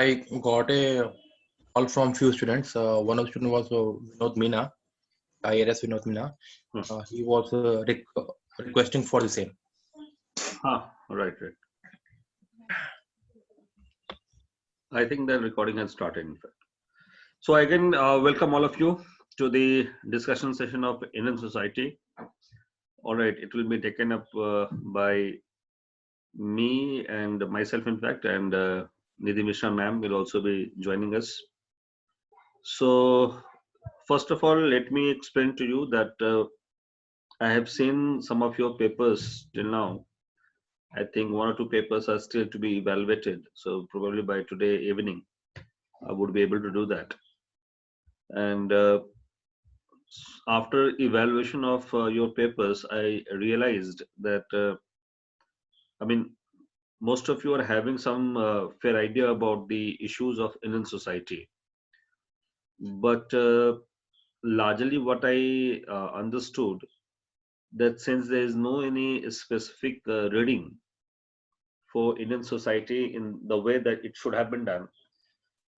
I got a call from few students. One of the students was Vinod Meena, IRS Vinod Meena. Hmm. He was requesting for the same. Right, right. I think the recording has started, in fact. So again, welcome all of you to the discussion session of Indian society. All right, it will be taken up by me and myself, in fact, and Nidhi Mishra ma'am will also be joining us. So, first of all, let me explain to you that I have seen some of your papers till now. I think one or two papers are still to be evaluated. So, probably by today evening, I would be able to do that. And after evaluation of your papers, I realized that, I mean, most of you are having some fair idea about the issues of Indian society. But largely, what I understood that since there is no any specific reading for Indian society in the way that it should have been done,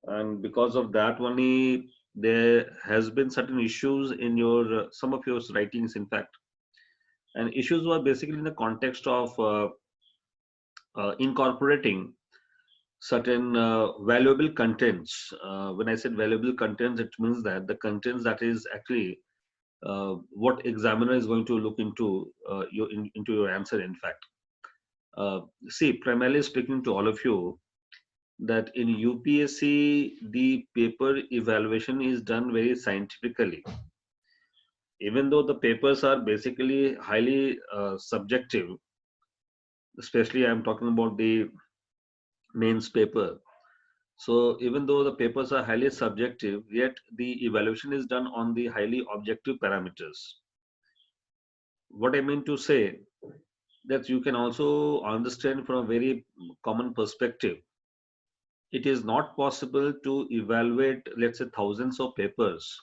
and because of that only there has been certain issues in your some of your writings, in fact, and issues were basically in the context of incorporating certain valuable contents. When I said valuable contents, it means that the contents that is actually what examiner is going to look into into your answer, in fact. See, primarily speaking to all of you, that in UPSC, the paper evaluation is done very scientifically. Even though the papers are basically highly subjective, especially I'm talking about the mains paper. So even though the papers are highly subjective, yet the evaluation is done on the highly objective parameters. What I mean to say that you can also understand from a very common perspective. It is not possible to evaluate, let's say, thousands of papers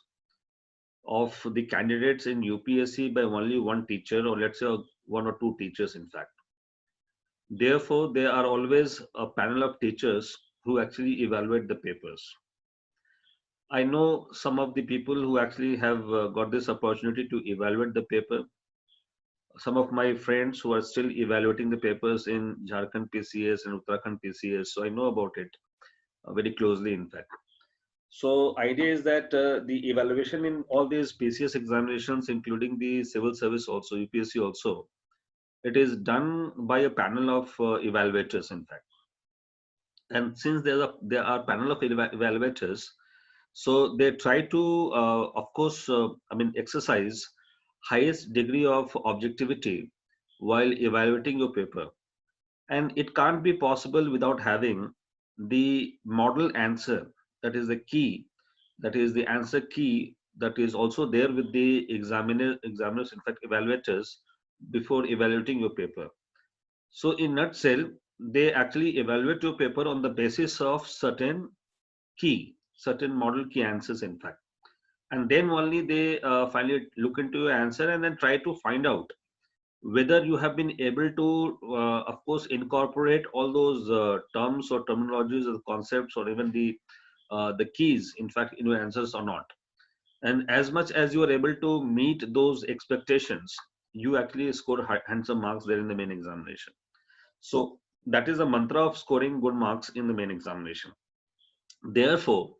of the candidates in UPSC by only one teacher, or let's say one or two teachers, in fact. Therefore, there are always a panel of teachers who actually evaluate the papers. I know some of the people who actually have got this opportunity to evaluate the paper. Some of my friends who are still evaluating the papers in Jharkhand PCS and Uttarakhand PCS, so I know about it very closely, in fact. So idea is that the evaluation in all these PCS examinations, including the civil service also, UPSC also, it is done by a panel of evaluators, in fact. And since there are panel of evaluators, so they try to, of course, exercise highest degree of objectivity while evaluating your paper. And it can't be possible without having the model answer, that is the key, that is the answer key, that is also there with the examiners, in fact evaluators, before evaluating your paper. So in nutshell, they actually evaluate your paper on the basis of certain model key answers, in fact, and then only they finally look into your answer and then try to find out whether you have been able to, of course, incorporate all those terms or terminologies or concepts or even the keys, in fact, in your answers or not. And as much as you are able to meet those expectations, you actually score handsome marks there in the main examination. So that is the mantra of scoring good marks in the main examination. Therefore,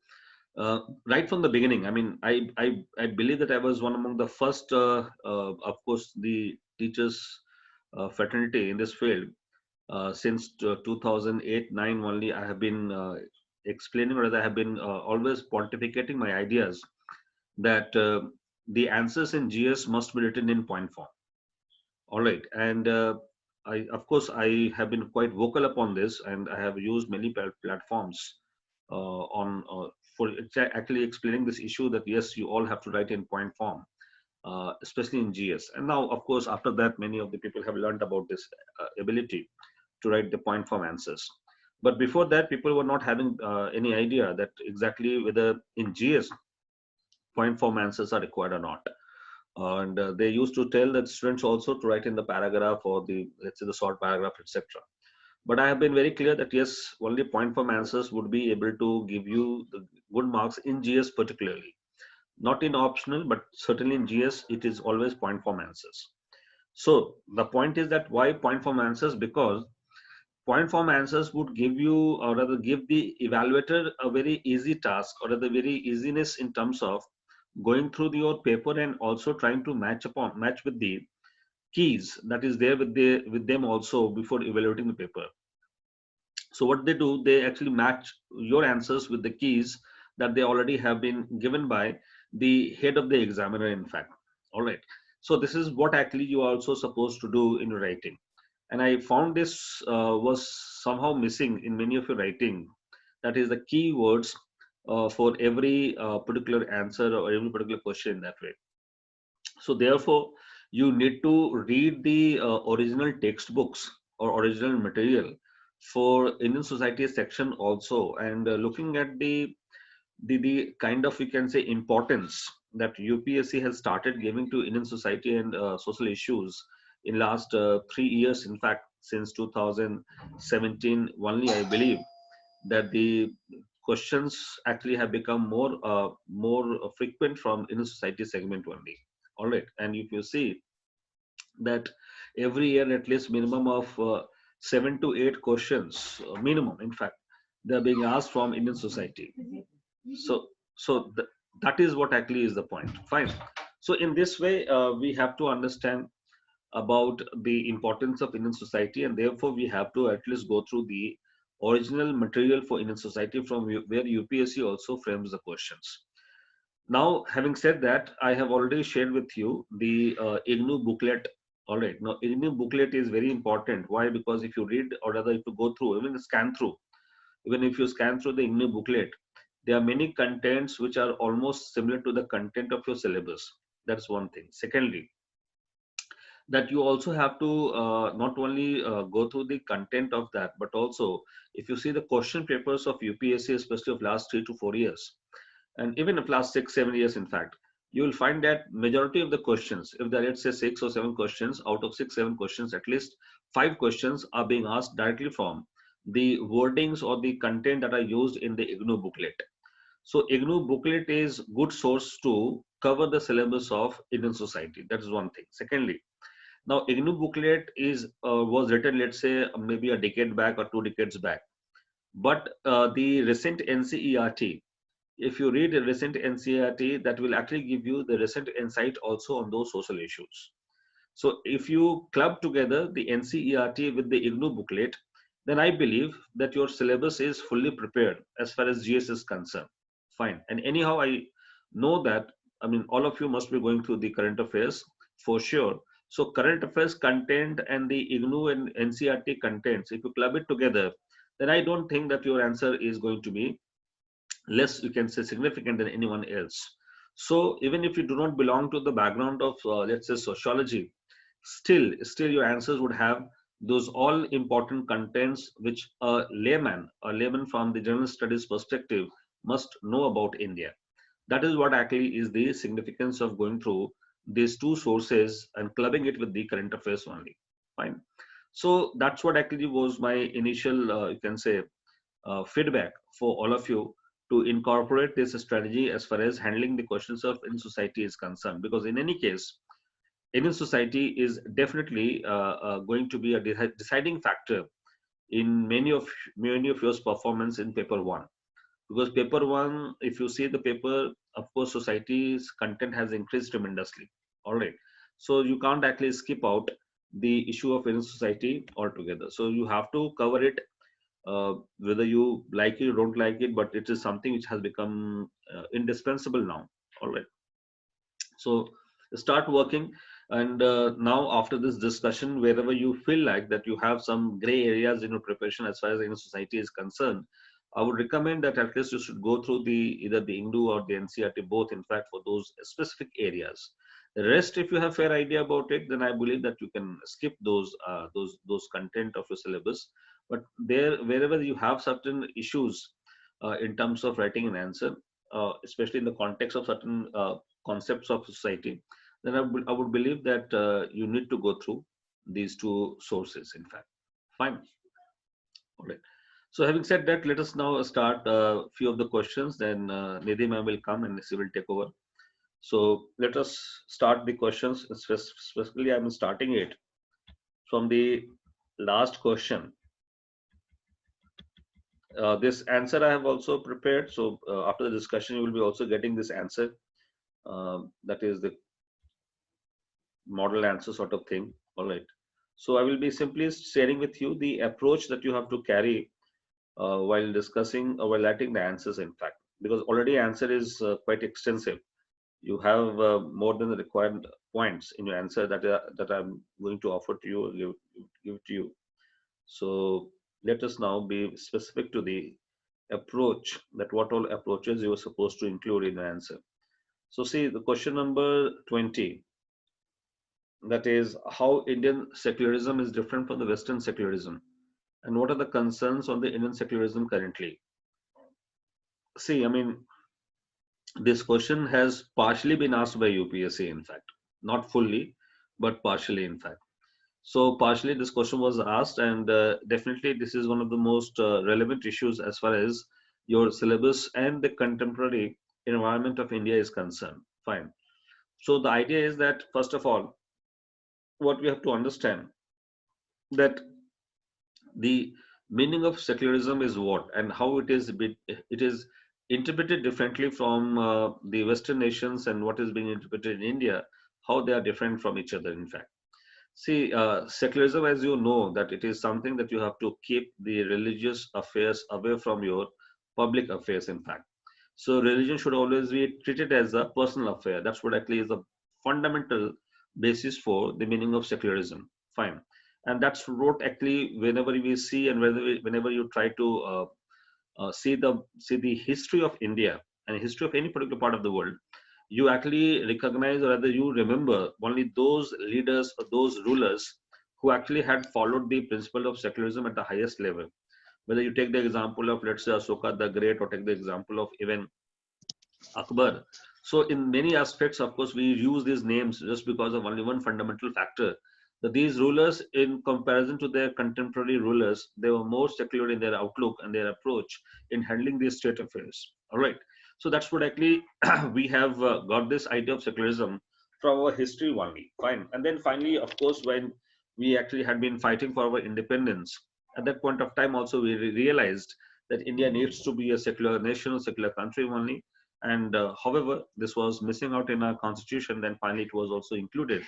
right from the beginning, I believe that I was one among the first, of course, the teachers fraternity in this field. Since 2008-9 only, I have been explaining, or rather, I have been always pontificating my ideas that the answers in GS must be written in point form. All right, and of course, I have been quite vocal upon this, and I have used many platforms on for actually explaining this issue that yes, you all have to write in point form, especially in GS. And now, of course, after that, many of the people have learned about this ability to write the point form answers. But before that, people were not having any idea that exactly whether in GS point form answers are required or not. And they used to tell that students also to write in the paragraph or the, let's say, the short paragraph, etc. But I have been very clear that yes, only point form answers would be able to give you the good marks in GS particularly. Not in optional, but certainly in GS, it is always point form answers. So the point is that why point form answers? Because point form answers would give you, or rather give the evaluator a very easy task, or rather very easiness in terms of going through your paper and also trying to match with the keys that is there with them also before evaluating the paper. So what they do, they actually match your answers with the keys that they already have been given by the head of the examiner, in fact. All right. So this is what actually you are also supposed to do in your writing. And I found this was somehow missing in many of your writing. That is the keywords for every particular answer or every particular question that way. So therefore, you need to read the original textbooks or original material for Indian society section also, and looking at the kind of, you can say, importance that UPSC has started giving to Indian society and social issues in last 3 years. In fact, since 2017 only, I believe that the questions actually have become more frequent from Indian society segment only. All right, and if you see that every year at least minimum of 7 to 8 questions, minimum, in fact, they are being asked from Indian society. So, that is what actually is the point. Fine. So, in this way, we have to understand about the importance of Indian society, and therefore we have to at least go through the original material for Indian society from where UPSC also frames the questions. Now, having said that, I have already shared with you the IGNU booklet. All right. Now, IGNU booklet is very important. Why? Because if you read, or rather, if you go through, even if you scan through the IGNU booklet, there are many contents which are almost similar to the content of your syllabus. That's one thing. Secondly, that you also have to not only go through the content of that, but also if you see the question papers of UPSC, especially of last 3 to 4 years, and even of last 6, 7 years, in fact, you will find that majority of the questions, if there are, let's say, 6 or 7 questions, out of 6, 7 questions, at least 5 questions are being asked directly from the wordings or the content that are used in the IGNU booklet. So IGNU booklet is good source to cover the syllabus of Indian society. That is one thing. Secondly, now IGNU booklet is was written, let's say, maybe a decade back or 2 decades back, but the recent NCERT, if you read a recent NCERT, that will actually give you the recent insight also on those social issues. So if you club together the NCERT with the IGNU booklet, then I believe that your syllabus is fully prepared as far as GS is concerned. Fine. And anyhow, I know that, I mean, all of you must be going through the current affairs for sure. So current affairs content and the IGNU and NCERT contents, if you club it together, then I don't think that your answer is going to be less, you can say, significant than anyone else. So even if you do not belong to the background of let's say sociology, still your answers would have those all important contents which a layman from the general studies perspective must know about India. That is what actually is the significance of going through these two sources and clubbing it with the current affairs only. Fine. So that's what actually was my initial you can say feedback for all of you to incorporate this strategy as far as handling the questions of in society is concerned, because in any case Indian society is definitely going to be a deciding factor in many of your performance in paper one. Because paper one, if you see the paper, of course society's content has increased tremendously. All right, so you can't actually skip out the issue of Indian society altogether, so you have to cover it whether you like it or don't like it, but it is something which has become indispensable now. All right. So start working. And now after this discussion, wherever you feel like that you have some gray areas in your preparation as far as in society is concerned, I would recommend that at least you should go through the either the INDU or the NCRT, both in fact, for those specific areas. The rest, if you have fair idea about it, then I believe that you can skip those content of your syllabus. But there, wherever you have certain issues in terms of writing an answer, especially in the context of certain concepts of society, then I would believe that you need to go through these two sources, in fact. Fine. All right. So having said that, let us now start a few of the questions. Then Nidhi ma'am will come and she will take over. So let us start the questions. Specifically, I'm starting it from the last question. This answer I have also prepared. So after the discussion, you will be also getting this answer. That is the model answer sort of thing. All right. So I will be simply sharing with you the approach that you have to carry while discussing or while writing the answers. In fact, because already answer is quite extensive. You have more than the required points in your answer that I'm going to offer to you, give to you. So let us now be specific to the approach, that what all approaches you are supposed to include in the answer. So see the question number 20, that is how Indian secularism is different from the Western secularism and what are the concerns on the Indian secularism currently. See, I mean, this question has partially been asked by UPSC, in fact, not fully, but partially, in fact. So, partially, this question was asked, and definitely, this is one of the most relevant issues as far as your syllabus and the contemporary environment of India is concerned. Fine. So, the idea is that, first of all, what we have to understand that the meaning of secularism is what and how it is interpreted differently from the Western nations, and what is being interpreted in India, how they are different from each other, in fact. See, secularism, as you know, that it is something that you have to keep the religious affairs away from your public affairs, in fact. So religion should always be treated as a personal affair. That's what actually is the fundamental basis for the meaning of secularism. Fine. And that's what actually whenever we see and whenever you try to see the history of India and history of any particular part of the world, you actually recognize or rather you remember only those leaders or those rulers who actually had followed the principle of secularism at the highest level. Whether you take the example of, let's say, Ashoka the Great, or take the example of even Akbar. So, in many aspects, of course, we use these names just because of only one fundamental factor, that these rulers, in comparison to their contemporary rulers, they were more secular in their outlook and their approach in handling these state affairs. All right. So, that's what actually we have got this idea of secularism from our history only. Fine. And then finally, of course, when we actually had been fighting for our independence, at that point of time, also we realized that India needs to be a secular nation, a secular country only, and however, this was missing out in our constitution. Then finally, it was also included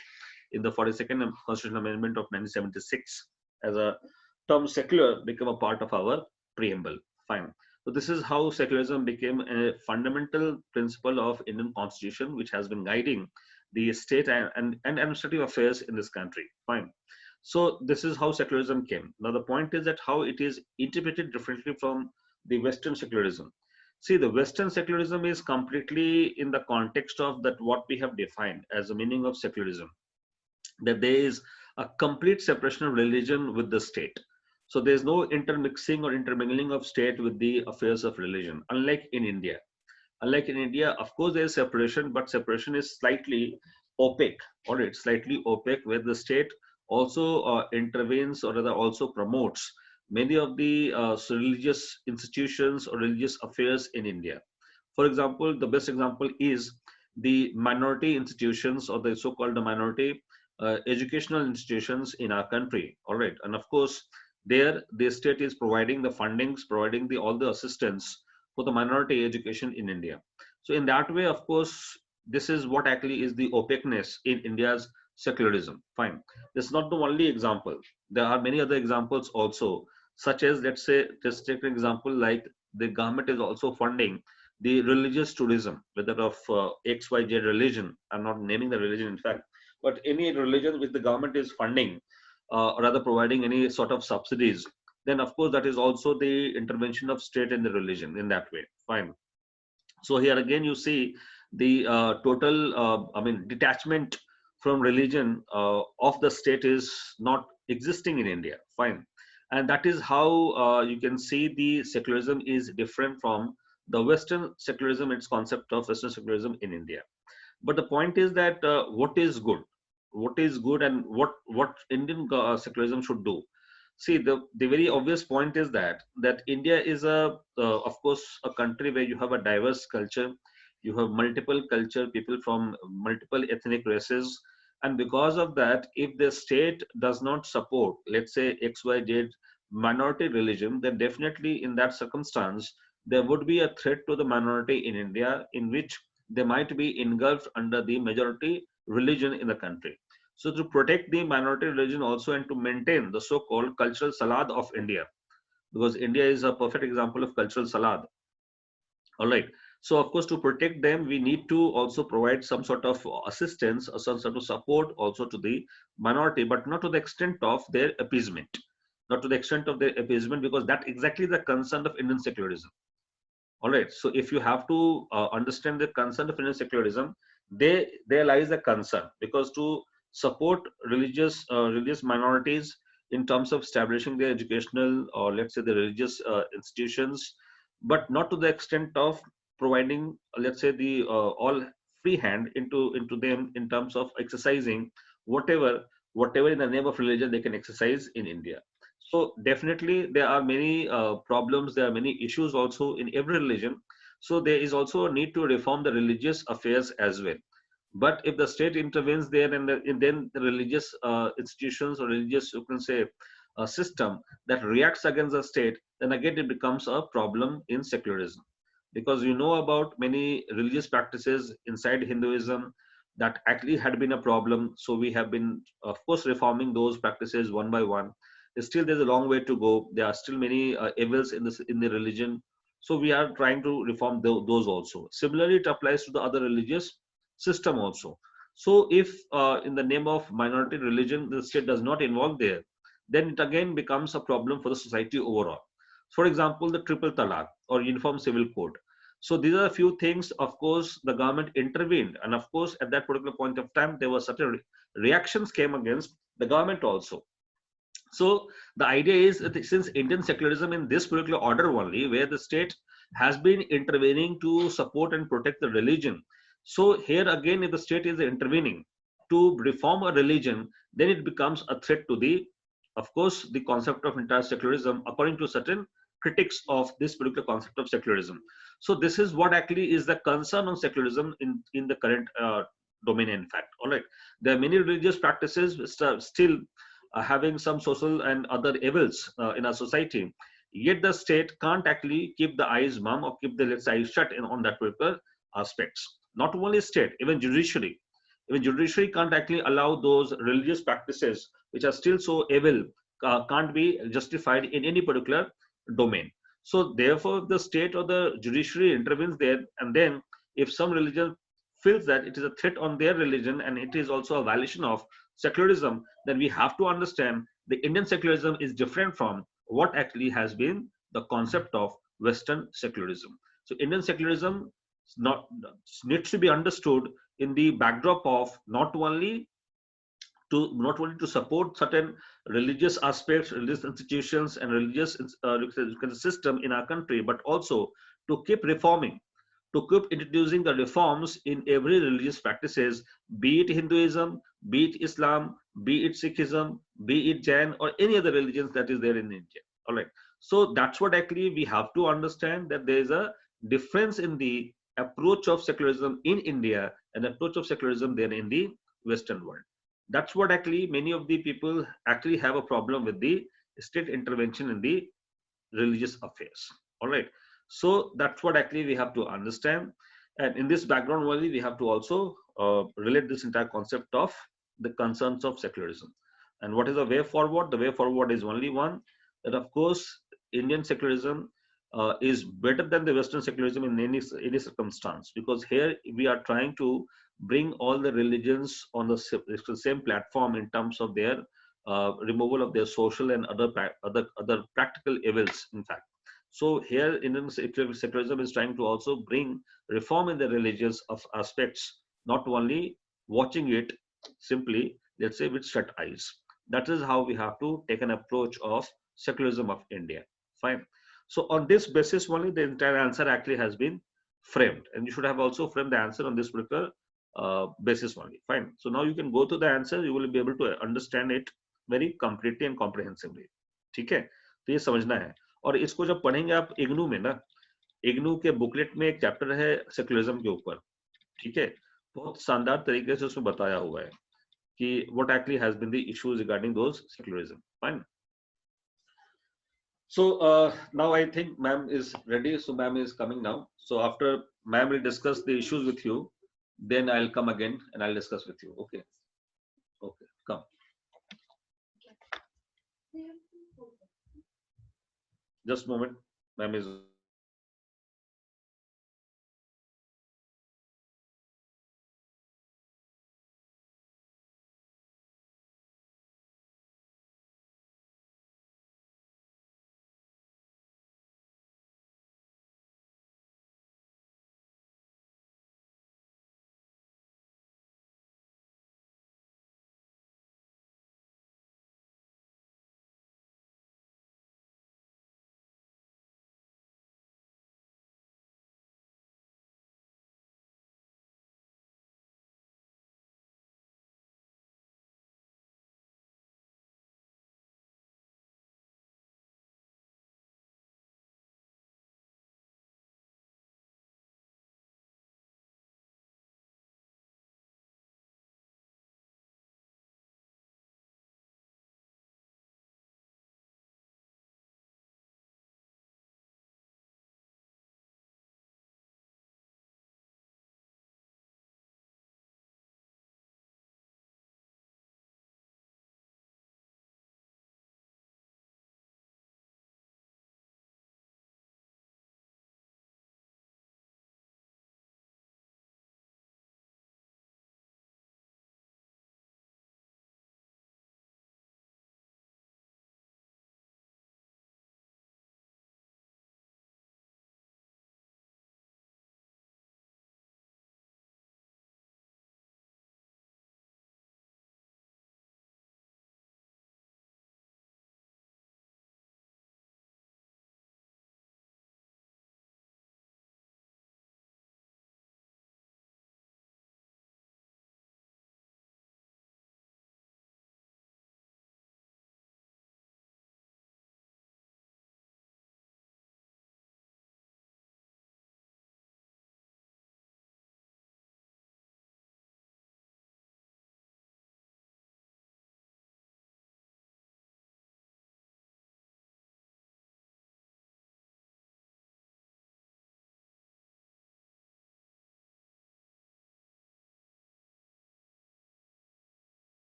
in the 42nd Constitutional Amendment of 1976 as a term secular became a part of our preamble. Fine. So this is how secularism became a fundamental principle of Indian Constitution, which has been guiding the state and administrative affairs in this country. Fine. So this is how secularism came. Now the point is that how it is interpreted differently from the Western secularism. See, the Western secularism is completely in the context of that what we have defined as the meaning of secularism, that there is a complete separation of religion with the state. So there is no intermixing or intermingling of state with the affairs of religion, unlike in India. Unlike in India, of course, there is separation, but separation is slightly opaque, or it's slightly opaque, where the state also intervenes or rather also promotes many of the religious institutions or religious affairs in India. For example, the best example is the minority institutions or the so-called minority educational institutions in our country. All right, and of course, there the state is providing the fundings, providing the all the assistance for the minority education in India. So in that way, of course, this is what actually is the opaqueness in India's secularism. Fine. This is not the only example. There are many other examples also, such as, let's say, just take an example like the government is also funding the religious tourism, whether of XYZ religion. I'm not naming the religion, in fact, but any religion which the government is funding, or rather providing any sort of subsidies, then of course that is also the intervention of state in the religion in that way. Fine. So here again you see the total, I mean, detachment from religion of the state is not existing in India. Fine. And that is how you can see the secularism is different from the Western secularism, its concept of Western secularism in India. But the point is that what is good and what Indian secularism should do. See, the very obvious point is that India is of course a country where you have a diverse culture, you have multiple culture, people from multiple ethnic races, and because of that, if the state does not support, let's say XYZ minority religion, then definitely in that circumstance there would be a threat to the minority in India, in which they might be engulfed under the majority religion in the country. So to protect the minority religion also and to maintain the so-called cultural salad of India, because India is a perfect example of cultural salad. All right. So of course, to protect them, we need to also provide some sort of assistance or some sort of support also to the minority, but not to the extent of their appeasement. Not to the extent of their appeasement, because that exactly the concern of Indian secularism. All right. So if you have to understand the concern of Indian secularism, there lies a concern, because to support religious minorities in terms of establishing their educational, or let's say the religious institutions, but not to the extent of providing, let's say, the all free hand into them in terms of exercising whatever in the name of religion they can exercise in India. So definitely there are many problems, there are many issues also in every religion. So there is also a need to reform the religious affairs as well. But if the state intervenes there, and then the religious institutions or religious, you can say, system that reacts against the state, then again it becomes a problem in secularism. Because you know about many religious practices inside Hinduism that actually had been a problem. So we have been, of course, reforming those practices one by one. Still, there's a long way to go. There are still many evils in the religion. So we are trying to reform those also. Similarly, it applies to the other religious system also. So if in the name of minority religion, the state does not involve there, then it again becomes a problem for the society overall. For example, the triple talaq or uniform civil code. So these are a few things. Of course, the government intervened, and of course, at that particular point of time, there were certain reactions came against the government also. So the idea is that since Indian secularism in this particular order only, where the state has been intervening to support and protect the religion. So here again, if the state is intervening to reform a religion, then it becomes a threat to the, of course, the concept of entire secularism, according to certain critics of this particular concept of secularism. So this is what actually is the concern on secularism in the current domain, in fact. All right. There are many religious practices still having some social and other evils in our society. Yet the state can't actually keep the eyes mum or keep the eyes shut on that particular aspects. Not only state, even judiciary. Even judiciary can't actually allow those religious practices which are still so evil, can't be justified in any particular domain. So therefore, the state or the judiciary intervenes there, and then if some religion feels that it is a threat on their religion and it is also a violation of secularism, then we have to understand the Indian secularism is different from what actually has been the concept of Western secularism. So Indian secularism not needs to be understood in the backdrop of not only to support certain religious aspects, religious institutions, and religious system in our country, but also to keep reforming, to keep introducing the reforms in every religious practices, be it Hinduism, be it Islam, be it Sikhism, be it Jain, or any other religions that is there in India. All right. So that's what actually we have to understand, that there is a difference in the approach of secularism in India and approach of secularism there in the Western world. That's what actually many of the people actually have a problem with the state intervention in the religious affairs. All right. So that's what actually we have to understand. And in this background only, we have to also relate this entire concept of the concerns of secularism. And what is the way forward? The way forward is only one, that of course, Indian secularism is better than the Western secularism in any circumstance, because here we are trying to bring all the religions on the same platform in terms of their removal of their social and other practical evils, in fact. So here Indian secularism is trying to also bring reform in the religious of aspects, not only watching it simply, let's say, with shut eyes. That is how we have to take an approach of secularism of India. Fine. So on this basis only, the entire answer actually has been framed, and you should have also framed the answer on this particular basis only. Fine. So now you can go to the answer. You will be able to understand it very completely and comprehensively. ठीक है, तो ये समझना है। और इसको जब पढ़ेंगे आप इग्नू में ना, इग्नू के बुकलेट में एक चैप्टर है सेक्युलरिज्म के ऊपर, ठीक है, बहुत शानदार तरीके से उसमें बताया हुआ है कि what actually has been the issues regarding those secularism. Fine. So now I think ma'am is ready. So ma'am is coming now. So after ma'am will discuss the issues with you, then I'll come again and I'll discuss with you. Okay. Okay. Come. Just a moment. Ma'am is.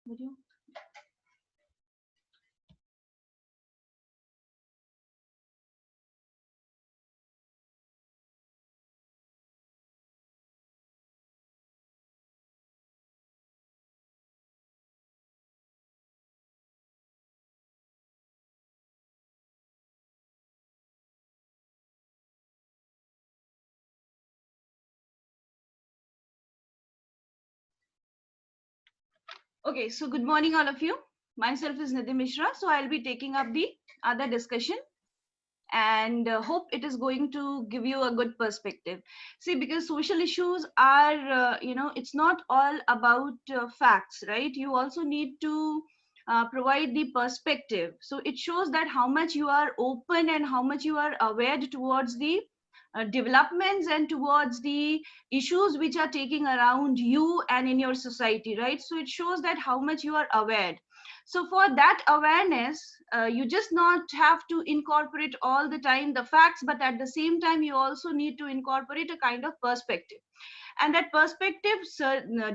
Video. Okay, so good morning, all of you. Myself is Nidhi Mishra. So I'll be taking up the other discussion and hope it is going to give you a good perspective. See, because social issues are, it's not all about facts, right? You also need to provide the perspective. So it shows that how much you are open and how much you are aware towards the developments and towards the issues which are taking around you and in your society, right? So it shows that how much you are aware. So for that awareness, you just not have to incorporate all the time the facts, but at the same time you also need to incorporate a kind of perspective. And that perspective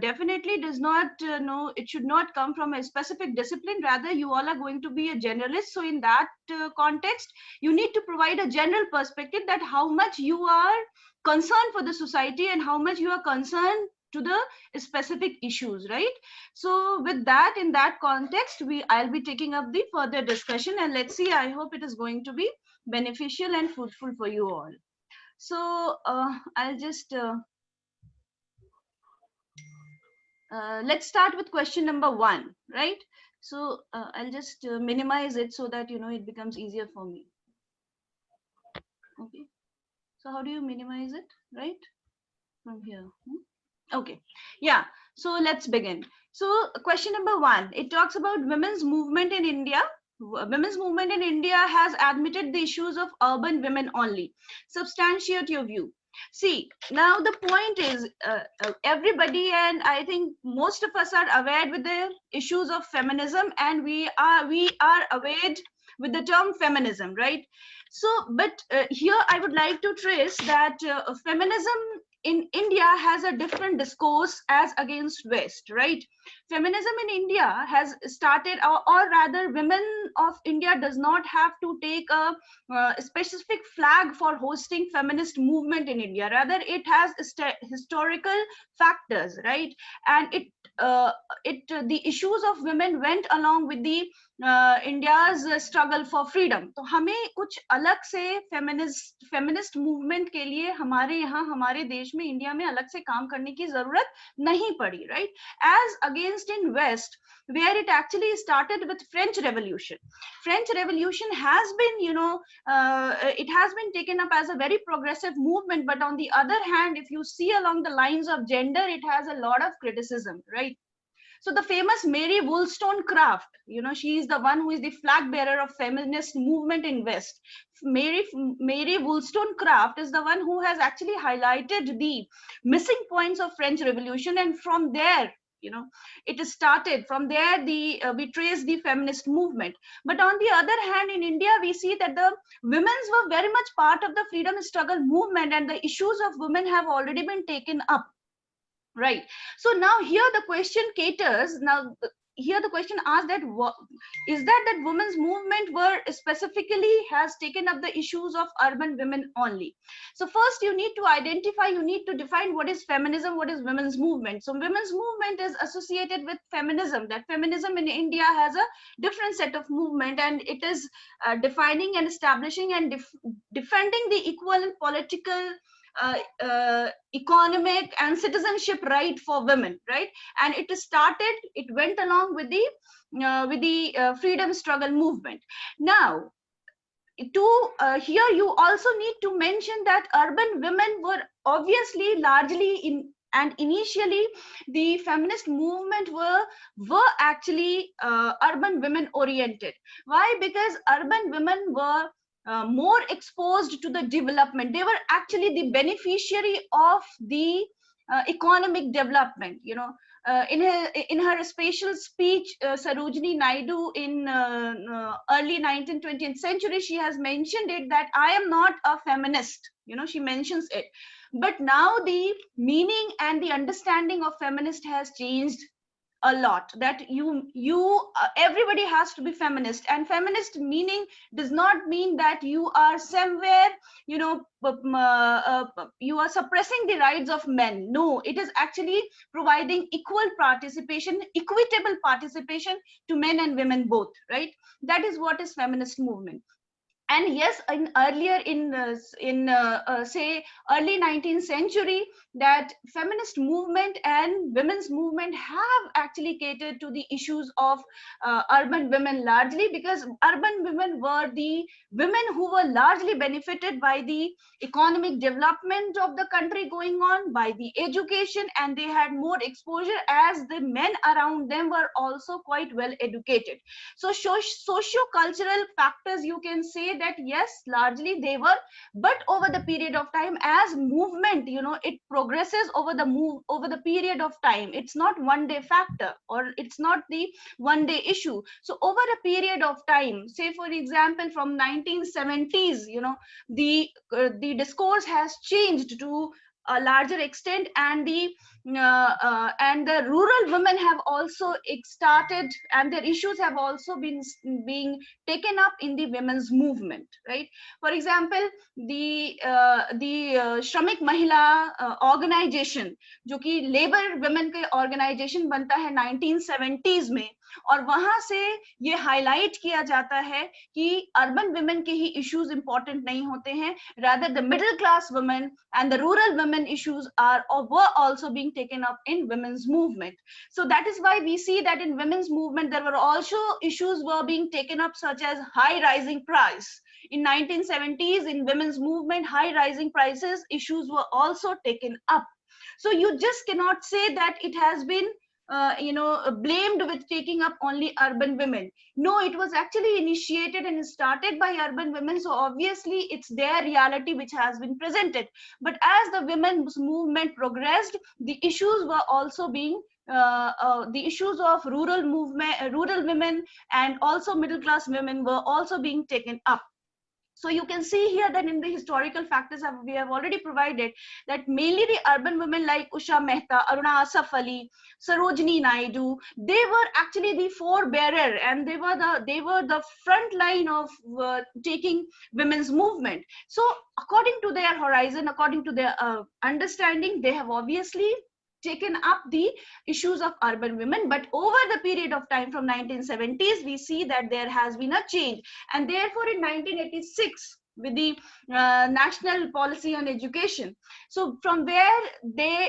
definitely does not know, it should not come from a specific discipline. Rather, you all are going to be a generalist. So in that context, you need to provide a general perspective that how much you are concerned for the society and how much you are concerned to the specific issues, right? So with that, in that context, I'll be taking up the further discussion, and let's see, I hope it is going to be beneficial and fruitful for you all. So I'll just let's start with question number 1, right? So I'll just minimize it so that it becomes easier for me. Okay, so how do you minimize it, right? From here. Okay, yeah, so let's begin. So question number 1, it talks about women's movement in India. Women's movement in India has admitted the issues of urban women only. Substantiate your view. See, now the point is, everybody, and I think most of us are aware with the issues of feminism, and we are aware with the term feminism, right? So, but here I would like to trace that feminism in India has a different discourse as against West, right? Feminism in India has started, or rather, women of India does not have to take a specific flag for hosting feminist movement in India. Rather, it has historical factors, right? And the issues of women went along with the India's struggle for freedom. तो हमें कुछ अलग से feminist movement के लिए हमारे यहाँ, हमारे देश में, इंडिया में अलग से काम करने की जरूरत नहीं पड़ी, right? As against in west, where it actually started with French Revolution. French Revolution has been, it has been taken up as a very progressive movement, but on the other hand, if you see along the lines of gender, it has a lot of criticism, right? So the famous Mary Wollstonecraft, she is the one who is the flag bearer of feminist movement in West. Mary Wollstonecraft is the one who has actually highlighted the missing points of French Revolution, and from there, it is started. From there, we trace the feminist movement. But on the other hand, in India, we see that the women's were very much part of the freedom struggle movement, and the issues of women have already been taken up. Right. So now here the question caters. Now here the question asks that is that women's movement were specifically has taken up the issues of urban women only. So first you need to identify, you need to define what is feminism, what is women's movement. So women's movement is associated with feminism. That feminism in India has a different set of movement, and it is defining and establishing and defending the equal and political, economic and citizenship right for women, right? And it went along with the freedom struggle movement. Now, here you also need to mention that urban women were obviously largely and initially the feminist movement were actually urban women oriented. Why? Because urban women were more exposed to the development. They were actually the beneficiary of the economic development. In her special speech, Sarojini Naidu in early 19th, 20th century, she has mentioned it that I am not a feminist. She mentions it. But now the meaning and the understanding of feminist has changed a lot. That everybody has to be feminist, and feminist meaning does not mean that you are somewhere you are suppressing the rights of men. No, it is actually providing equal participation, equitable participation to men and women both, right? That is what is feminist movement. And yes, say early 19th century, that feminist movement and women's movement have actually catered to the issues of urban women largely, because urban women were the women who were largely benefited by the economic development of the country going on, by the education, and they had more exposure, as the men around them were also quite well educated. So socio-cultural factors, you can say that yes, largely they were, but over the period of time, as movement, it progresses over the period of time. It's not one day factor, or it's not the one day issue. So over a period of time, say for example from 1970s, the discourse has changed to a larger extent, and the rural women have also started, and their issues have also been being taken up in the women's movement, right? For example, the Shramik Mahila organization, जो कि labour women के organisation बनता है 1970s में, और वहां से ये हाईलाइट किया जाता है कि अर्बन वुमेन के ही इश्यूज इंपॉर्टेंट नहीं होते हैं, rather the middle class women and the rural women issues are or were also being taken up in women's movement. So that is why we see that in women's movement there were also issues were being taken up, such as high rising price. In 1970s, in women's movement, high rising prices issues were also taken up. So you just cannot say that it has been blamed with taking up only urban women. No, it was actually initiated and started by urban women, so obviously it's their reality which has been presented. But as the women's movement progressed, the issues were also being the issues of rural movement, rural women, and also middle class women were also being taken up. So you can see here that in the historical factors we have already provided that mainly the urban women like Usha Mehta, Aruna Asaf Ali, Sarojini Naidu, they were actually the forebearer, and they were the front line of taking women's movement. So according to their horizon, according to their understanding, they have obviously taken up the issues of urban women. But over the period of time from 1970s, we see that there has been a change, and therefore in 1986 with the national policy on education, so from where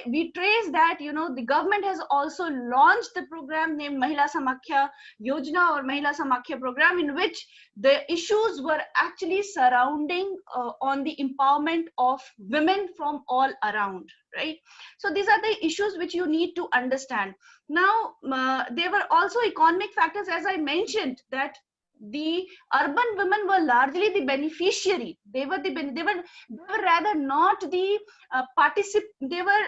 we trace that the government has also launched the program named Mahila Samakhya Yojana or Mahila Samakhya program, in which the issues were actually surrounding on the empowerment of women from all around, right? So these are the issues which you need to understand. Now there were also economic factors, as I mentioned, that the urban women were largely the beneficiary. They were rather not the they were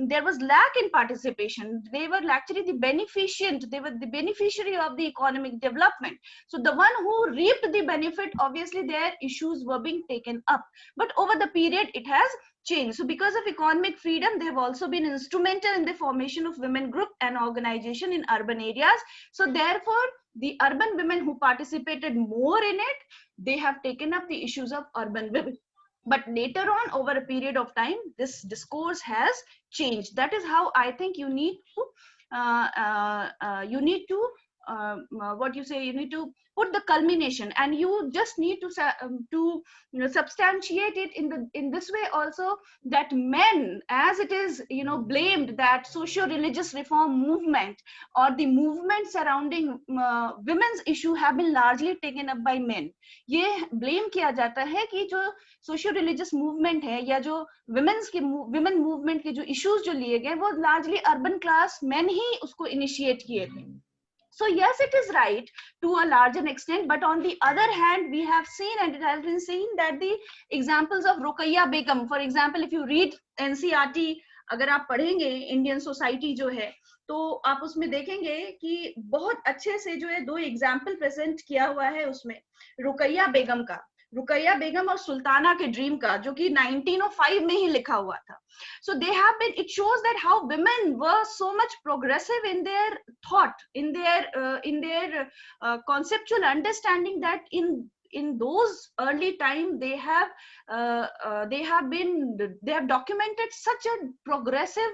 there was lack in participation. They were actually the beneficent. They were the beneficiary of the economic development. So the one who reaped the benefit, obviously their issues were being taken up. But over the period, it has changed. So because of economic freedom, they have also been instrumental in the formation of women group and organization in urban areas. So therefore, the urban women who participated more in it, they have taken up the issues of urban women. But later on, over a period of time, this discourse has changed. That is how I think you need to you need to put the culmination, and you just need to substantiate it in this way also, that men, as it is blamed that socio-religious reform movement or the movement surrounding women's issue have been largely taken up by men. ये blame किया जाता है कि जो socio-religious movement है या जो women movement के जो issues जो लिए गए वो largely urban class men ही उसको initiate किए थे. So yes, it is right to a larger extent, but on the other hand, we have seen, and it has been seen, that the examples of Ruqayya Begum, for example, if you read NCERT, अगर आप पढ़ेंगे Indian society जो है, तो आप उसमें देखेंगे कि बहुत अच्छे से जो है 2 एग्जाम्पल प्रेजेंट किया हुआ है उसमें, रुकैया बेगम का, रुकैया बेगम और सुल्ताना के ड्रीम का, जो कि 1905 में ही लिखा हुआ था. So they have been, it shows that how women were so much progressive in their thought, in their conceptual understanding, that in those early time they have documented such a progressive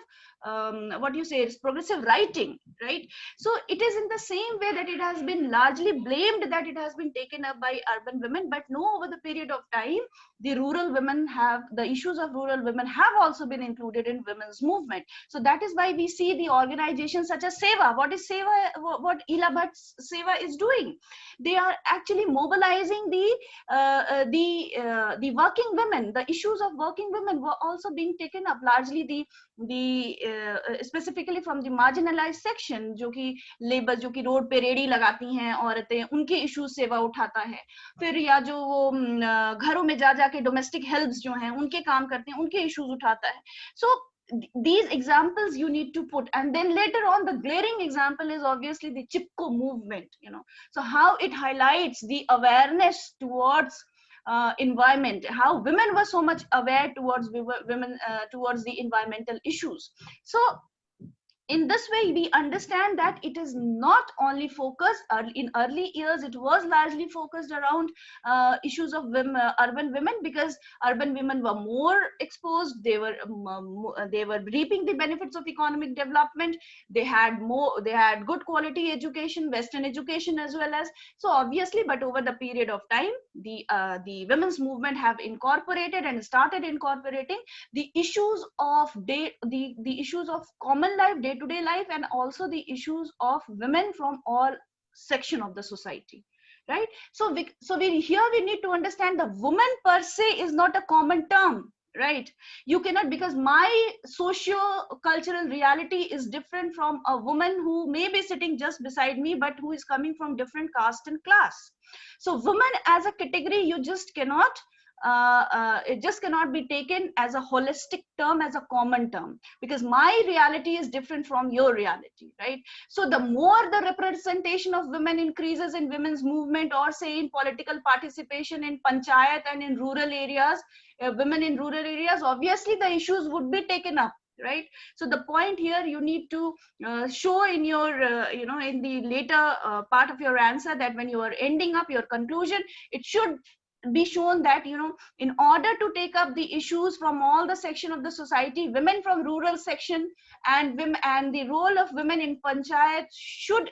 progressive writing, right? So it is in the same way that it has been largely blamed that it has been taken up by urban women, but no, over the period of time, the issues of rural women have also been included in women's movement. So that is why we see the organizations such as Seva. What is Seva? What Ila Bhatt Seva is doing? They are actually mobilizing the working women. The issues of working women were also being taken up, largely specifically from the marginalized section, जो कि labour, जो कि road पे ready लगाती हैं औरतें, उनके issues सेवा उठाता है. फिर या जो वो घरों में जा जाके डोमेस्टिक हेल्प्स जो हैं उनके काम करते हैं, उनके इश्यूज उठाता है. So these examples you need to put, and then later on the glaring example is obviously the Chipko movement, so how it highlights the awareness towards environment, how women were so much aware towards women towards the environmental issues. So in this way we understand that it is not only focused in early years, it was largely focused around issues of women, urban women, because urban women were more exposed, they were reaping the benefits of economic development, they had good quality education, western education as well as. So obviously, but over the period of time, the women's movement have incorporated and started incorporating the issues of the issues of common life, day-to-day life, and also the issues of women from all section of the society, right? So here we need to understand the woman per se is not a common term, right? You cannot, because my socio-cultural reality is different from a woman who may be sitting just beside me but who is coming from different caste and class. So woman as a category, you just cannot it just cannot be taken as a holistic term, as a common term, because my reality is different from your reality, right? So the more the representation of women increases in women's movement, or say in political participation in panchayat and in rural areas, women in rural areas, obviously the issues would be taken up, right? So the point here you need to show in your in the later part of your answer, that when you are ending up your conclusion, it should be shown that in order to take up the issues from all the section of the society, women from rural section and women, and the role of women in panchayat should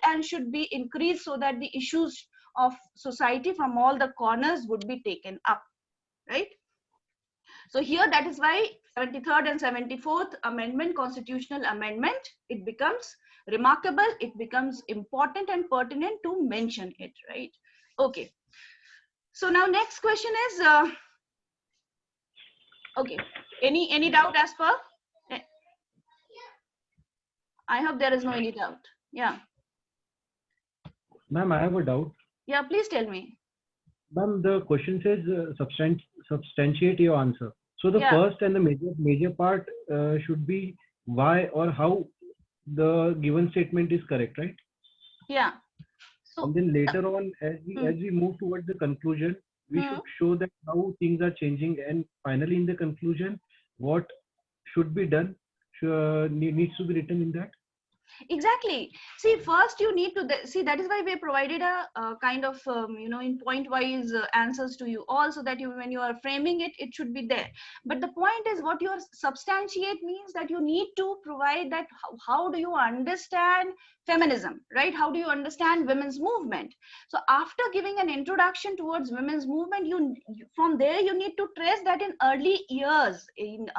be increased, so that the issues of society from all the corners would be taken up, right? So here, that is why 73rd and 74th amendment, constitutional amendment, it becomes remarkable, it becomes important and pertinent to mention it, right? Okay. So now next question is, okay, any doubt as per? I hope there is no any doubt. Yeah. Ma'am, I have a doubt. Yeah, please tell me. Ma'am, the question says substantiate your answer. So the first and the major part should be why or how the given statement is correct, right? Yeah. So, and then later on, as we move towards the conclusion, we should show that how things are changing, and finally in the conclusion, what should be done needs to be written in that. Exactly. See, first you need to see, that is why we provided a kind of in point wise answers to you all, so that when you are framing it, it should be there. But the point is, what your substantiate means, that you need to provide that how do you understand feminism, right? How do you understand women's movement? So after giving an introduction towards women's movement, from there you need to trace that in early years, in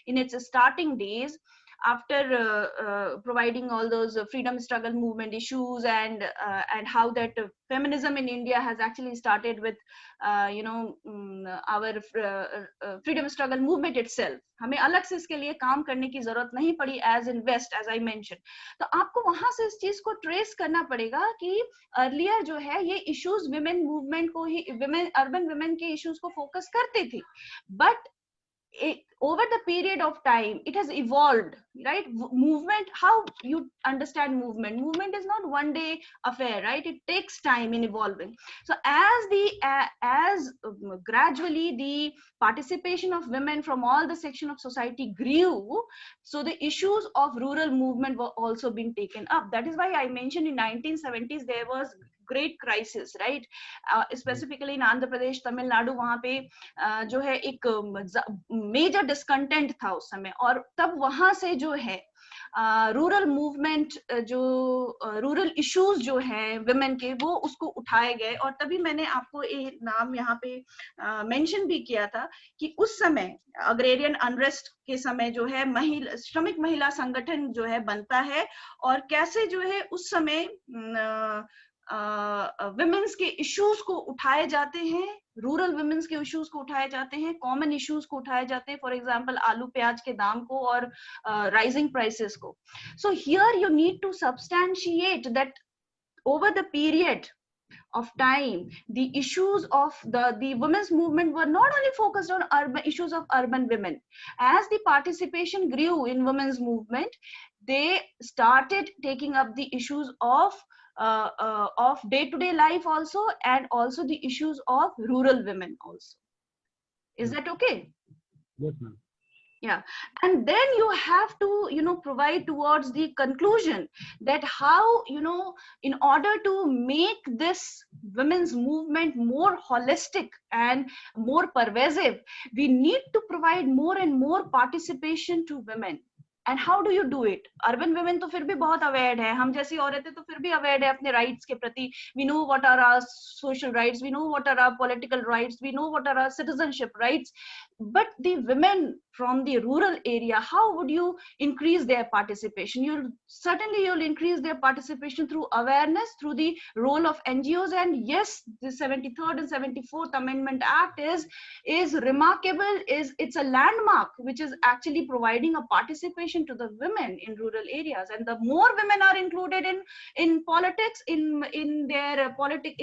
its starting days, after providing all those freedom struggle movement issues, and how that feminism in India has actually started with our freedom struggle movement itself. हमें अलग से इसके लिए काम करने की जरूरत नहीं पड़ी, as in West, as I mentioned. तो आपको वहां से इस चीज को ट्रेस करना पड़ेगा कि अर्लियर जो है ये इश्यूज विमेन मूवमेंट को ही, विमेन अर्बन विमेन के इश्यूज को फोकस करती थी, but over the period of time it has evolved, right? Movement, how you understand movement is not one day affair, right? It takes time in evolving. So as gradually the participation of women from all the section of society grew, so the issues of rural movement were also being taken up. That is why I mentioned in 1970s there was great crisis, right? Specifically in Andhra Pradesh, Tamil Nadu, वहाँ पे जो है एक major discontent था उस समय, और तब वहाँ से जो है रूरल मूवमेंट, जो रूरल इश्यूज जो है विमेन के, वो उसको उठाए गए. और तभी मैंने आपको एक नाम यहाँ पे मेंशन भी किया था कि उस समय अग्रेरियन अनरेस्ट के समय जो है श्रमिक महिला संगठन जो है बनता है, और कैसे जो है उस समय विमेन्स के इश्यूज को उठाए जाते हैं, रूरल विमेन्स के इश्यूज को उठाए जाते हैं, कॉमन इश्यूज को उठाए जाते हैं, फॉर एग्जांपल आलू प्याज के दाम को और राइजिंग प्राइसेस को. So here you need to substantiate that over the period of time the issues of the women's movement were not only focused on urban issues of urban women. As the participation grew in women's movement, they started taking up the issues of of day-to-day life also, and also the issues of rural women also. Is that okay? Yes, ma'am. Yeah. And then you have to, provide towards the conclusion that how, in order to make this women's movement more holistic and more pervasive, we need to provide more and more participation to women. And how do you do it? Urban women तो फिर भी बहुत aware है, हम जैसी औरतें तो फिर भी अवेयर है अपने राइट्स के प्रति. We know what are our social rights, we know what are our political rights, we know what are our citizenship rights. But the women from the rural area, how would you increase their participation? You'll increase their participation through awareness, through the role of NGOs. And yes, the 73rd and 74th Amendment Act is remarkable. It's a landmark which is actually providing a participation to the women in rural areas. And the more women are included in politics, in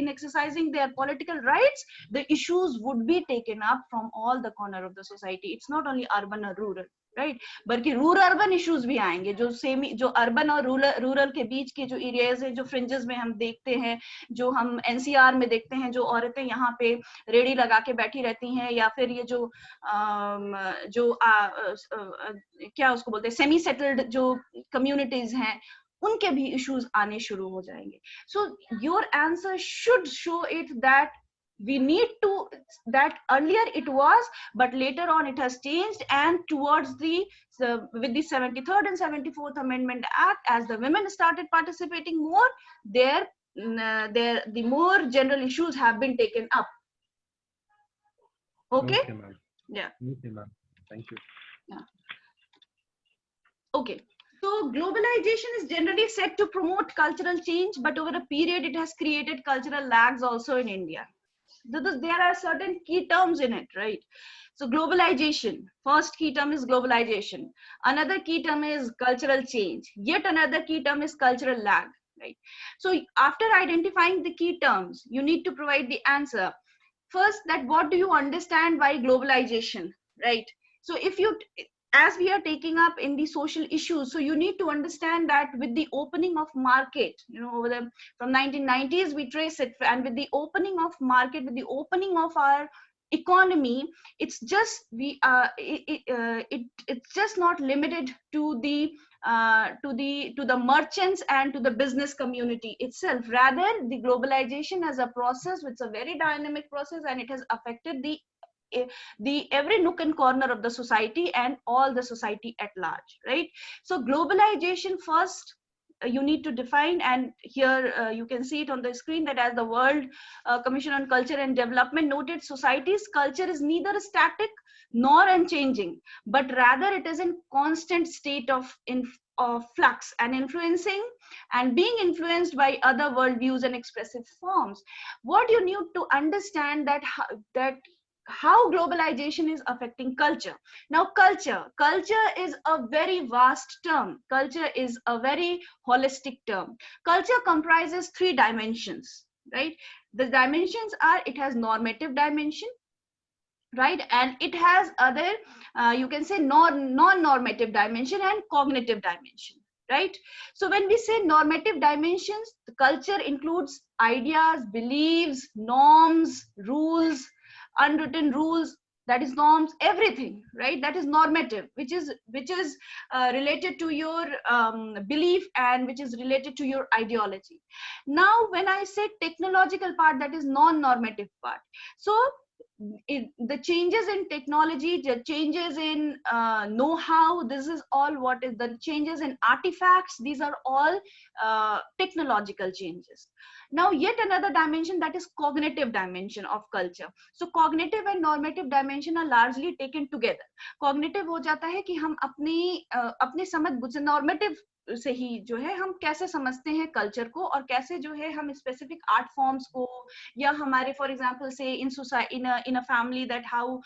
exercising their political rights, the issues would be taken up from all the corner of the society. It's not only urban or rural, right? बल्कि rural urban issues भी आएंगे, जो urban और rural के बीच के जो areas है, जो फ्रिंजेस में हम देखते हैं, जो हम एनसीआर में देखते हैं, जो औरतें यहाँ पे रेडी लगा के बैठी रहती हैं, या फिर ये क्या उसको बोलते हैं, सेमी सेटल्ड जो कम्युनिटीज हैं, उनके भी इश्यूज आने शुरू हो जाएंगे. So your answer should show it that we need to, that earlier it was, but later on it has changed, and towards with the 73rd and 74th Amendment Act, as the women started participating more, the more general issues have been taken up. Okay, ma'am. Yeah. Okay, ma'am. Thank you. Yeah. Okay. So globalization is generally said to promote cultural change, but over a period it has created cultural lags also in India. There are certain key terms in it, right? So globalization, first key term is globalization. Another key term is cultural change. Yet another key term is cultural lag, right? So after identifying the key terms, you need to provide the answer. First, that what do you understand by globalization, right? So as we are taking up in the social issues, so you need to understand that with the opening of market, from 1990s we trace it, and with the opening of market, with the opening of our economy, it's just it's just not limited to the merchants and to the business community itself. Rather, the globalization as a process, which is a very dynamic process, and it has affected the every nook and corner of the society and all the society at large, right? So globalization, first you need to define, and here you can see it on the screen, that as the World Commission on Culture and Development noted, society's culture is neither static nor unchanging, but rather it is in constant state of flux and influencing and being influenced by other worldviews and expressive forms. What you need to understand that how globalization is affecting culture. Now, culture is a very vast term. Culture is a very holistic term. Culture comprises 3 dimensions, right? The dimensions are, it has normative dimension, right? And it has other, you can say non-normative dimension and cognitive dimension, right? So when we say normative dimensions, the culture includes ideas, beliefs, norms, rules, unwritten rules, that is norms, everything, right? That is normative, which is related to your belief, and which is related to your ideology. Now when I say technological part, that is non-normative part. So the changes in technology, the changes in know-how, this is all what is the changes in artifacts, these are all technological changes. Now yet another dimension, that is cognitive dimension of culture. So cognitive and normative dimension are largely taken together. Cognitive हो जाता है कि हम अपनी समझ बुझ, normative से ही जो है हम कैसे समझते हैं कल्चर को, और कैसे जो है हम स्पेसिफिक आर्ट फॉर्म्स को, या हमारे फॉर एग्जांपल से in a family, that how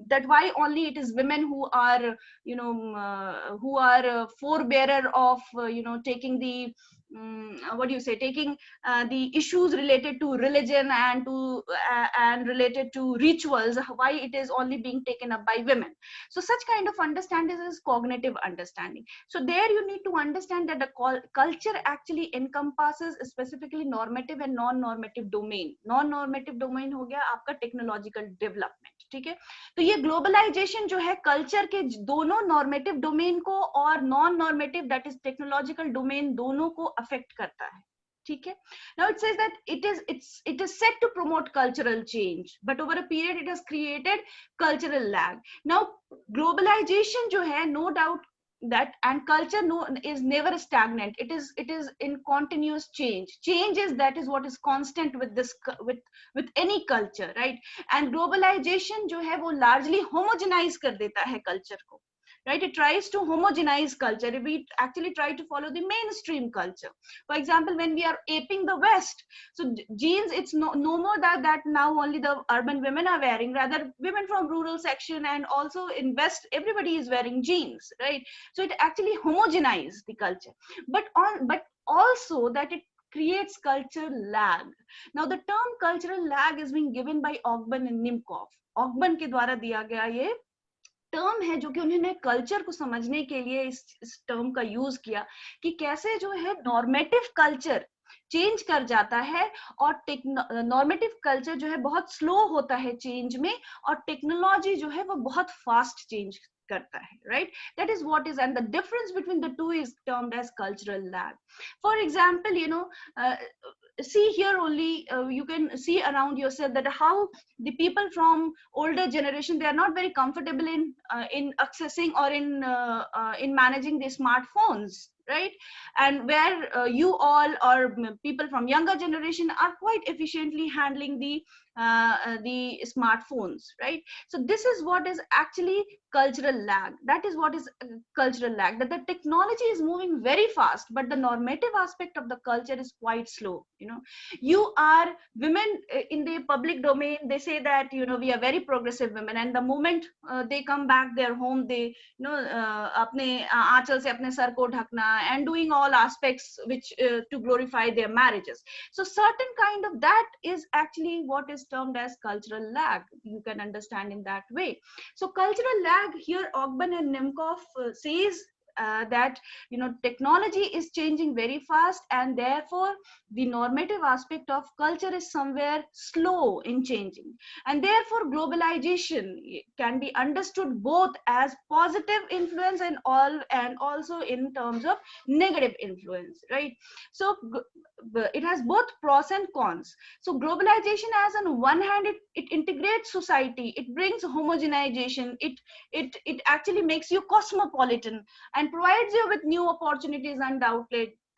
that why only it is women who are forebearer of taking the what do you say, taking the issues related to religion and related to rituals, why it is only being taken up by women. So such kind of understanding is cognitive understanding. So there you need to understand that the culture actually encompasses specifically normative and non-normative domain. Non-normative domain हो गया आपका technological development, ठीक है. तो ये globalisation जो है culture के दोनों नॉर्मेटिव डोमेन को और non normative that is technological domain दोनों को अफेक्ट करता है, ठीक है. Now it says that it is set to promote cultural change, but over a period it has created cultural lag. Now globalization जो है, no doubt that, and culture is never stagnant. It is in continuous change. Change is what is constant with this with any culture, right? And globalization जो है वो largely homogenize कर देता है culture को, right? It tries to homogenize culture. We actually try to follow the mainstream culture. For example, when we are aping the West, so jeans, it's no more that now only the urban women are wearing, rather women from rural section and also in West, everybody is wearing jeans, right? So it actually homogenizes the culture, but also that it creates culture lag. Now the term cultural lag is being given by Ogben and Nimkov. Ogben के द्वारा दिया गया ये term है जो कि उन्होंने culture को समझने के लिए इस टर्म का यूज किया कि कैसे जो है नॉर्मेटिव कल्चर चेंज कर जाता है और नॉर्मेटिव कल्चर जो है बहुत स्लो होता है चेंज में, और टेक्नोलॉजी जो है वो बहुत फास्ट चेंज करता है, right? That is what is, and the difference between the two is termed as cultural lag. For example, see here only, you can see around yourself that how the people from older generation, they are not very comfortable in accessing or in managing the smartphones, right? And where you all or people from younger generation are quite efficiently handling the smartphones, right? So this is what is actually cultural lag. That is what is cultural lag, that the technology is moving very fast, but the normative aspect of the culture is quite slow. You are women in the public domain, they say that we are very progressive women, and the moment they come back their home, they अपने आंचल से अपने sir को ढकना and doing all aspects which to glorify their marriages. So certain kind of that is actually what is termed as cultural lag. You can understand in that way. So cultural lag here, Ogben and Nimkov says that technology is changing very fast, and therefore the normative aspect of culture is somewhere slow in changing, and therefore globalization can be understood both as positive influence and also in terms of negative influence, right? So it has both pros and cons. So globalization, as on one hand, it integrates society, it brings homogenization, it actually makes you cosmopolitan and provides you with new opportunities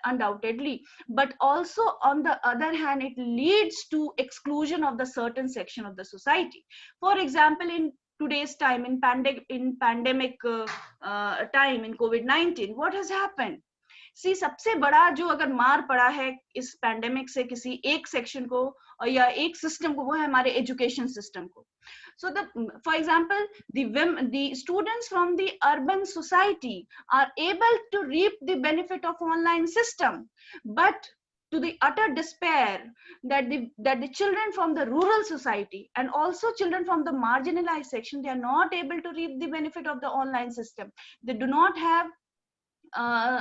undoubtedly, but also on the other hand, it leads to exclusion of the certain section of the society. For example, in today's time, in pandemic time, in COVID-19, what has happened? सी सबसे बड़ा जो अगर मार पड़ा है इस pandemic से किसी एक सेक्शन को या एक सिस्टम को, वो है हमारे एजुकेशन सिस्टम को. So for example, the students from the urban society are able to reap the benefit of online system, but to the utter despair that the children from the rural society and also children from the marginalized section, they are not able to reap the benefit of the online system. They do not have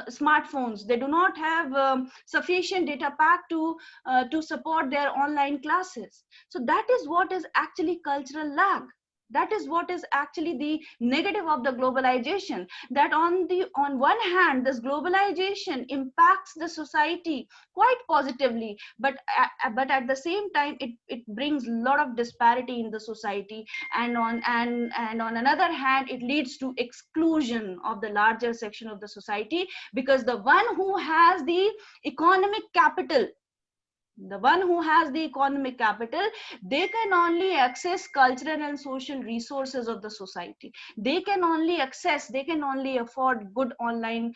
smartphones, they do not have sufficient data pack to support their online classes. So that is what is actually cultural lag. That is what is actually the negative of the globalization, that on one hand, this globalization impacts the society quite positively, but at the same time it brings a lot of disparity in the society, and on another hand, it leads to exclusion of the larger section of the society, because the one who has the economic capital, they can only access cultural and social resources of the society. They can only afford good online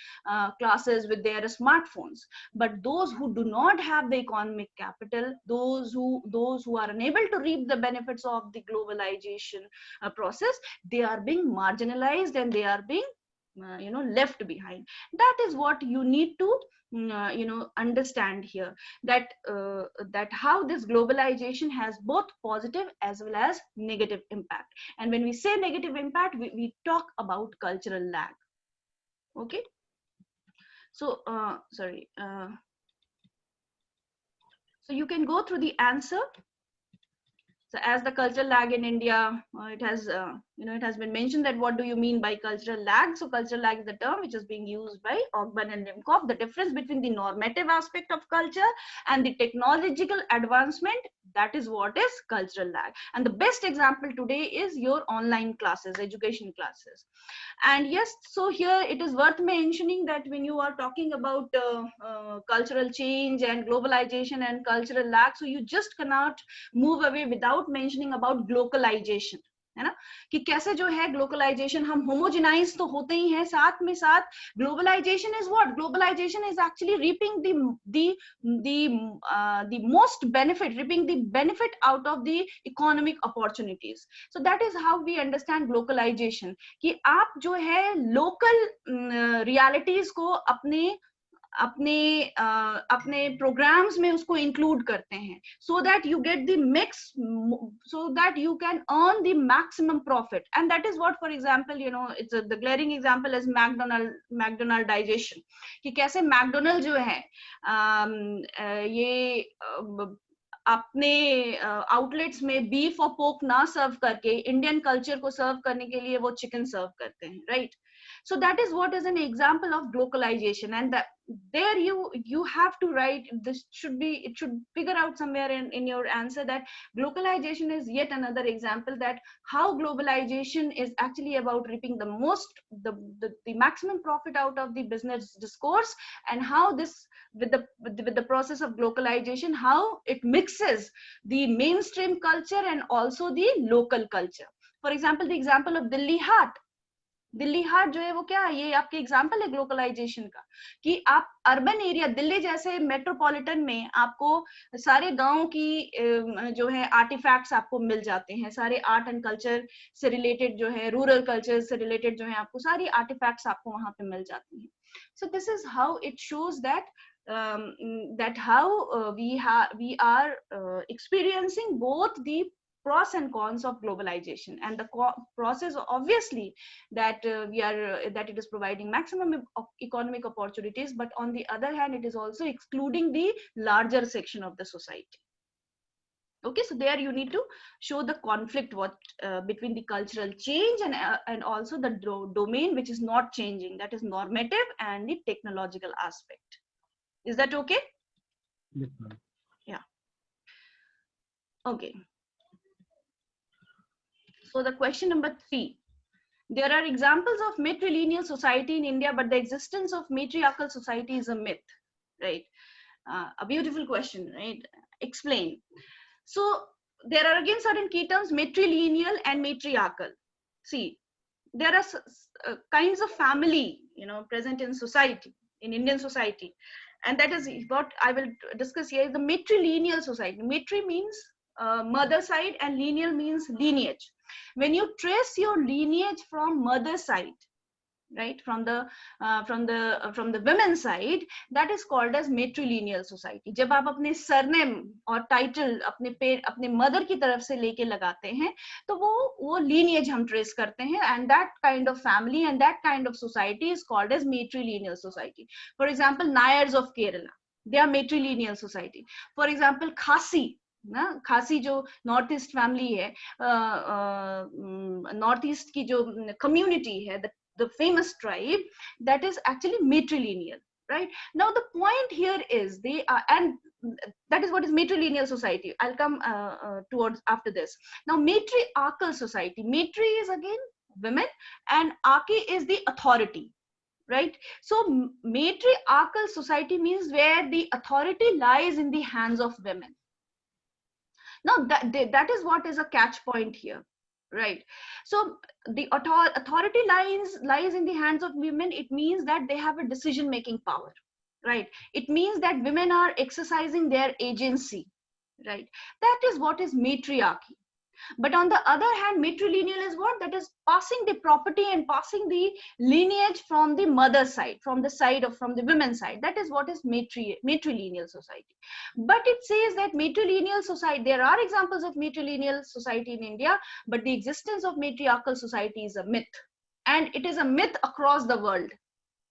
classes with their smartphones. But those who do not have the economic capital, those who are unable to reap the benefits of the globalization process, they are being marginalized and they are being left behind. That is what you need to understand here, that how this globalization has both positive as well as negative impact. And when we say negative impact, we talk about cultural lag. Okay, so sorry, so you can go through the answer. So as the cultural lag in India, it has been mentioned that what do you mean by cultural lag? So cultural lag is the term which is being used by Ogburn and Rimkov. The difference between the normative aspect of culture and the technological advancement, that is what is cultural lag. And the best example today is your online classes, education classes. And yes, so here it is worth mentioning that when you are talking about cultural change and globalization and cultural lag, so you just cannot move away without mentioning about globalization, है ना, कि कैसे जो है globalisation, हम homogenise तो होते ही हैं, साथ में साथ globalisation is what, globalisation is actually reaping the most benefit, reaping the benefit out of the economic opportunities. So that is how we understand globalization, कि आप जो है local realities को अपने प्रोग्राम्स में उसको इंक्लूड करते हैं, so that you get the mix, so that you can earn the maximum profit. And that is what, for example, it's the glaring example is McDonaldization, कि कैसे मैकडोनल्ड जो है ये अपने आउटलेट्स में बीफ और पोर्क ना सर्व करके इंडियन कल्चर को सर्व करने के लिए वो चिकन सर्व करते हैं, right? So that is what is an example of globalization. And that there you have to write, this should be, it should figure out somewhere in your answer that globalization is yet another example that how globalization is actually about reaping the most, the maximum profit out of the business discourse, and how this with the process of globalization, how it mixes the mainstream culture and also the local culture. For example, the example of Delhi Haat. Delhi Haat जो है वो क्या है, ये आपके example है globalisation का, कि आप अर्बन एरिया दिल्ली जैसे मेट्रोपॉलिटन में आपको सारे गांव की जो है आर्टिफैक्ट्स आपको मिल जाते हैं, सारे आर्ट एंड कल्चर से रिलेटेड जो है, रूरल कल्चर से रिलेटेड जो है आपको सारी आर्टिफैक्ट्स आपको वहां पे मिल जाती हैं. So this is how it shows that how we are experiencing both the pros and cons of globalization. And the process obviously that that it is providing maximum economic opportunities, but on the other hand it is also excluding the larger section of the society. Okay, so there you need to show the conflict between the cultural change and also the domain which is not changing, that is normative and the technological aspect. Is that okay? Yes, ma'am. Yeah. Okay. So the question number 3, there are examples of matrilineal society in India, but the existence of matriarchal society is a myth, right? A beautiful question, right? Explain. So there are again certain key terms, matrilineal and matriarchal. See, there are kinds of family, present in society, in Indian society. And that is what I will discuss here, is the matrilineal society. Matri means mother side and lineal means lineage. When you trace your lineage from mother side, right, from the women's side, that is called as matrilineal society. जब आप अपने surname और title अपने mother की तरफ से लेके लगाते हैं, तो वो lineage हम trace करते हैं, and that kind of family and that kind of society is called as matrilineal society. For example, Nayars of Kerala, they are matrilineal society. For example, Khasi ना, खासी जो नॉर्थ ईस्ट फैमिली है, north east की जो community है, the famous tribe, that is actually matrilineal, right? Now the point here is they are, and that is what is matrilineal society. I'll come towards after this. Now matriarchal society, matri is again women and archi is the authority, right? So matriarchal society means where the authority lies in the hands of women. Now that is what is a catch point here, right? So the authority lies in the hands of women. It means that they have a decision making power, right? It means that women are exercising their agency, right? That is what is matriarchy. But on the other hand, matrilineal is what? That is passing the property and passing the lineage from the mother side, from the women's side. That is what is matrilineal society. But it says that matrilineal society, there are examples of matrilineal society in India, but the existence of matriarchal society is a myth, and it is a myth across the world.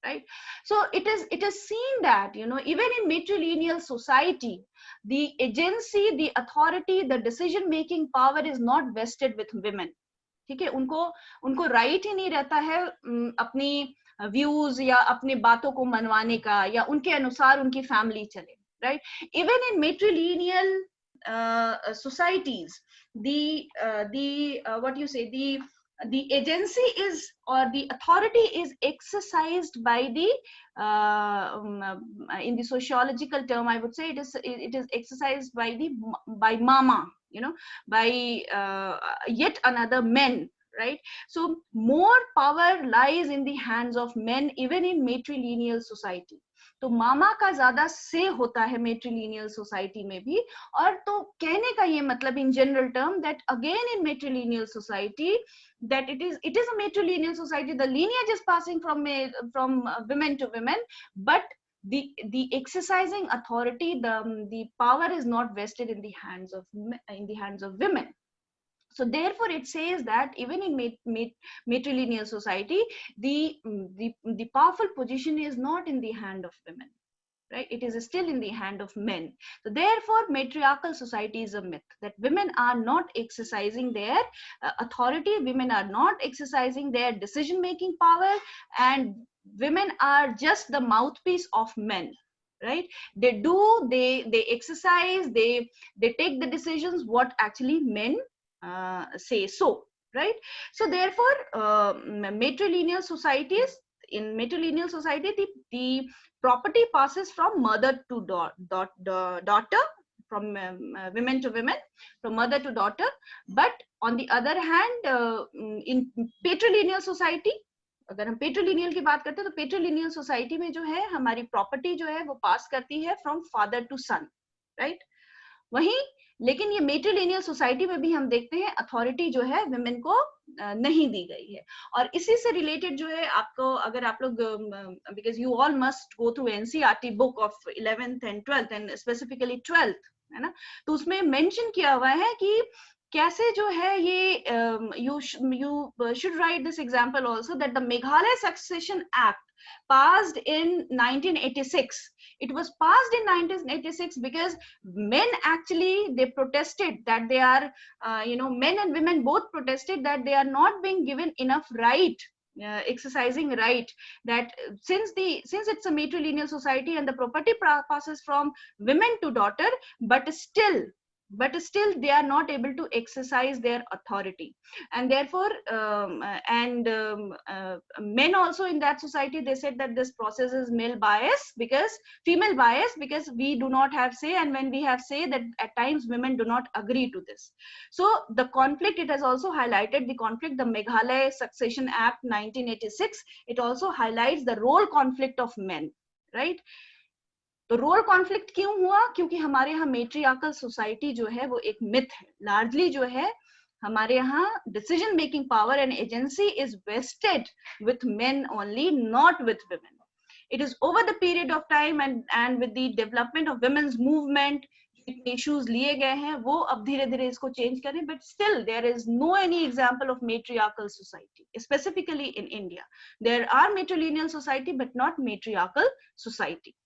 Right. So it is seen that, you know, even in matrilineal society, the agency, the authority, the decision making power is not vested with women. ठीक है, उनको right ही नहीं रहता है अपनी views या अपनी बातों को मनवाने का, या उनके अनुसार उनकी family चले. Right. Even in matrilineal societies, the what you say, the agency is, or the authority is exercised by the in the sociological term, I would say it is exercised by mama, you know, by yet another men. Right. So more power lies in the hands of men even in matrilineal society. तो मामा का ज्यादा से होता है मेट्रिलिनियल society में भी. और तो कहने का ये मतलब in general term that again in matrilineal society, that it is a matrilineal society, the lineage is passing from women to women, but the exercising authority, the power is not vested in the hands of women. So therefore it says that even in matrilineal society, the powerful position is not in the hand of women. Right? It is still in the hand of men. So therefore, matriarchal society is a myth, that women are not exercising their authority, women are not exercising their decision-making power, and women are just the mouthpiece of men. Right? They exercise, they take the decisions what actually men say so. Right? So therefore, matrilineal societies, in matrilineal society, the property passes from mother to daughter, from women to women, from mother to daughter. But on the other hand, in patrilineal society, अगर हम पेट्रिलिनियल की बात करते हैं तो पेट्रिलिनियल society में जो है हमारी प्रॉपर्टी जो है वो पास करती है from father to son. Right. वहीं लेकिन ये मेट्रिलिनियल सोसाइटी में भी हम देखते हैं अथॉरिटी जो है विमेन को नहीं दी गई है. और इसी से रिलेटेड जो है आपको, अगर आप लोग, because you all must go through NCERT book of 11th and 12th and specifically 12th, है ना, तो उसमें मेंशन किया हुआ है कि कैसे जो है ये you should write this example also, that the Meghalaya Succession Act passed in 1986. It was passed in 1986 because men actually, they protested that they are, men and women both protested that they are not being given enough right, exercising right, that since it's a matrilineal society and the property passes from women to daughter, but still they are not able to exercise their authority. And therefore men also in that society, they said that this process is female bias because we do not have say, and when we have say, that at times women do not agree to this. So the conflict, it has also highlighted the conflict, the Meghalaya Succession Act 1986, it also highlights the role conflict of men. Right. तो role conflict क्यों हुआ? क्योंकि हमारे यहाँ matriarchal society जो है वो एक मिथ है. लार्जली जो है हमारे यहाँ decision making power and agency is vested with men only, not with women. It is over the period of time and with the development of women's movement issues लिए गए हैं, वो अब धीरे धीरे इसको चेंज करें. But still there is no any example of matriarchal society, specifically in India. There are matrilineal society but not matriarchal society.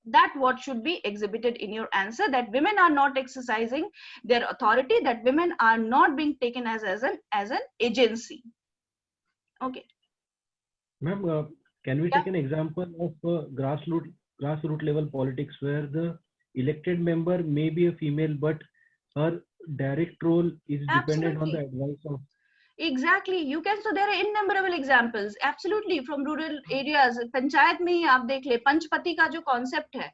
That what should be exhibited in your answer, that women are not exercising their authority, that women are not being taken as an agency. Okay. Ma'am, can we take an example of grassroots level politics where the elected member may be a female, but her direct role is dependent on the advice of. Exactly, you can. So there are innumerable examples, absolutely, from rural areas. Panchayat में ही आप देख ले, पंचपति का जो concept है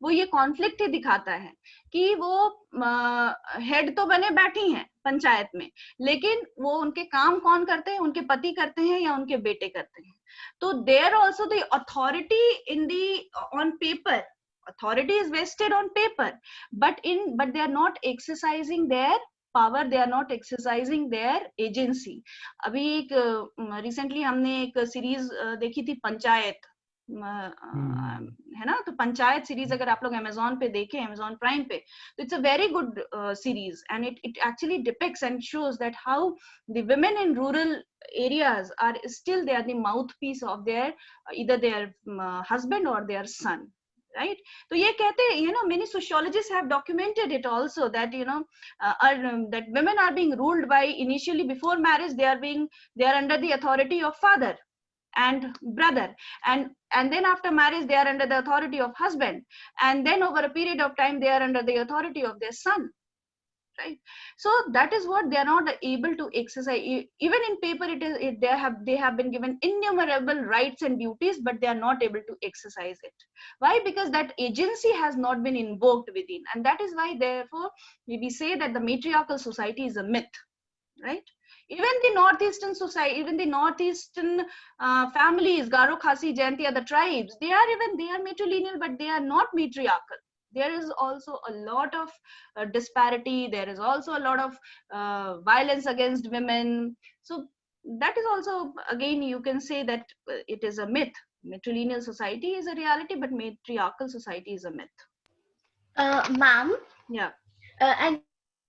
वो ये conflict ही दिखाता है कि वो हेड तो बने बैठी हैं पंचायत में, लेकिन वो उनके काम कौन करते हैं? उनके पति करते हैं या उनके बेटे करते हैं. तो there also the authority in the on paper, authority is vested on paper, but they are not exercising their power, they are not exercising their agency. अभी एक recently हमने एक series देखी थी पंचायत, है ना, तो पंचायत सीरीज अगर आप लोग अमेजोन पे देखें, अमेजोन प्राइम पे, तो it's a very good series, and it actually depicts and shows that how the women in rural areas are still, they are the mouthpiece of their either their husband or their son, right? तो ये कहते हैं, you know, many sociologists have documented it also, that you know that women are being ruled by, initially before marriage they are under the authority of father and brother, and then after marriage they are under the authority of husband, and then over a period of time they are under the authority of their son, right? So that is what they are not able to exercise. Even in paper they have been given innumerable rights and duties, but they are not able to exercise it. Why? Because that agency has not been invoked within, and that is why therefore we say that the matriarchal society is a myth, right? Even the northeastern society, even the northeastern families, Garo, Khasi, Jaintia, the tribes, they are matrilineal, but they are not matriarchal. There is also a lot of disparity. There is also a lot of violence against women. So that is also, again, you can say that it is a myth. Matrilineal society is a reality, but matriarchal society is a myth. Ma'am, Yeah. I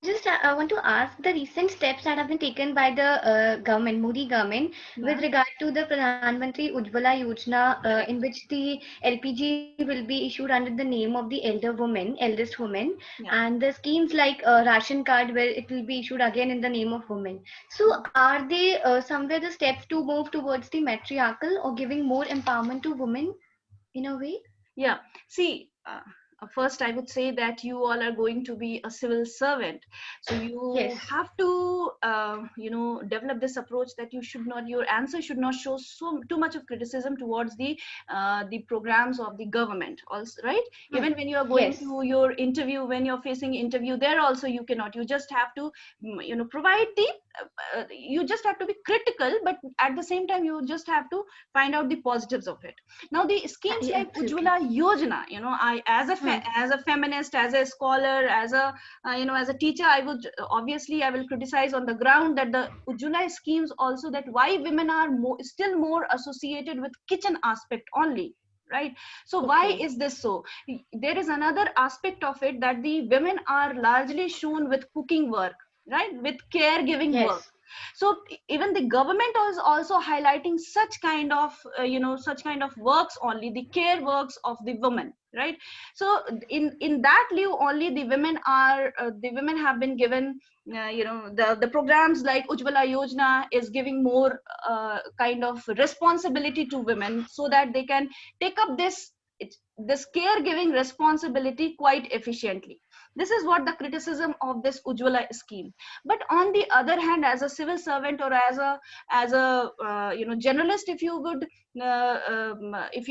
just want to ask the recent steps that have been taken by the government, Modi government, Yeah. with regard to the Pradhan Mantri Ujjwala Yojana, in which the LPG will be issued under the name of the eldest woman, Yeah. and the schemes like ration card, where it will be issued again in the name of women. So, are they somewhere the steps to move towards the matriarchal or giving more empowerment to women in a way? Yeah. See, first I would say that you all are going to be a civil servant, so you Yes. have to you know, develop this approach that you should not, your answer should not show too much of criticism towards the programs of the government also, right? Even when you are going Yes. to your interview, when you're facing interview, there also you cannot, you just have to you know, provide the you just have to be critical, but at the same time you just have to find out the positives of it. Now the schemes Yeah, like absolutely. Ujjwala Yojana, you know, I as a as a feminist, as a scholar, as a you know, as a teacher, I would obviously I will criticize on the ground that the Ujjwala schemes also, that why women are still more associated with kitchen aspect only, right? So why Okay. is this so? There is another aspect of it, that the women are largely shown with cooking work, right, with caregiving work. Yes. So even the government is also highlighting such kind of you know, such kind of works only, the care works of the woman, right? So in that lieu only, the women are the women have been given you know, the programs like Ujjwala Yojana is giving more kind of responsibility to women, so that they can take up this caregiving responsibility quite efficiently. This is what the criticism of this Ujjwala scheme. But on the other hand, as a civil servant, or as a you know, generalist, if you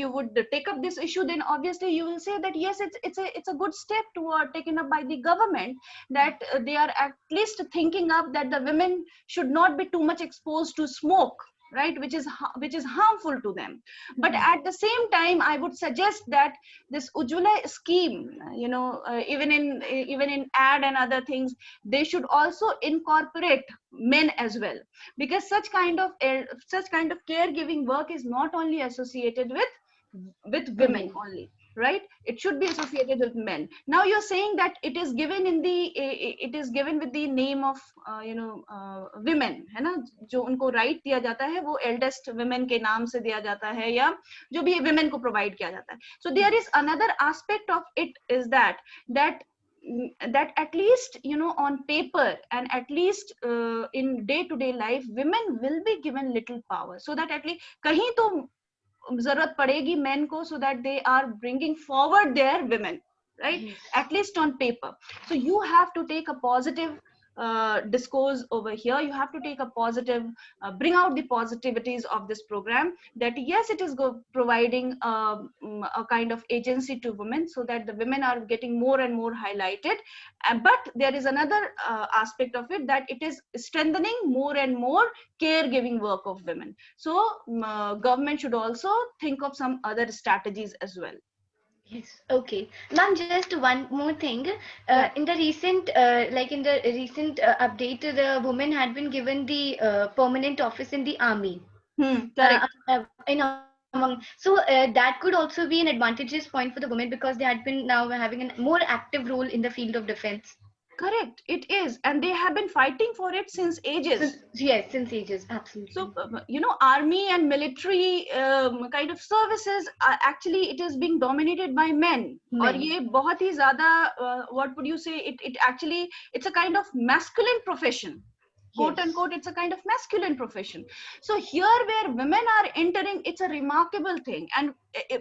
would take up this issue, then obviously you will say that yes, it's a good step toward taken up by the government, that they are at least thinking up that the women should not be too much exposed to smoke, right, which is harmful to them. But at the same time, I would suggest that this Ujjwala scheme, you know, even in ad and other things, they should also incorporate men as well, because such kind of caregiving work is not only associated with women Women. only, right? It should be associated with men. Now you're saying that it is given in the it is given with the name of you know, women, है ना, जो उनको right दिया जाता है वो eldest women के नाम से दिया जाता है, या जो भी women को provide किया जाता है. So there is another aspect of it, is that at least, you know, on paper and at least in day to day life, women will be given little power, so that at least कहीं तो जरूरत पड़ेगी men को, so that they are bringing forward their women, right? Yes. At least on paper. So you have to take a positive discourse over here. You have to take a positive bring out the positivities of this program, that yes, it is providing a kind of agency to women, so that the women are getting more and more highlighted. But there is another aspect of it, that it is strengthening more and more caregiving work of women. So government should also think of some other strategies as well. Yes. Okay, ma'am. Just one more thing. Yeah. In the recent, update, the woman had been given the permanent office in the army. Correct. In among, so that could also be an advantageous point for the women because they had been now having a more active role in the field of defense. Correct. It is, and they have been fighting for it since ages. Since ages, absolutely. So, army and military kind of services are actually, it is being dominated by men. और Men. ये बहुत ही ज़्यादा, what would you say? It actually, it's a kind of masculine profession. Quote Yes. unquote, it's a kind of masculine profession. So here where women are entering, it's a remarkable thing. And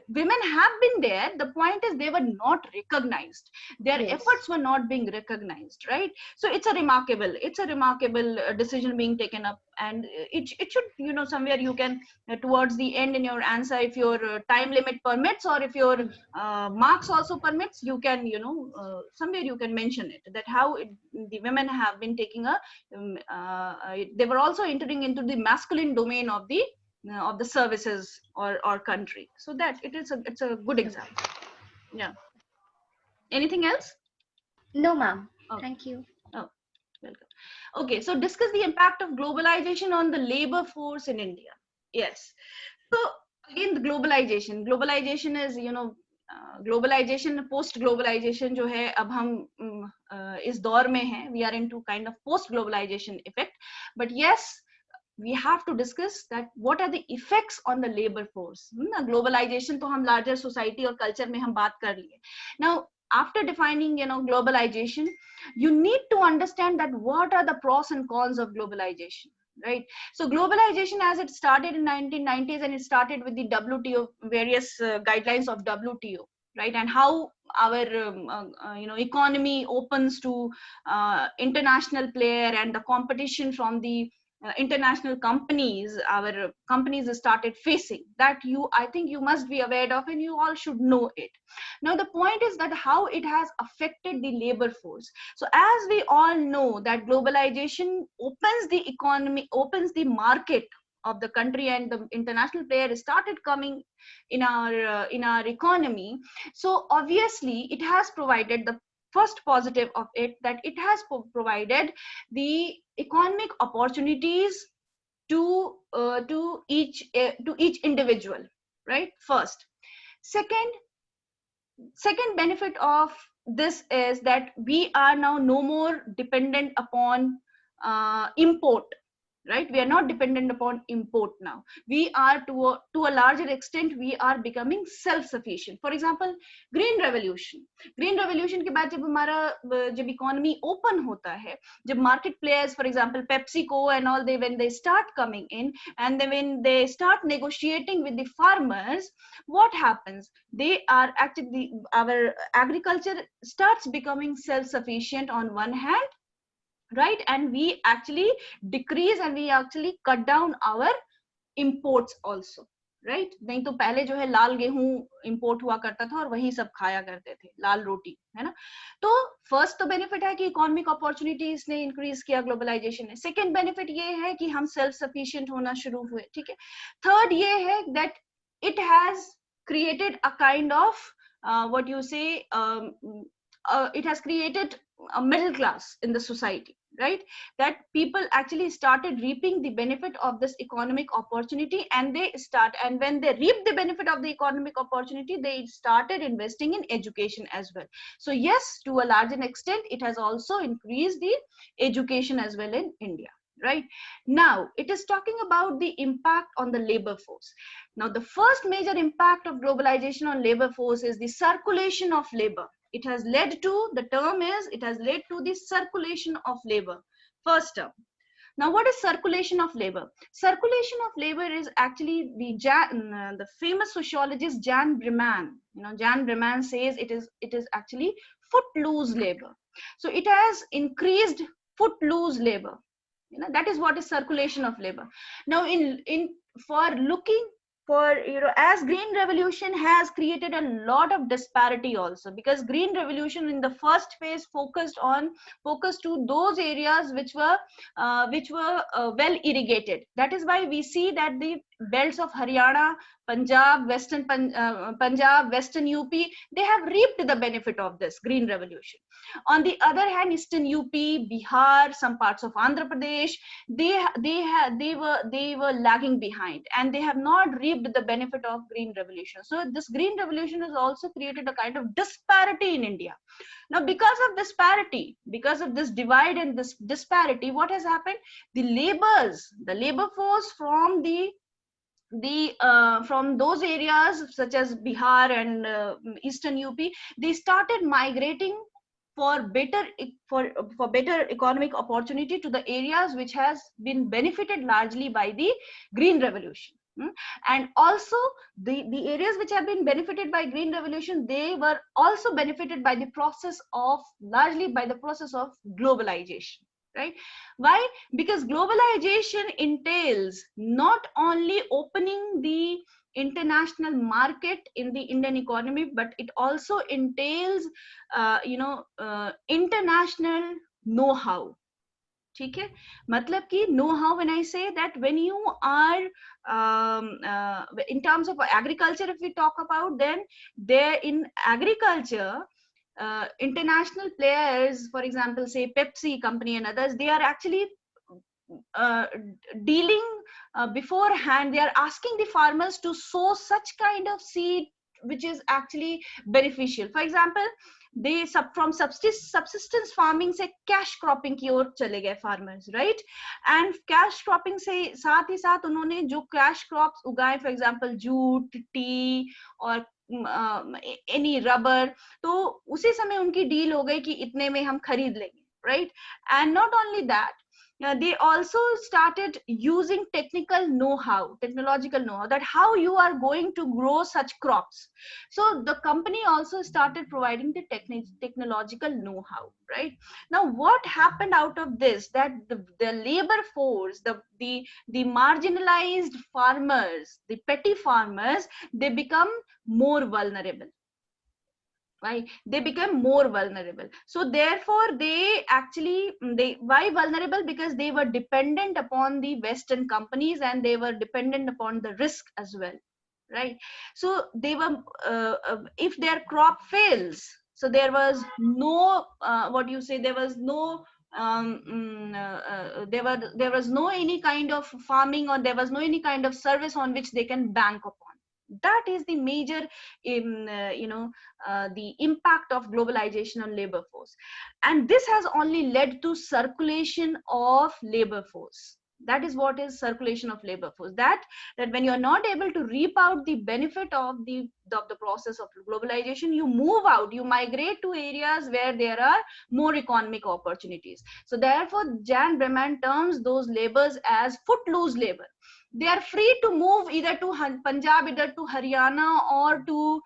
women have been there. The point is they were not recognized. Their Yes. efforts were not being recognized, right? So it's a remarkable decision being taken up. And it should, somewhere you can, towards the end in your answer, if your time limit permits or if your marks also permits, you can, somewhere you can mention it, that how the women have been taking they were also entering into the masculine domain of the services or country. So that it's a good example. Yeah. Anything else? No, ma'am. Oh. Thank you. Oh, welcome. Okay, so discuss the impact of globalization on the labor force in India. Yes. So again, the globalization is, globalisation post globalisation जो है अब हम इस दौर में हैं, we are into kind of post globalisation effect, but yes we have to discuss that what are the effects on the labor force. Globalization तो हम larger society और culture में हम बात कर लिए. Now after defining globalization, you need to understand that what are the pros and cons of globalization, right? So globalization, as it started in 1990s, and it started with the WTO, various guidelines of WTO, right? And how our economy opens to international player and the competition from the international companies, our companies started facing that, I think you must be aware of, and you all should know it. Now the point is that how it has affected the labor force. So as we all know that globalization opens the economy, opens the market of the country, and the international player started coming in our economy. So obviously it has provided the first positive of it, that it has provided the economic opportunities to each individual, right? First. Second benefit of this is that we are now no more dependent upon import, right? We are not dependent upon import now. We are to a larger extent, we are becoming self-sufficient. For example, green revolution के बाद जब economy open होता है, जब market players, for example PepsiCo and all, when they start coming in, and then when they start negotiating with the farmers, what happens? They are actually, our agriculture starts becoming self-sufficient on one hand, right? And we actually decrease and we actually cut down our imports also, right? नहीं तो पहले जो है लाल गेहूं import हुआ करता था और वही सब खाया करते थे, लाल रोटी, है ना? तो फर्स्ट तो बेनिफिट है कि इकोनॉमिक अपॉर्चुनिटीज ने इंक्रीज किया ग्लोबलाइजेशन ने. सेकंड बेनिफिट ये है कि हम सेल्फ सफिशिएंट होना शुरू हुए, ठीक है? थर्ड ये है that it has created a kind of what you say it has created a middle class in the society, right? That people actually started reaping the benefit of this economic opportunity, and when they reap the benefit of the economic opportunity, they started investing in education as well. So yes, to a larger extent, it has also increased the education as well in India. Right now, it is talking about the impact on the labor force. Now, the first major impact of globalization on labor force is the circulation of labor. It has led to, the term is, it has led to the circulation of labor. First term. Now, what is circulation of labor? Circulation of labor is actually the famous sociologist Jan Breman. Jan Breman says it is actually footloose labor. So it has increased footloose labor. That is what is circulation of labor. Now as green revolution has created a lot of disparity also, because green revolution in the first phase focused to those areas which were well irrigated. That is why we see that the belts of Haryana, Punjab, Punjab, Western UP, they have reaped the benefit of this green revolution. On the other hand, Eastern UP, Bihar, some parts of Andhra Pradesh, they were lagging behind, and they have not reaped the benefit of green revolution. So this green revolution has also created a kind of disparity in India. Now, because of disparity, because of this divide and this disparity, what has happened? The labor force from from those areas such as Bihar and Eastern UP, they started migrating for better economic opportunity to the areas which has been benefited largely by the green revolution. And also the areas which have been benefited by green revolution, they were also benefited by the process of largely by the process of globalization, right? Why? Because globalization entails not only opening the international market in the Indian economy, but it also entails international know-how. ठीक है, मतलब कि know-how, when I say that, when you are in terms of agriculture, if we talk about, then there in agriculture, international players, for example, say Pepsi company and others, they are actually dealing beforehand. They are asking the farmers to sow such kind of seed which is actually beneficial. For example, they from subsistence farming से cash cropping की ओर चले गए farmers, right? And cash cropping से साथ ही साथ उन्होंने जो cash crops उगाए, for example jute, tea और any rubber, तो उसी समय उनकी deal हो गई कि इतने में हम खरीद लेंगे, right? And not only that, they also started using technical know-how, technological know-how, that how you are going to grow such crops. So the company also started providing the technological know-how, right? Now, what happened out of this? That the labor force, the marginalized farmers, the petty farmers, they become more vulnerable. Right? They become more vulnerable. So therefore, why vulnerable? Because they were dependent upon the Western companies, and they were dependent upon the risk as well, right? So they were, if their crop fails, so there was no, there was no there was no any kind of farming, or there was no any kind of service on which they can bank upon. That is the major the impact of globalization on labor force. And this has only led to circulation of labor force. That is what is circulation of labor force. That when you are not able to reap out the benefit of the process of globalization, you move out, you migrate to areas where there are more economic opportunities. So therefore, Jan Breman terms those labors as footloose labor. They are free to move either to Punjab, either to Haryana, or to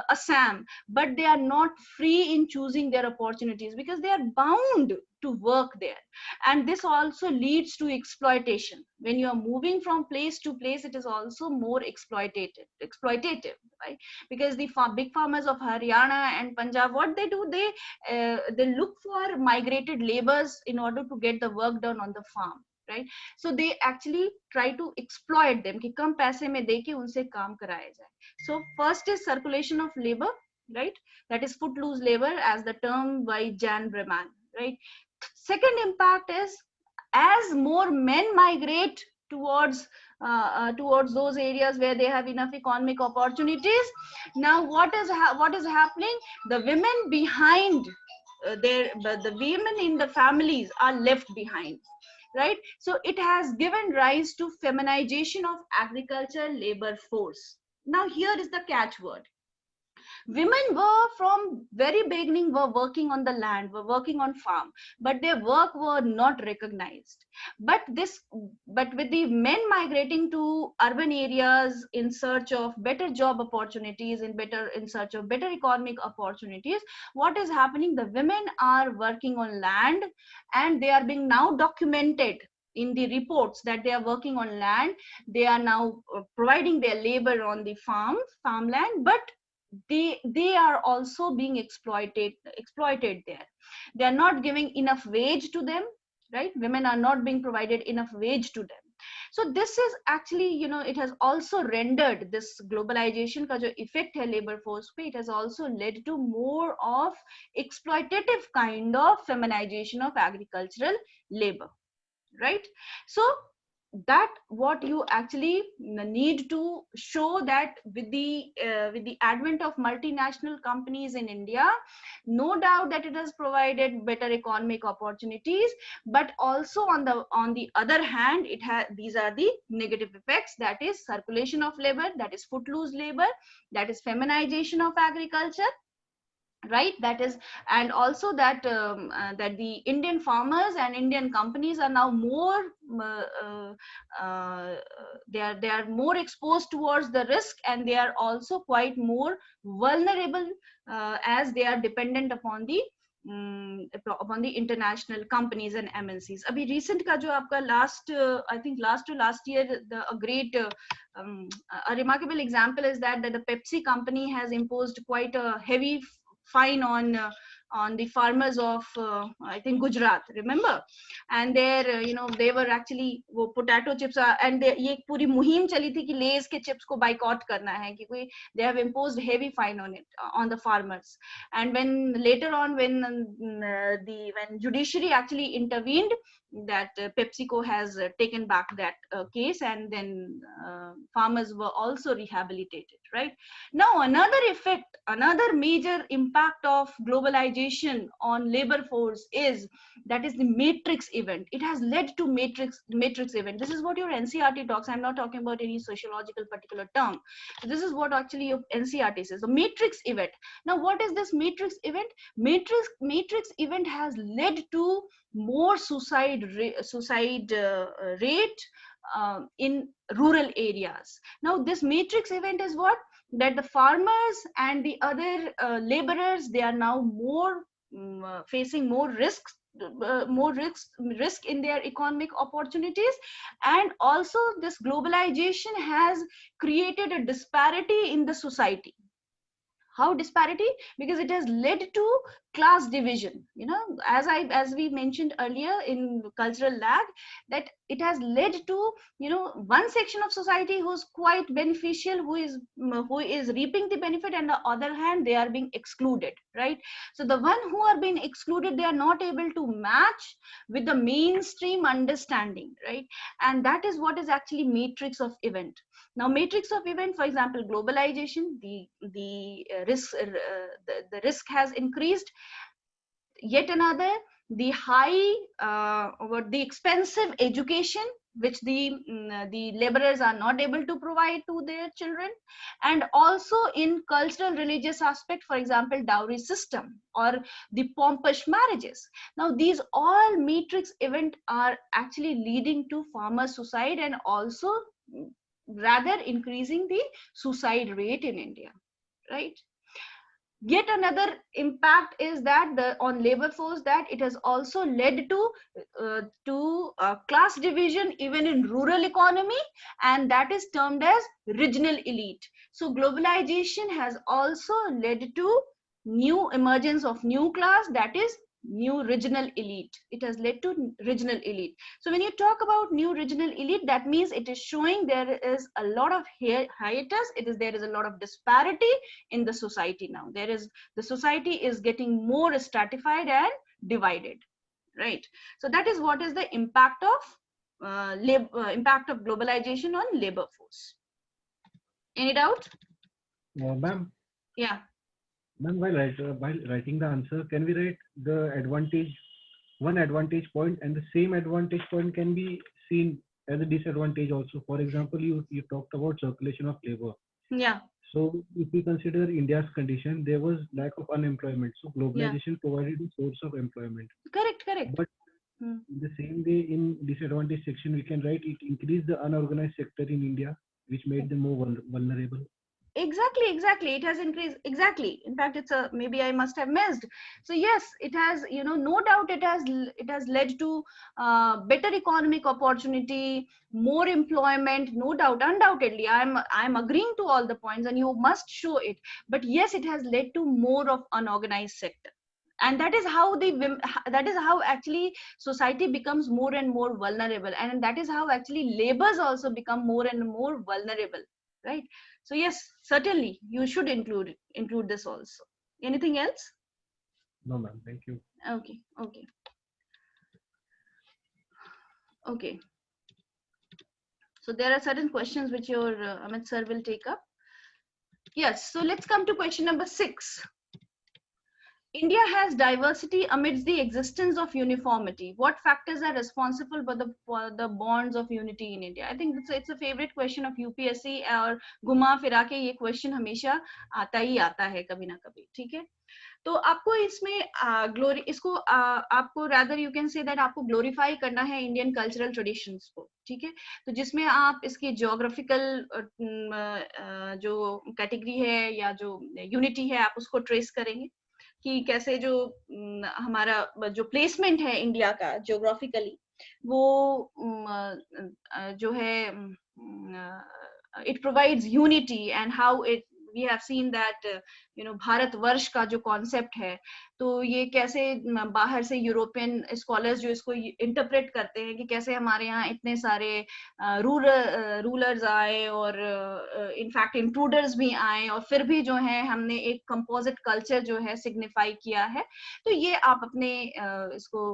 Assam, but they are not free in choosing their opportunities, because they are bound to work there. And this also leads to exploitation. When you are moving from place to place, it is also more exploitative, right? Because the big farmers of Haryana and Punjab, what they do, they look for migrated laborers in order to get the work done on the farm, right? So they actually try to exploit them कि कम पैसे में देके उनसे काम कराया जाए. So first is circulation of labor, right? That is footloose labor, as the term by Jan Breman, right? Second impact is, as more men migrate towards those areas where they have enough economic opportunities, now what is happening? The women behind the women in the families are left behind, right? So it has given rise to feminization of agricultural labor force. Now here is the catchword. Women were from very beginning were working on the land, were working on farm, but their work were not recognized. But with the men migrating to urban areas in search of better job opportunities, in search of better economic opportunities, what is happening? The women are working on land, and they are being now documented in the reports that they are working on land. They are now providing their labor on the farmland, but they are also being exploited there. They are not giving enough wage to them, right? Women are not being provided enough wage to them. So this is actually, it has also rendered this globalization का जो effect है labor force पे, it has also led to more of exploitative kind of feminization of agricultural labor, right? So that what you actually need to show that with the advent of multinational companies in India, no doubt that it has provided better economic opportunities, but also on the other hand, it has, these are the negative effects, that is circulation of labor, that is footloose labor, that is feminization of agriculture, right? That is, and also that that the Indian farmers and Indian companies are now more they are more exposed towards the risk, and they are also quite more vulnerable as they are dependent upon the international companies and MNCs. अभी recent का जो आपका last I think last to last year, a great a remarkable example is that the Pepsi company has imposed quite a heavy fine on the farmers of I think Gujarat, remember? And there they were actually वो potato chips and ये एक पूरी मुहिम चली थी कि लेज के chips को बाइकआउट करना है, क्योंकि they have imposed heavy fine on it on the farmers. And when later on when judiciary actually intervened, that PepsiCo has taken back that case, and then farmers were also rehabilitated, right? Now another effect, another major impact of globalization on labor force is that is the matrix event. It has led to matrix event. This is what your NCRT talks. I'm not talking about any sociological particular term. So this is what actually your NCRT says, the matrix event. Now what is this matrix event? Matrix event has led to more suicide rate in rural areas. Now this matrix event is what? That the farmers and the other laborers, they are now more facing more risks, risk in their economic opportunities. And also this globalization has created a disparity in the society. How disparity? Because it has led to class division, as we mentioned earlier in cultural lag, that it has led to one section of society who's quite beneficial, who is reaping the benefit, and the other hand they are being excluded, right? So the one who are being excluded, they are not able to match with the mainstream understanding, right? And that is what is actually matrix of event. Now matrix of event, for example, globalization, the risk has increased. Yet another, the high the expensive education which the laborers are not able to provide to their children, and also in cultural religious aspect, for example, dowry system or the pompous marriages. Now these all matrix event are actually leading to farmer suicide, and also rather increasing the suicide rate in India, right? Yet another impact is that on labor force, that it has also led to class division even in rural economy, and that is termed as regional elite. So globalization has also led to new emergence of new class, that is new regional elite. It has led to regional elite. So when you talk about new regional elite, that means it is showing there is a lot of hiatus. There is a lot of disparity in the society now. The society is getting more stratified and divided, right? So that is what is the impact of globalization on labor force. Any doubt? Ma'am. Yeah. Ma'am, while writing the answer, can we write the one advantage point, and the same advantage point can be seen as a disadvantage also? For example, you talked about circulation of labor. Yeah. So if we consider India's condition, there was lack of unemployment. So globalization provided a source of employment. Correct. But in the same way, in disadvantage section, we can write it increased the unorganized sector in India, which made them more vulnerable. Exactly, it has increased. Exactly, in fact, maybe I must have missed. So yes, it has, no doubt it has led to better economic opportunity, more employment, no doubt, undoubtedly. I'm agreeing to all the points, and you must show it. But yes, it has led to more of unorganized sector, And that is how that is how actually society becomes more and more vulnerable, and that is how actually labors also become more and more vulnerable, right? So yes, certainly you should include this also. Anything else? No, ma'am. Thank you. Okay, okay, okay. So there are certain questions which your Amit sir will take up. Yes, so let's come to question number 6. India has diversity amidst the existence of uniformity. What factors are responsible for the bonds of unity in India? I think it's a favorite question of UPSC, और घुमा फिरा के ये question हमेशा आता ही आता है कभी ना कभी, ठीक है? तो आपको इसमें ग्लोरी इसको आपको rather you can say that आपको ग्लोरीफाई करना है इंडियन कल्चरल ट्रेडिशंस को, ठीक है? तो जिसमें आप इसकी ज्योग्राफिकल जो कैटेगरी है या जो यूनिटी है आप उसको ट्रेस करेंगे कि कैसे जो हमारा जो प्लेसमेंट है इंडिया का ज्योग्राफिकली वो जो है it provides unity, and how we have seen that Bharatvarsh का जो कॉन्सेप्ट है तो ये कैसे बाहर से यूरोपियन स्कॉलर्स जो इसको इंटरप्रेट करते हैं कि कैसे हमारे यहाँ इतने सारे रूलर्स आए और इनफैक्ट इंट्रूडर्स भी आए और फिर भी जो है हमने एक कंपोजिट कल्चर जो है सिग्निफाई किया है। तो ये आप अपने इसको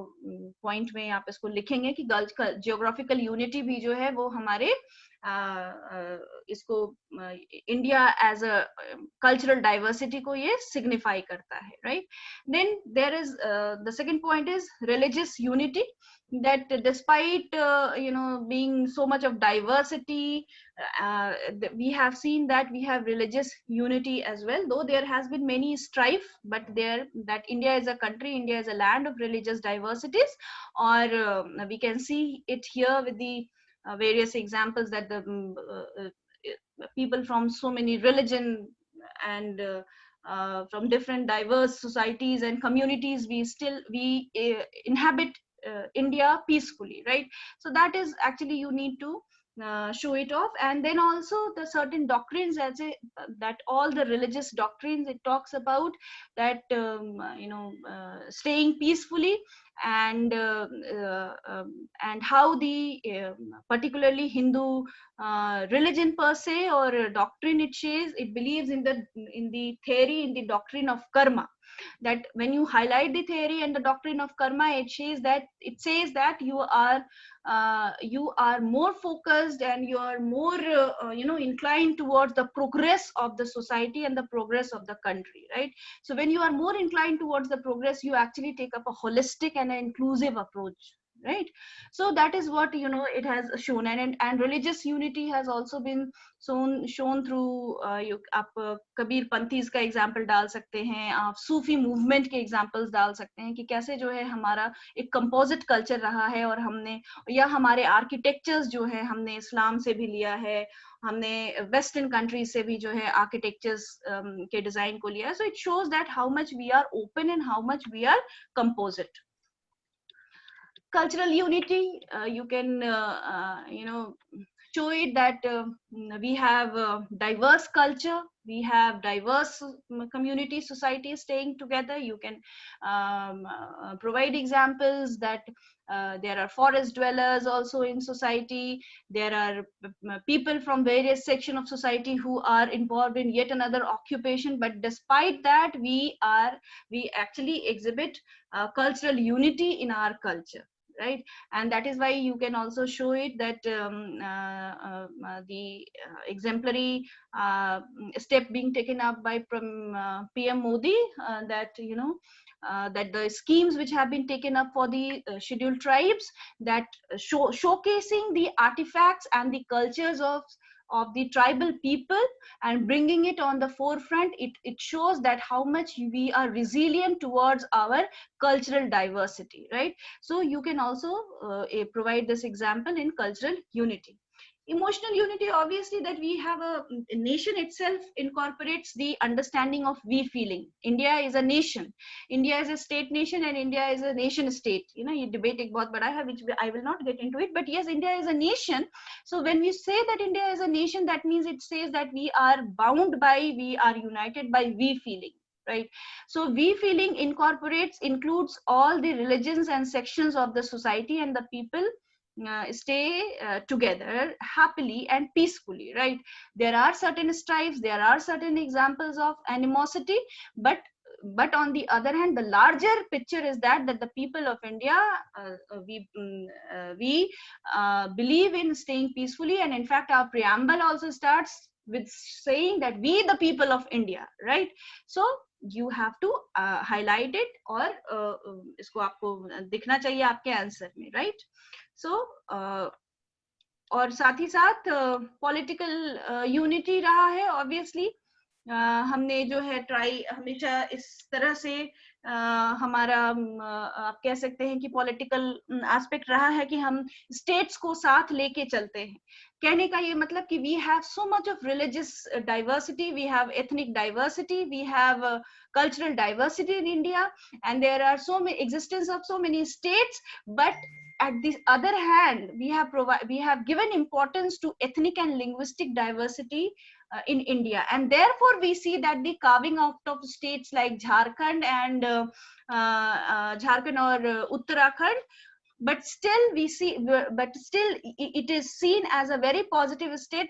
पॉइंट में आप इसको लिखेंगे कि जियोग्राफिकल यूनिटी भी जो है वो हमारे इसको India as a cultural diversity को ये सिग्निफाई करता है, right? Then there is the second point is religious unity, that despite being so much of diversity, we have seen that we have religious unity as well, though there has been many strife, but there that India is a country, India is a land of religious diversities, or we can see it here with the various examples that the people from so many religion and from different diverse societies and communities, we inhabit India peacefully, right? So that is actually you need to show it off. And then also the certain doctrines, as that all the religious doctrines, it talks about that staying peacefully, and how the particularly Hindu religion per se or doctrine, it believes in the theory, in the doctrine of karma, that when you highlight the theory and the doctrine of karma, it says that you are more focused and you are more inclined towards the progress of the society and the progress of the country, right? So when you are more inclined towards the progress, you actually take up a holistic and an inclusive approach, right? So that is what it has shown, and religious unity has also been shown through आप कबीर पंथीज का example डाल सकते हैं, आप सूफी movement के examples डाल सकते हैं कि कैसे जो है हमारा एक कंपोजिट कल्चर रहा है, और हमने या हमारे आर्किटेक्चर्स जो है हमने इस्लाम से भी लिया है, हमने वेस्टर्न कंट्रीज से भी जो है आर्किटेक्चर्स के डिजाइन को लिया है. So it shows that how much we are open and how much we are composite. Cultural unity, you can show it that we have diverse culture, we have diverse community society staying together. You can provide examples that there are forest dwellers also in society, there are people from various section of society who are involved in yet another occupation, but despite that we actually exhibit cultural unity in our culture, right? And that is why you can also show it that the exemplary step being taken up by PM Modi, that that the schemes which have been taken up for the scheduled tribes, that showcasing the artifacts and the cultures of the tribal people and bringing it on the forefront, it shows that how much we are resilient towards our cultural diversity, right? So you can also provide this example in cultural unity. Emotional unity, obviously, that we have a nation itself incorporates the understanding of we feeling. India is a nation, India is a state nation, and India is a nation state. You debate it both, but which I will not get into it. But yes, India is a nation. So when we say that India is a nation, that means it says that we are bound by, we are united by we feeling, right? So we feeling includes all the religions and sections of the society, and the people stay together happily and peacefully, right? There are certain strifes, there are certain examples of animosity, but on the other hand, the larger picture is that the people of India, we believe in staying peacefully, and in fact our preamble also starts with saying that we the people of India, right? So you have to highlight it, और इसको आपको दिखना चाहिए आपके answer में, right? So और साथ ही साथ पॉलिटिकल यूनिटी रहा है ऑब्वियसली। हमने जो है ट्राई हमेशा इस तरह से हमारा आप कह सकते हैं कि पॉलिटिकल एस्पेक्ट रहा है कि हम स्टेट्स को साथ लेके चलते हैं। कहने का ये मतलब कि we have so much of religious diversity, we have ethnic diversity, we have cultural diversity in India, and there are so many existence of so many states, but at the other hand we have given importance to ethnic and linguistic diversity in India, and therefore we see that the carving out of states like Jharkhand and Jharkhand or Uttarakhand, but still it is seen as a very positive step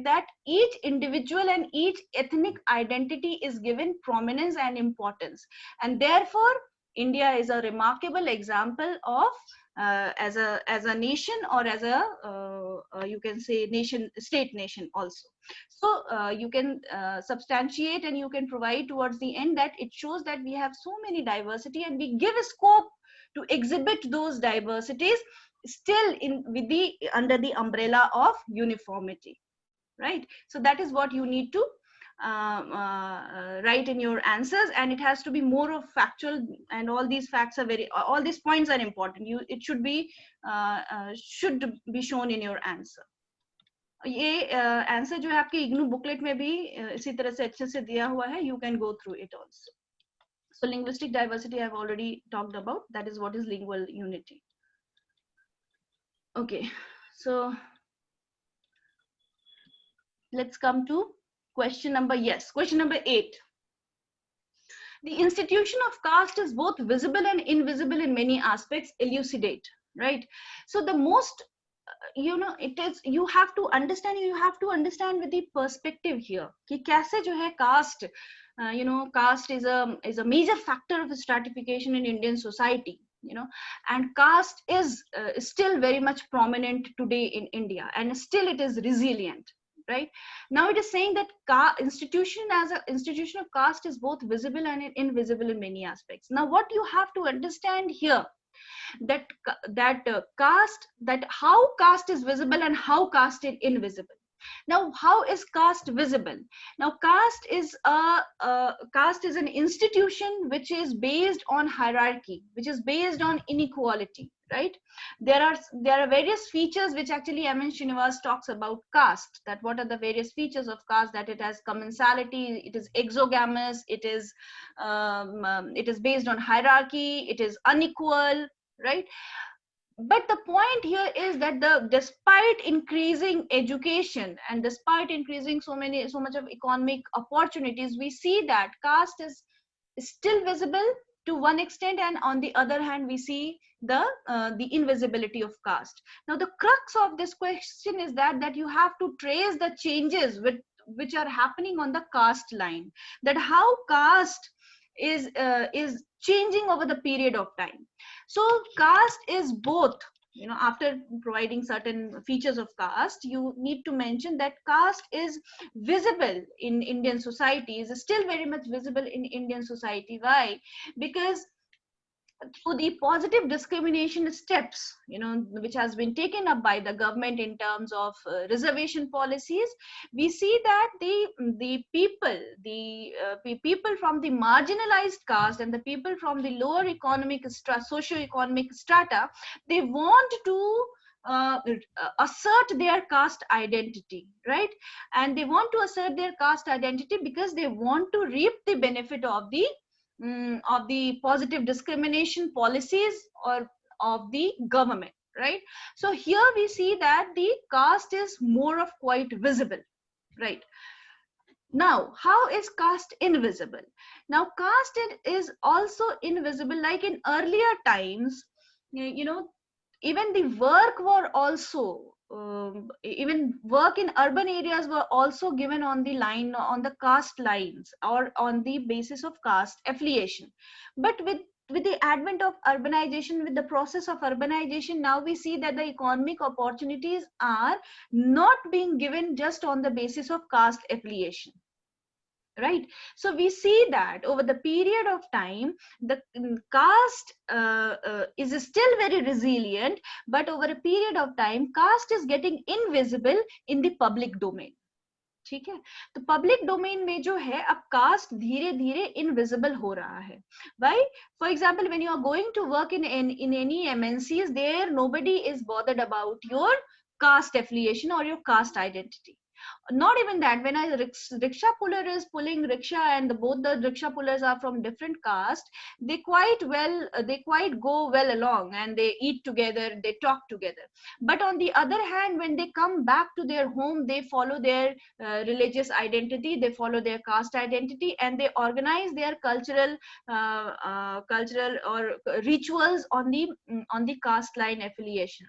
that each individual and each ethnic identity is given prominence and importance, and therefore India is a remarkable example of as a nation, or as a you can say state nation also. So you can substantiate and you can provide towards the end that it shows that we have so many diversity, and we give a scope to exhibit those diversities still under the umbrella of uniformity, right? So that is what you need to write in your answers, and it has to be more of factual, and all these facts are all these points are important. It should be shown in your answer. ये answer जो है आपके IGNOU booklet में भी इसी तरह से अच्छे से दिया हुआ है, you can go through it also. So linguistic diversity I've already talked about. That is what is lingual unity. Okay, so let's come to question number 8. The institution of caste is both visible and invisible in many aspects. Elucidate, right? So the most it is you have to understand with the perspective here कि कैसे जो है caste caste is a major factor of stratification in Indian society, and caste is still very much prominent today in India, and still it is resilient, right? Now it is saying that institution of caste is both visible and invisible in many aspects. Now what you have to understand here, that how caste is visible and how caste is invisible. Now how is caste visible? Now caste is an institution which is based on hierarchy, which is based on inequality, right? There are various features which actually Amit Srinivas talks about caste, that what are the various features of caste, that it has commensality, it is exogamous, it is based on hierarchy, it is unequal, right? But the point here is that despite increasing education and despite increasing so much of economic opportunities, we see that caste is still visible to one extent, and on the other hand we see the invisibility of caste. Now the crux of this question is that you have to trace the changes which are happening on the caste line, that how caste is changing over the period of time. So caste is both, after providing certain features of caste, you need to mention that caste is visible in Indian society, is still very much visible in Indian society. Why? Because through the positive discrimination steps, which has been taken up by the government in terms of reservation policies, we see that the people from the marginalized caste and the people from the lower socio-economic strata, they want to assert their caste identity, right? And they want to assert their caste identity because they want to reap the benefit of the positive discrimination policies or of the government, right? So here we see that the caste is more of quite visible, right? Now, how is caste invisible? Now, caste is also invisible, like in earlier times, you know, even the work were also, even work in urban areas were also given on the line, on the caste lines or on the basis of caste affiliation. But with the advent of urbanization, with the process of urbanization, now we see that the economic opportunities are not being given just on the basis of caste affiliation, right? So we see that over the period of time, the caste is still very resilient, but over a period of time, caste is getting invisible in the public domain. ठीक है, तो public domain में जो है अब cast धीरे धीरे invisible हो रहा है. Why? For example, when you are going to work in any MNCs, there nobody is bothered about your caste affiliation or your caste identity. Not even that, when a rickshaw puller is pulling rickshaw and both the rickshaw pullers are from different caste, they quite go well along and they eat together, they talk together. But on the other hand, when they come back to their home, they follow their religious identity, they follow their caste identity, and they organize their cultural or rituals on the caste line affiliation.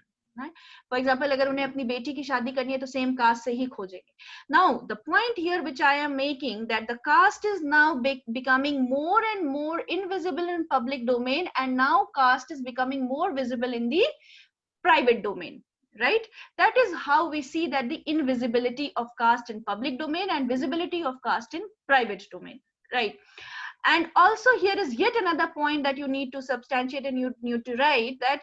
For example, अगर उन्हें अपनी बेटी की शादी करनी है तो same caste से ही खोजेंगे. Now, the point here which I am making, that the caste is now becoming more and more invisible in public domain, and now caste is becoming more visible in the private domain, right? That is how we see that the invisibility of caste in public domain and visibility of caste in private domain, right? And also here is yet another point that you need to substantiate and you need to write, that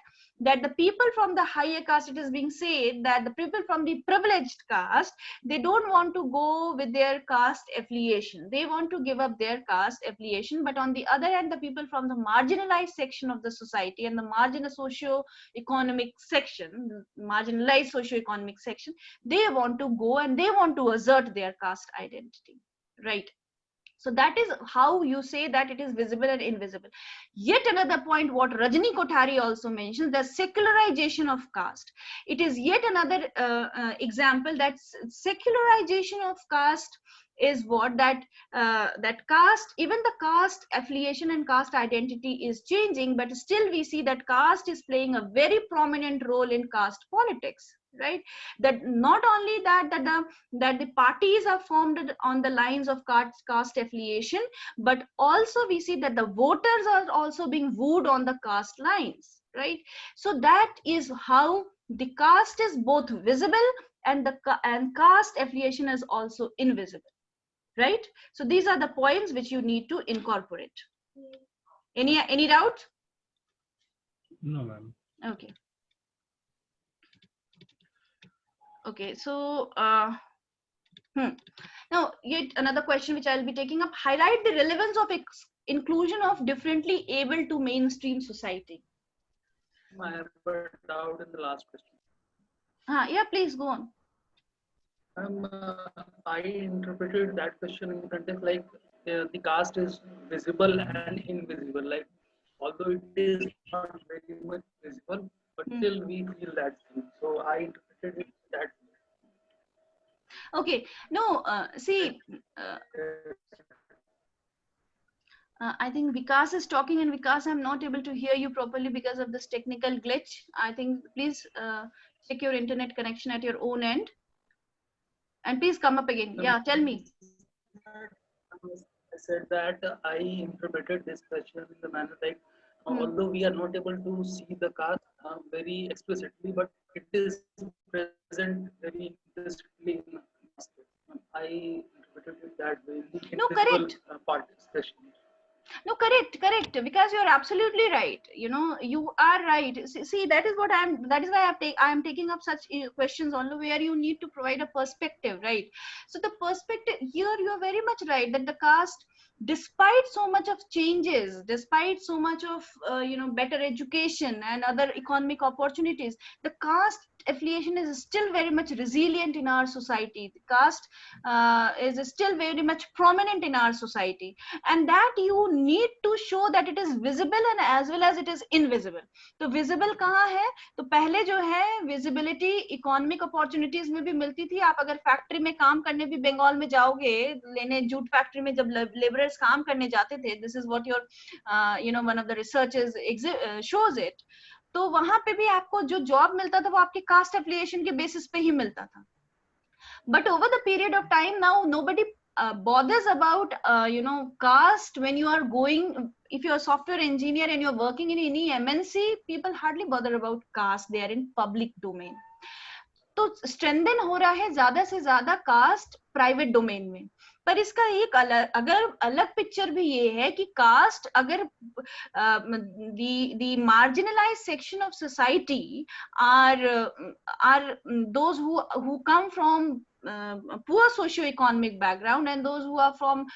the people from the higher caste, it is being said that the people from the privileged caste, they don't want to go with their caste affiliation, they want to give up their caste affiliation. But on the other hand, the people from the marginalized section of the society and the marginalized socio-economic section, they want to go and they want to assert their caste identity, right? So that is how you say that it is visible and invisible. Yet another point, what Rajni Kothari also mentions, the secularization of caste. It is yet another example that secularization of caste is what that caste, even the caste affiliation and caste identity is changing, but still we see that caste is playing a very prominent role in caste politics, right? That not only that the parties are formed on the lines of caste affiliation, but also we see that the voters are also being wooed on the caste lines, right? So that is how the caste is both visible and caste affiliation is also invisible, right? So these are the points which you need to incorporate. Any doubt? No, ma'am. Okay. Okay, so now yet another question which I'll be taking up. Highlight the relevance of inclusion of differently able to mainstream society. I have a doubt in the last question. Yeah, please go on. I interpreted that question in the context like the caste is visible and invisible. Like although it is not very much visible, but still we feel that thing. So I interpreted it that way. Okay, no, see, I think Vikas is talking, and Vikas, I'm not able to hear you properly because of this technical glitch. I think please check your internet connection at your own end. And please come up again. Yeah, tell me. I said that I interpreted this question in the manner like, although we are not able to see the caste very explicitly, but it is present very implicitly in the caste. I interpreted it that way. No, correct. Part especially. No, correct, because you're absolutely right. You know, you are right. See, that is why I am taking up such questions on where you need to provide a perspective, right? So the perspective here, you are very much right that the caste, despite so much of changes, despite so much of better education and other economic opportunities, the caste caste affiliation is still very much resilient in our society. The caste is still very much prominent in our society, and that you need to show that it is visible and as well as it is invisible. तो visible कहाँ है? तो पहले जो है visibility economic opportunities में भी मिलती थी. आप अगर फैक्ट्री में काम करने भी बंगाल में जाओगे, लेने जूट फैक्ट्री में जब लेबरर्स काम करने जाते थे, this is what your one of the researchers shows it. तो वहां पे भी आपको जो जॉब मिलता था वो आपके कास्ट एफिलिएशन के बेसिस पे ही मिलता था. But over the period of time now, nobody bothers about caste when you are going. If you are a software engineer and you are working in any MNC, people hardly bother about caste. They are in public domain. तो strengthen हो रहा है ज्यादा से ज्यादा cast private domain में. पर इसका एक अलग पिक्चर भी ये है कि कास्ट अगर the marginalized section of society are those who come from poor socio-economic background and those who are from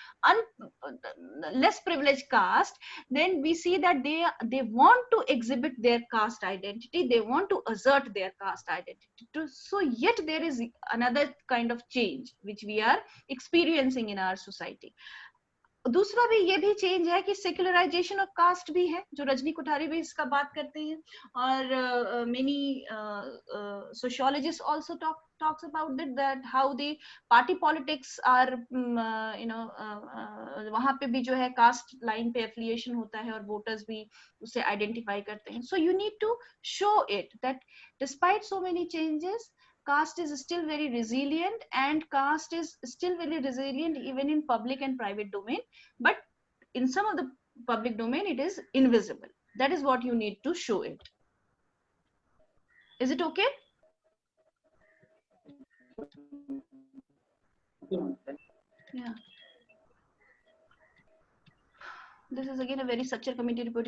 less privileged caste, then we see that they want to exhibit their caste identity, they want to assert their caste identity. So yet there is another kind of change which we are experiencing in our society. दूसरा भी ये भी change है कि secularisation of cast भी है, जो रजनी कोठारी भी इसका बात करते हैं, और many sociologist also talks about it, that how the party politics are वहां पे भी जो है कास्ट लाइन पे एफिलिएशन होता है और वोटर्स भी उसे आइडेंटिफाई करते हैं. So you need to show it that despite so many changes, caste is still very resilient, and caste is still very resilient even in public and private domain, but in some of the public domain it is invisible. That is what you need to show it. Is it okay? Yeah. This is again a very structured committee report.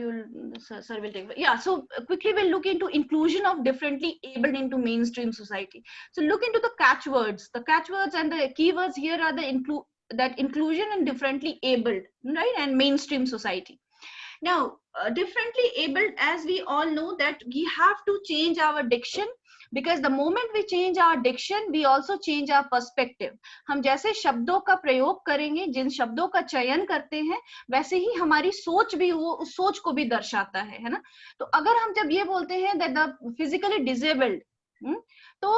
Sir will take. Yeah. So quickly we'll look into inclusion of differently abled into mainstream society. So look into the catchwords. The catchwords and the keywords here are the inclusion and differently abled, right, and mainstream society. Now, differently abled, as we all know, that we have to change our diction, because the moment we change our diction, we also change our perspective. हम जैसे शब्दों का प्रयोग करेंगे, जिन शब्दों का चयन करते हैं, वैसे ही हमारी सोच भी वो उस सोच को भी दर्शाता है ना. तो अगर हम जब ये बोलते हैं that the physically disabled, तो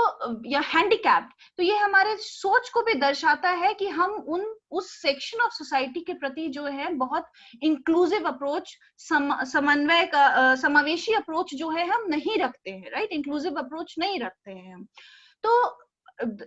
या हैंडीकैप्ड, तो ये हमारे सोच को भी दर्शाता है कि हम उस सेक्शन ऑफ सोसाइटी के प्रति जो है बहुत इंक्लूसिव अप्रोच, समन्वय का समावेशी अप्रोच जो है हम नहीं रखते हैं, राइट. इंक्लूसिव अप्रोच नहीं रखते हैं हम. तो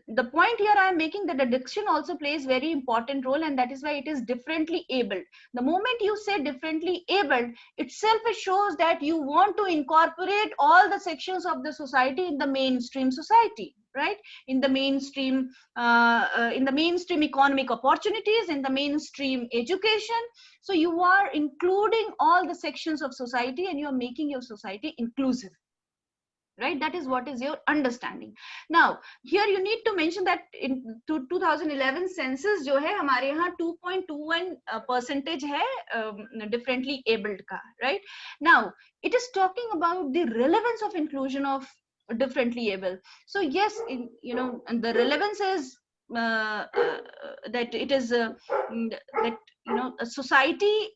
the point here I am making that the diction also plays very important role, and that is why it is differently abled. The moment you say differently abled, itself it shows that you want to incorporate all the sections of the society in the mainstream society, right, in the mainstream economic opportunities, in the mainstream education. So you are including all the sections of society and you are making your society inclusive, right. That is what is your understanding. Now here you need to mention that in 2011 census जो है हमारे यहाँ 2.21% है differently abled का, right. Now it is talking about the relevance of inclusion of differently able. So yes, and the relevance is that it is that a society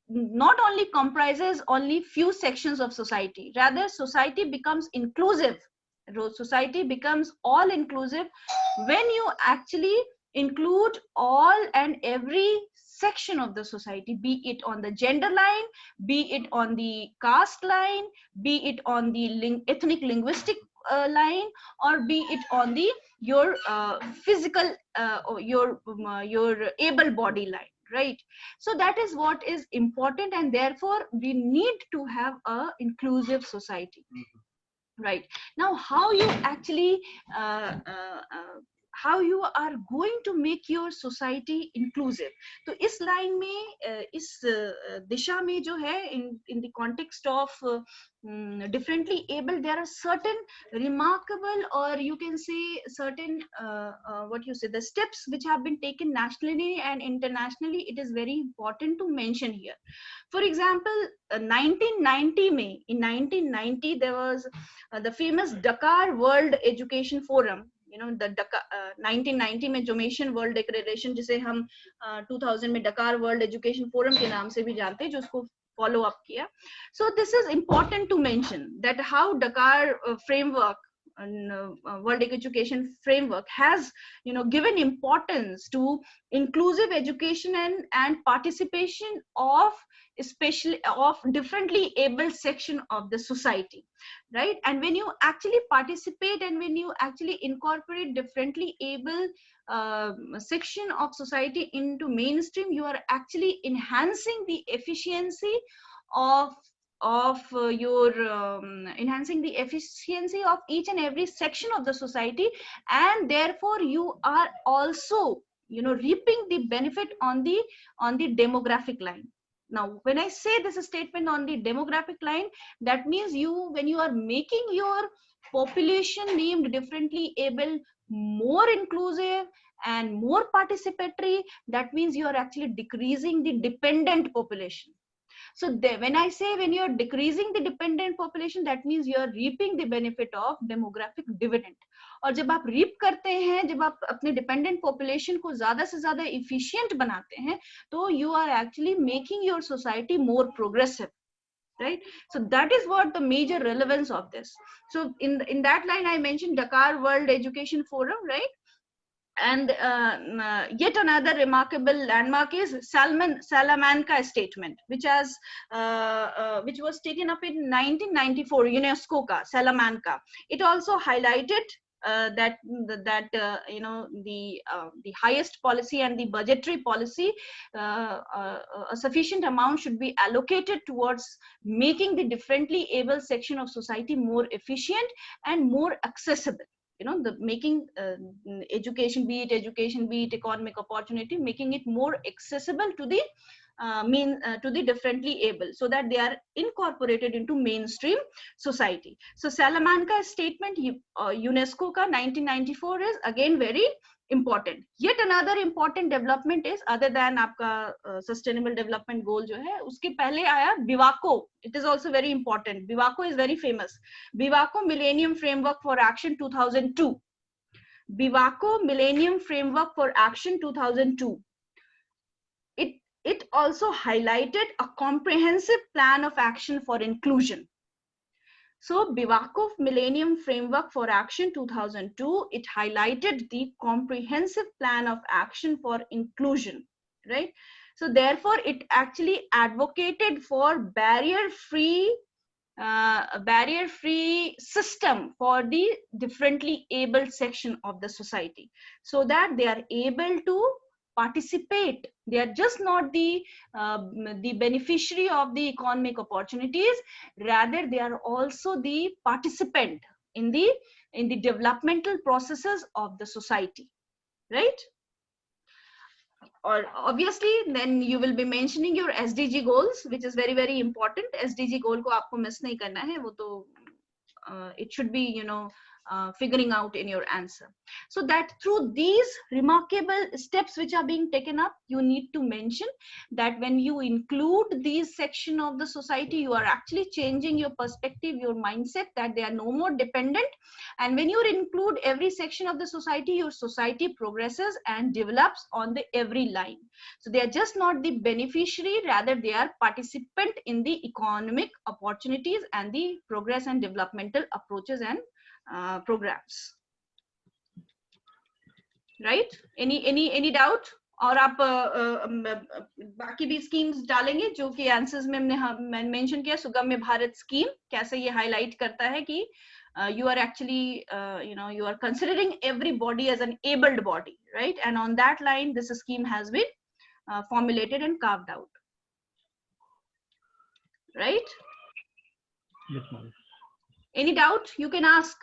not only comprises only few sections of society, rather society becomes inclusive. Society becomes all inclusive when you actually include all and every section of the society, be it on the gender line, be it on the caste line, be it on the ethnic linguistic line, or be it on the your physical or your able body line, right. So that is what is important, and therefore we need to have a inclusive society, right. Now how you actually how you are going to make your society inclusive. तो इस line में इस दिशा में जो है in the context of differently able, there are certain remarkable, or you can say certain what you say, the steps which have been taken nationally and internationally. It is very important to mention here. For example, 1990 में, in 1990 there was the famous Dakar World Education Forum. You know, the Dakar 1990 में जोमेशन world declaration, जिसे हम 2000 में डकार world education forum के नाम से भी जानते हैं, जो उसको follow up किया. So this is important to mention that how Dakar framework and World Education Framework has, you know, given importance to inclusive education and participation of especially of differently abled section of the society, right? And when you actually participate and when you actually incorporate differently able section of society into mainstream, you are actually enhancing the efficiency of your enhancing the efficiency of each and every section of the society, and therefore you are also, you know, reaping the benefit on the demographic line. Now when I say this statement on the demographic line, that means when you are making your population named differently able more inclusive and more participatory, that means you are actually decreasing the dependent population. So when I say when you are decreasing the dependent population, that means you are reaping the benefit of demographic dividend. और जब आप reap करते हैं, जब आप अपने dependent population को ज़्यादा से ज़्यादा efficient बनाते हैं, तो you are actually making your society more progressive, right? So that is what the major relevance of this. So in that line I mentioned Dakar World Education Forum, right? And yet another remarkable landmark is Salamanca Statement, which was taken up in 1994, UNESCO ka Salamanca. It also highlighted that you know, the highest policy and the budgetary policy, a sufficient amount should be allocated towards making the differently able section of society more efficient and more accessible. You know, the making education, be it economic opportunity, making it more accessible to the to the differently able, so that they are incorporated into mainstream society. So Salamanca Statement, UNESCO ka 1994, is again very important. Yet another important development is, other than आपका sustainable development goal जो है, उसके पहले आया Bivako. It is also very important. Bivako is very famous. Bivako Millennium Framework for Action 2002. Bivako Millennium Framework for Action 2002. It also highlighted a comprehensive plan of action for inclusion. So Bivako Millennium Framework for Action 2002, it highlighted the comprehensive plan of action for inclusion, right? So therefore it actually advocated for barrier-free system for the differently abled section of the society, so that they are able to participate. They are just not the beneficiary of the economic opportunities, rather they are also the participant in the developmental processes of the society, right? Or obviously then you will be mentioning your SDG goals, which is very very important. SDG goal को आपको miss नहीं करना है, वो तो it should be, you know, figuring out in your answer. So that through these remarkable steps which are being taken up, you need to mention that when you include these section of the society, you are actually changing your perspective, your mindset, that they are no more dependent. And when you include every section of the society, your society progresses and develops on the every line. So they are just not the beneficiary, rather they are participant in the economic opportunities and the progress and developmental approaches and programs, right? Any doubt? और आप बाकी भी schemes डालेंगे जो कि answers में हमने mention किया. सुगम्य भारत स्कीम कैसे ये हाईलाइट करता है कि you are actually you know, you are considering everybody as an abled body, right? And on that line this scheme has been formulated and carved out, right? Yes, ma'am. Any doubt you can ask.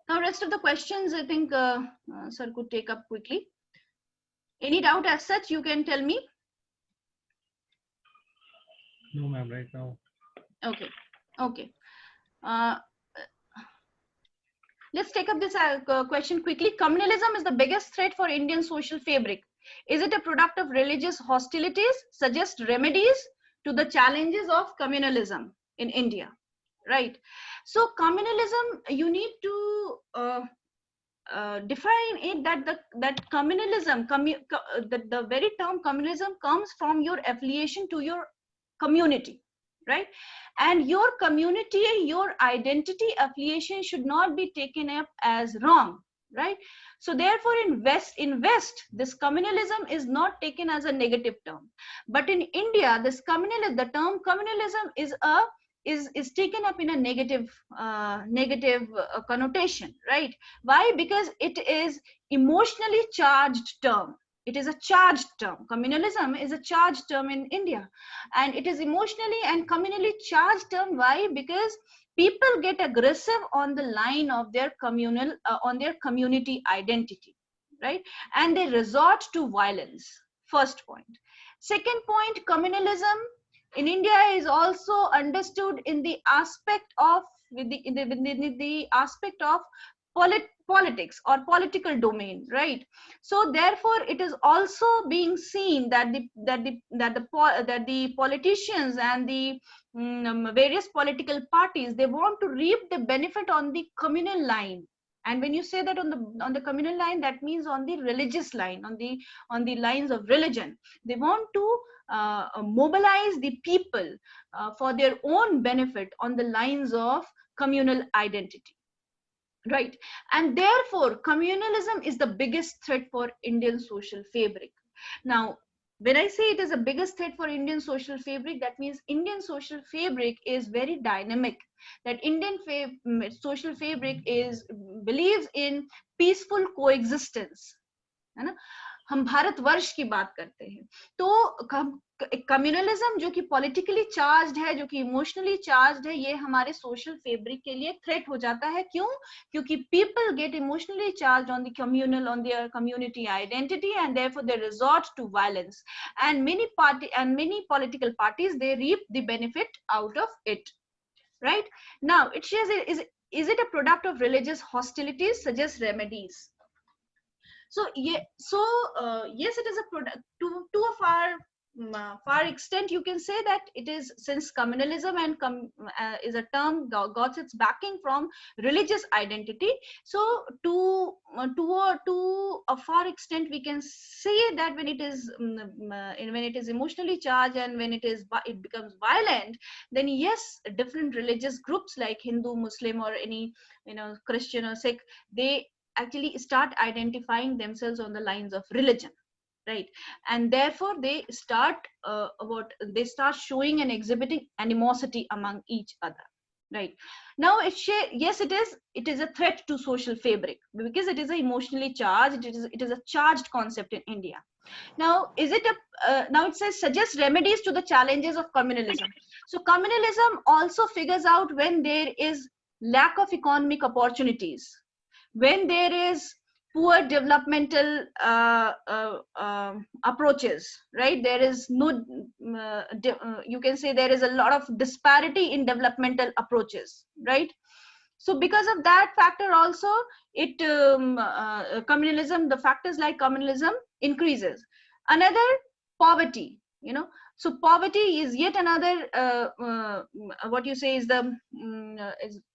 Now, rest of the questions, I think sir could take up quickly. Any doubt as such, you can tell me. No, ma'am, right now. Okay. Okay. Let's take up this question quickly. Communalism is the biggest threat for Indian social fabric. Is it a product of religious hostilities? Suggest remedies to the challenges of communalism in India. Right. So communalism, you need to define it that communalism, the very term communalism comes from your affiliation to your community, right? And your community, your identity affiliation should not be taken up as wrong, right? So therefore in west this communalism is not taken as a negative term, but in India this communalism, the term communalism is taken up in a negative connotation, right? Why? Because it is emotionally charged term. It is a charged term. Communalism is a charged term in India, and it is emotionally and communally charged term. Why? Because people get aggressive on the line of their communal on their community identity, right? And they resort to violence. First point. Second point, communalism in India is also understood in the aspect of within the aspect of politics or political domain, right? So therefore it is also being seen that the politicians and the various political parties, they want to reap the benefit on the communal line. And when you say that on the communal line, that means on the religious line, on the lines of religion. They want to mobilize the people for their own benefit on the lines of communal identity, right? And therefore communalism is the biggest threat for Indian social fabric. Now when I say it is the biggest threat for Indian social fabric, that means Indian social fabric is very dynamic, that Indian social fabric is believes in peaceful coexistence, है ना? हम भारतवर्ष की बात करते हैं, तो communalism जो कि पॉलिटिकली चार्ज्ड है, जो कि इमोशनली चार्ज्ड है, ये हमारे सोशल फैब्रिक के लिए थ्रेट हो जाता है. क्यों? क्योंकि people get emotionally charged on the communal, on their community identity, and therefore they resort to violence, and many political parties they reap the benefit out of it, right? Now it says, is it a product of religious hostilities? Suggest remedies. So yes, it is a product to a far extent. You can say that it is, since communalism and is a term got its backing from religious identity. So to a far extent, we can say that when it is emotionally charged and when it becomes violent, then yes, different religious groups like Hindu, Muslim, or any Christian or Sikh, they actually start identifying themselves on the lines of religion, right? And therefore they start showing and exhibiting animosity among each other, right? Now yes, it is a threat to social fabric because it is emotionally charged. It is a charged concept in India. Now now it says suggest remedies to the challenges of communalism. So communalism also figures out when there is lack of economic opportunities, when there is poor developmental approaches, right? There is no you can say there is a lot of disparity in developmental approaches, right? So because of that factor also, communalism, the factors like communalism increases. Another, poverty, so poverty is yet another what you say is the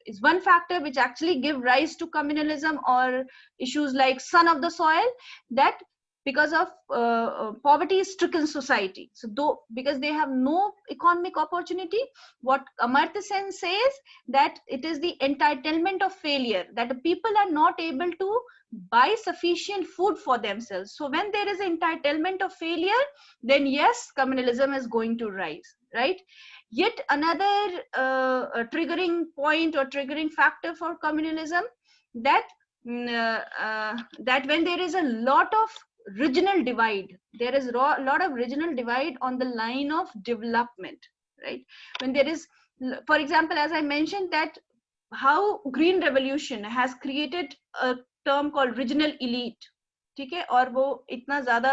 is one factor which actually give rise to communalism, or issues like son of the soil, that because of poverty stricken society. So because they have no economic opportunity, what Amartya Sen says, that it is the entitlement of failure, that the people are not able to buy sufficient food for themselves. So when there is entitlement of failure, then yes, communalism is going to rise, right? Yet another triggering point or triggering factor for communalism, that that when there is a lot of regional divide, there is a lot of regional divide on the line of development, right? When there is, for example, as I mentioned, that how green revolution has created a term called regional elite, ठीक है, और वो इतना ज्यादा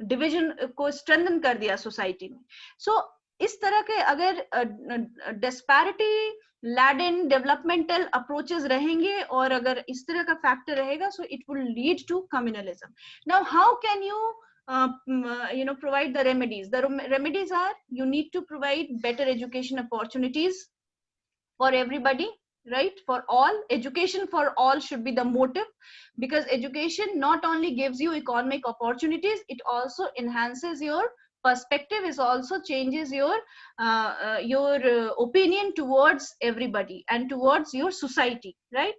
division को strengthen कर दिया society में. सो इस तरह के अगर डिस्पैरिटी लैडन डेवलपमेंटल अप्रोचेस रहेंगे और अगर इस तरह का फैक्टर रहेगा, so it will lead to communalism. Now how can you provide the remedies? The remedies are, you need to provide better education opportunities for everybody, right? For all, education for all should be the motive, because education not only gives you economic opportunities, it also enhances your perspective, is also changes your opinion towards everybody and towards your society, right?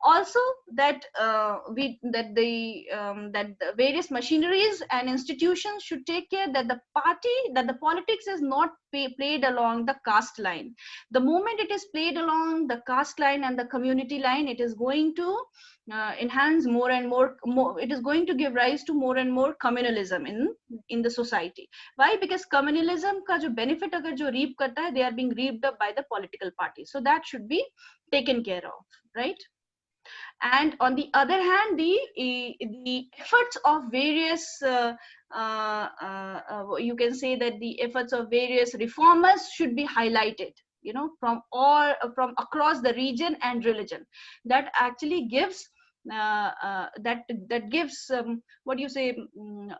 Also that that the various machineries and institutions should take care that the politics is not played along the caste line. The moment it is played along the caste line and the community line, it is going to enhance more and more, it is going to give rise to more and more communalism in the society. Why? Because communalism ka jo benefit agar jo reap karta hai, they are being reaped up by the political parties, so that should be taken care of, right? And on the other hand, the efforts of various you can say that the efforts of various reformers should be highlighted, from across the region and religion. That actually gives that gives what do you say,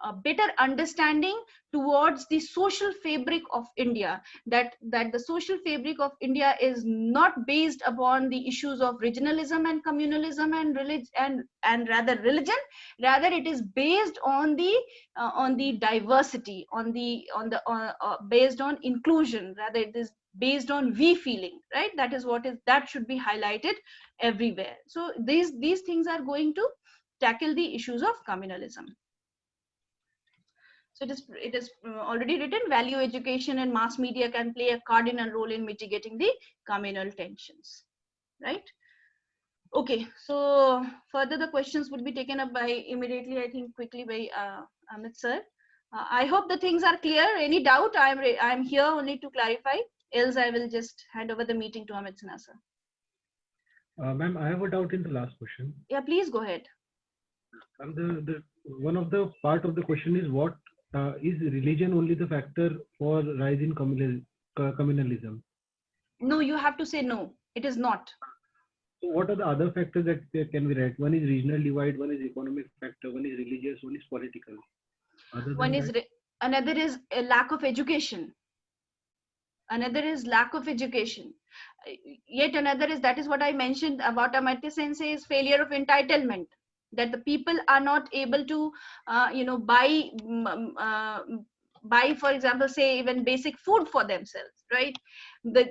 a better understanding towards the social fabric of India, that the social fabric of India is not based upon the issues of regionalism and communalism and religion and rather religion. Rather, it is based on the diversity, based on inclusion. Rather, it is based on we feeling, right? That should be highlighted everywhere. So these things are going to tackle the issues of communalism. So it is already written, value education and mass media can play a cardinal role in mitigating the communal tensions, right? Okay, so further the questions would be taken up by immediately, I think quickly, by Amit sir. I hope the things are clear. Any doubt, I'm here only to clarify, else I will just hand over the meeting to Amit Sinha sir. Ma'am, I have a doubt in the last question. Yeah, please go ahead. The one of the part of the question is, what is religion only the factor for rise in communalism? No, you have to say no, it is not. So what are the other factors that can be right? One is regional divide, one is economic factor, one is religious, one is political. Another is a lack of education. Another is lack of education. Yet another is, that is what I mentioned about Amartya Sensei, is failure of entitlement, that the people are not able to buy, for example, say even basic food for themselves, right?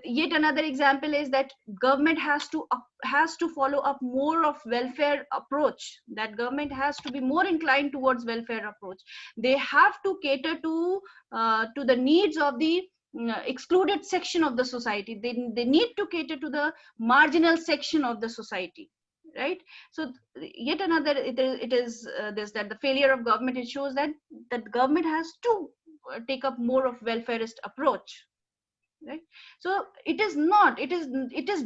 Yet another example is that government has to follow up more of welfare approach, that government has to be more inclined towards welfare approach. They have to cater to the needs of the excluded section of the society. They need to cater to the marginal section of the society, right? So yet another, it is this, that the failure of government, it shows that government has to take up more of welfarist approach, right? So it is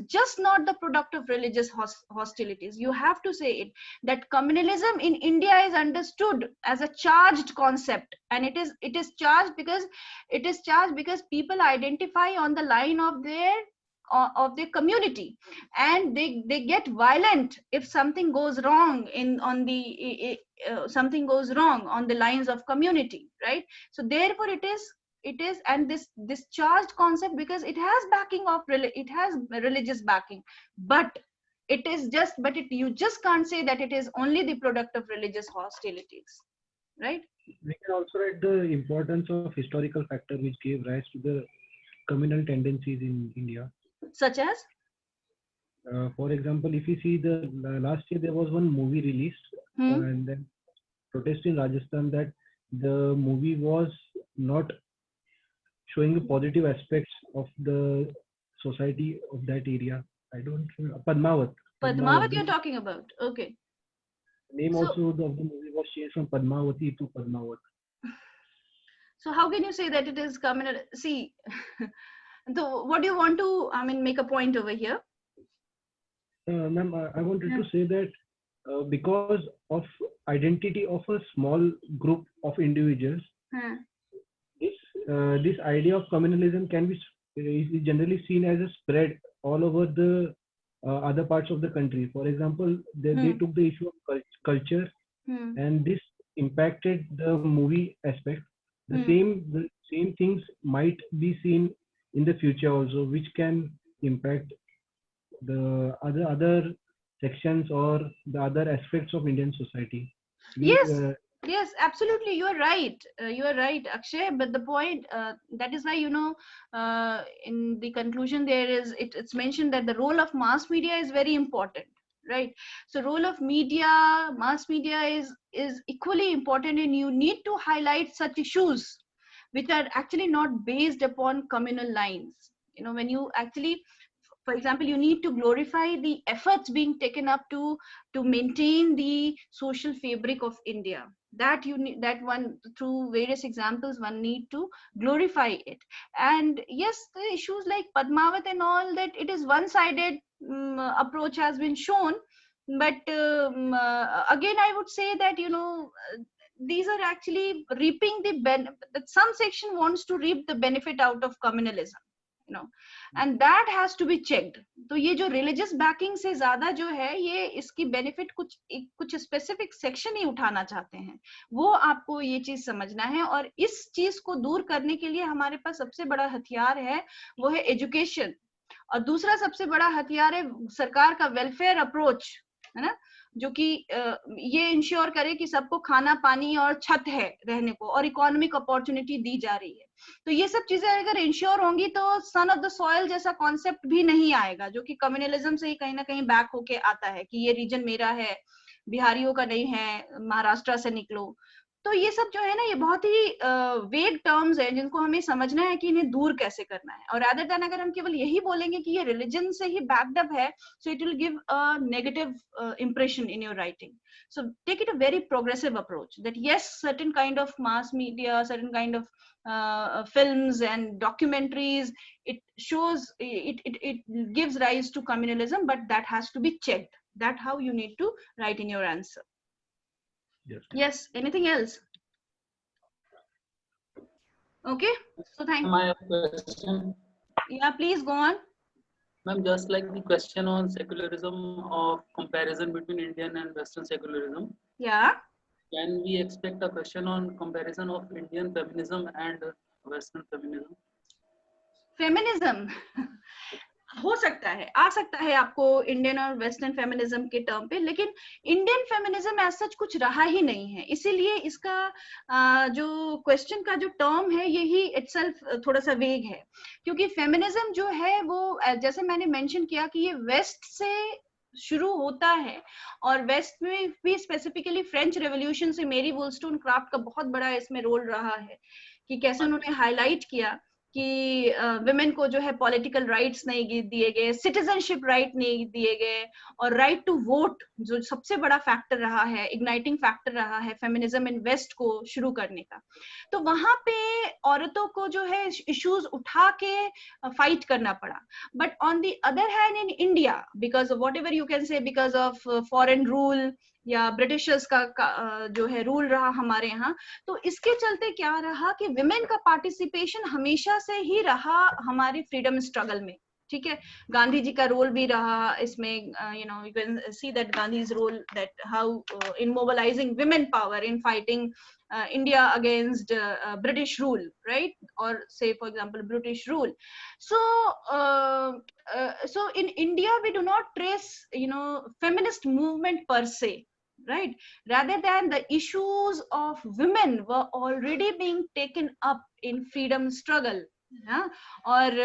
just not the product of religious hostilities. You have to say it, that communalism in India is understood as a charged concept, and it is charged because people identify on the line of their community, and they get violent if something goes wrong something goes wrong on the lines of community, right? So therefore it is and this charged concept, because it has backing of it has religious backing, but you just can't say that it is only the product of religious hostilities, right? We can also write the importance of historical factor which gave rise to the communal tendencies in India. Such as? For example, if you see the last year, there was one movie released, and then protest in Rajasthan that the movie was not showing the positive aspects of the society of that area. I don't remember. Padmavat you're talking about. Okay. The name also of the movie was changed from Padmavati to Padmavat. So how can you say that it is communal? See, what do you want to, make a point over here? Ma'am, I wanted to say that because of identity of a small group of individuals, this this idea of communalism can be is generally seen as a spread all over the other parts of the country. For example, they took the issue of culture, and this impacted the movie aspect. The same things might be seen in the future also, which can impact the other sections or the other aspects of Indian society. Yes, yes, absolutely, you are right. You are right, Akshay. But the point, that is why, you know, in the conclusion there is it's mentioned that the role of mass media is very important, right? So role of media, mass media is equally important, and you need to highlight such issues which are actually not based upon communal lines. You know, when you actually, for example, you need to glorify the efforts being taken up to maintain the social fabric of India. That you need, that one, through various examples one need to glorify it. And yes, the issues like Padmavat and all, that it is one sided approach has been shown. But again, I would say that, you know, these are actually reaping the that some section wants to reap the benefit out of communalism, you know, and that has to be checked. तो ये जो religious backing से ज्यादा जो है, ये इसकी benefit कुछ specific section ही उठाना चाहते हैं, वो आपको ये चीज समझना है। और इस चीज को दूर करने के लिए हमारे पास सबसे बड़ा हथियार है, वो है education, और दूसरा सबसे बड़ा हथियार है सरकार का welfare approach, है ना, जो कि ये इंश्योर करे कि सबको खाना पानी और छत है रहने को, और इकोनॉमिक अपॉर्चुनिटी दी जा रही है। तो ये सब चीजें अगर इंश्योर होंगी तो सन ऑफ द सॉइल जैसा कॉन्सेप्ट भी नहीं आएगा, जो कि कम्युनलिज्म से ही कहीं ना कहीं बैक होके आता है कि ये रीजन मेरा है, बिहारियों का नहीं है, महाराष्ट्र से निकलो। तो ये सब जो है ना, ये बहुत ही वेग टर्म्स है जिनको हमें समझना है कि इन्हें दूर कैसे करना है। और रादर देन अगर हम केवल यही बोलेंगे कि ये रिलीजन से ही बैक्ड अप है, so it will give a negative impression in your writing. So take it a very progressive approach, that yes, certain kind of mass media, certain kind of films and documentaries, it shows, it gives rise to communalism, but that has to be checked. That how you need to write in your answer. Yes, anything else? Okay, so thank you. My question. Yeah, please go on. Ma'am, just like the question on secularism of comparison between Indian and Western secularism. Yeah. Can we expect a question on comparison of Indian feminism and Western feminism? Feminism हो सकता है, आ सकता है आपको Indian और western feminism के term पे, लेकिन इंडियन फेमिनिज्म ऐसा सच कुछ रहा ही नहीं है। इसीलिए इसका जो क्वेश्चन का जो टर्म है, यही इटसेल्फ थोड़ा सा वेग है, क्योंकि फेमिनिज्म जो है वो, जैसे मैंने मेंशन किया कि ये वेस्ट से शुरू होता है, और वेस्ट में भी स्पेसिफिकली फ्रेंच रेवोल्यूशन से मेरी वुलस्टोनक्राफ्ट का बहुत बड़ा इसमें रोल रहा है, कि कैसे उन्होंने हाईलाइट किया कि विमेन को जो है पॉलिटिकल राइट्स नहीं दिए गए, सिटीजनशिप राइट नहीं दिए गए, और राइट टू वोट जो सबसे बड़ा फैक्टर रहा है, इग्नाइटिंग फैक्टर रहा है फेमिनिज्म इन वेस्ट को शुरू करने का। तो वहां पे औरतों को जो है इश्यूज उठा के फाइट करना पड़ा। But on the other hand in India, because of what ever you can say, because of foreign rule या ब्रिटिशर्स का जो है रूल रहा हमारे यहाँ, तो इसके चलते क्या रहा कि विमेन का पार्टिसिपेशन हमेशा से ही रहा हमारी फ्रीडम स्ट्रगल में। ठीक है, गांधी जी का रोल भी रहा इसमें, you know, you can see that Gandhi's role, that how in mobilising women power in fighting India against British rule, right? Or say, for example, British rule. So, so in India, we do not trace, you know, feminist movement per se, right? Rather than the issues of women were already being taken up in freedom struggle. हाँ, और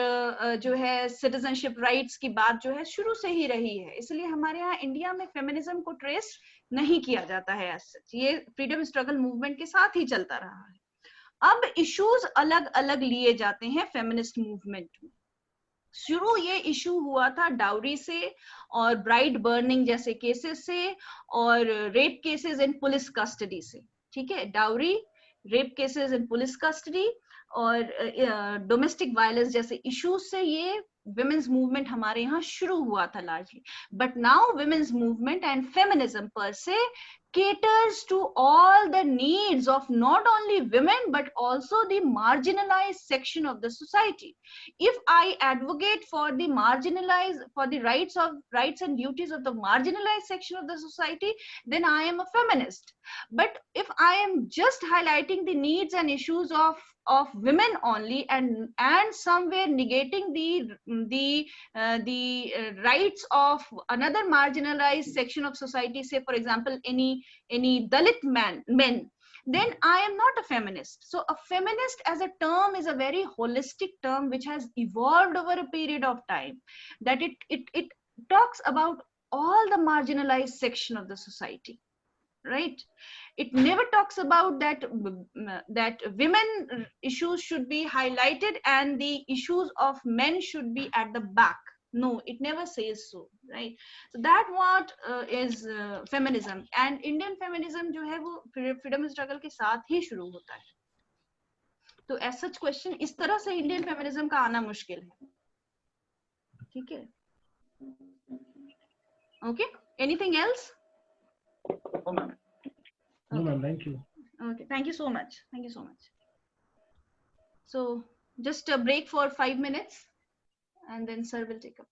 जो है citizenship rights की बात जो है शुरू से ही रही है, इसलिए हमारे यहाँ इंडिया में फेमिनिज्म को ट्रेस नहीं किया जाता है as such। ये फ्रीडम स्ट्रगल मूवमेंट के साथ ही चलता रहा है। अब इश्यूज अलग अलग लिए जाते हैं फेमिनिस्ट मूवमेंट में। शुरू ये इशू हुआ था डाउरी से और ब्राइड बर्निंग जैसे केसेस से और rape cases in police custody से। ठीक है, dowry, rape cases in police custody, और डोमेस्टिक वायलेंस जैसे इश्यूज से ये विमेन्स मूवमेंट हमारे यहाँ शुरू हुआ था largely. But now women's movement and feminism per se caters to all the needs of not only women but also the marginalized section of the society. If I advocate for the marginalized, for the rights and duties of the marginalized section of the society, then I am a feminist. But if I am just highlighting the needs and issues of women only and somewhere negating the rights of another marginalized section of society, say for example any Dalit men, then I am not a feminist. So a feminist as a term is a very holistic term which has evolved over a period of time, that it talks about all the marginalized section of the society, right? It never talks about that women issues should be highlighted and the issues of men should be at the back. No, it never says so, right? So that what is feminism. And Indian feminism जो है वो freedom struggle के साथ ही शुरू होता है. तो as such question इस तरह से Indian feminism का आना मुश्किल है. ठीक है? Okay, anything else? Oh, ma'am. No, ma'am, thank you. Okay, thank you so much. Thank you so much. So just a break for 5 minutes and then sir will take up.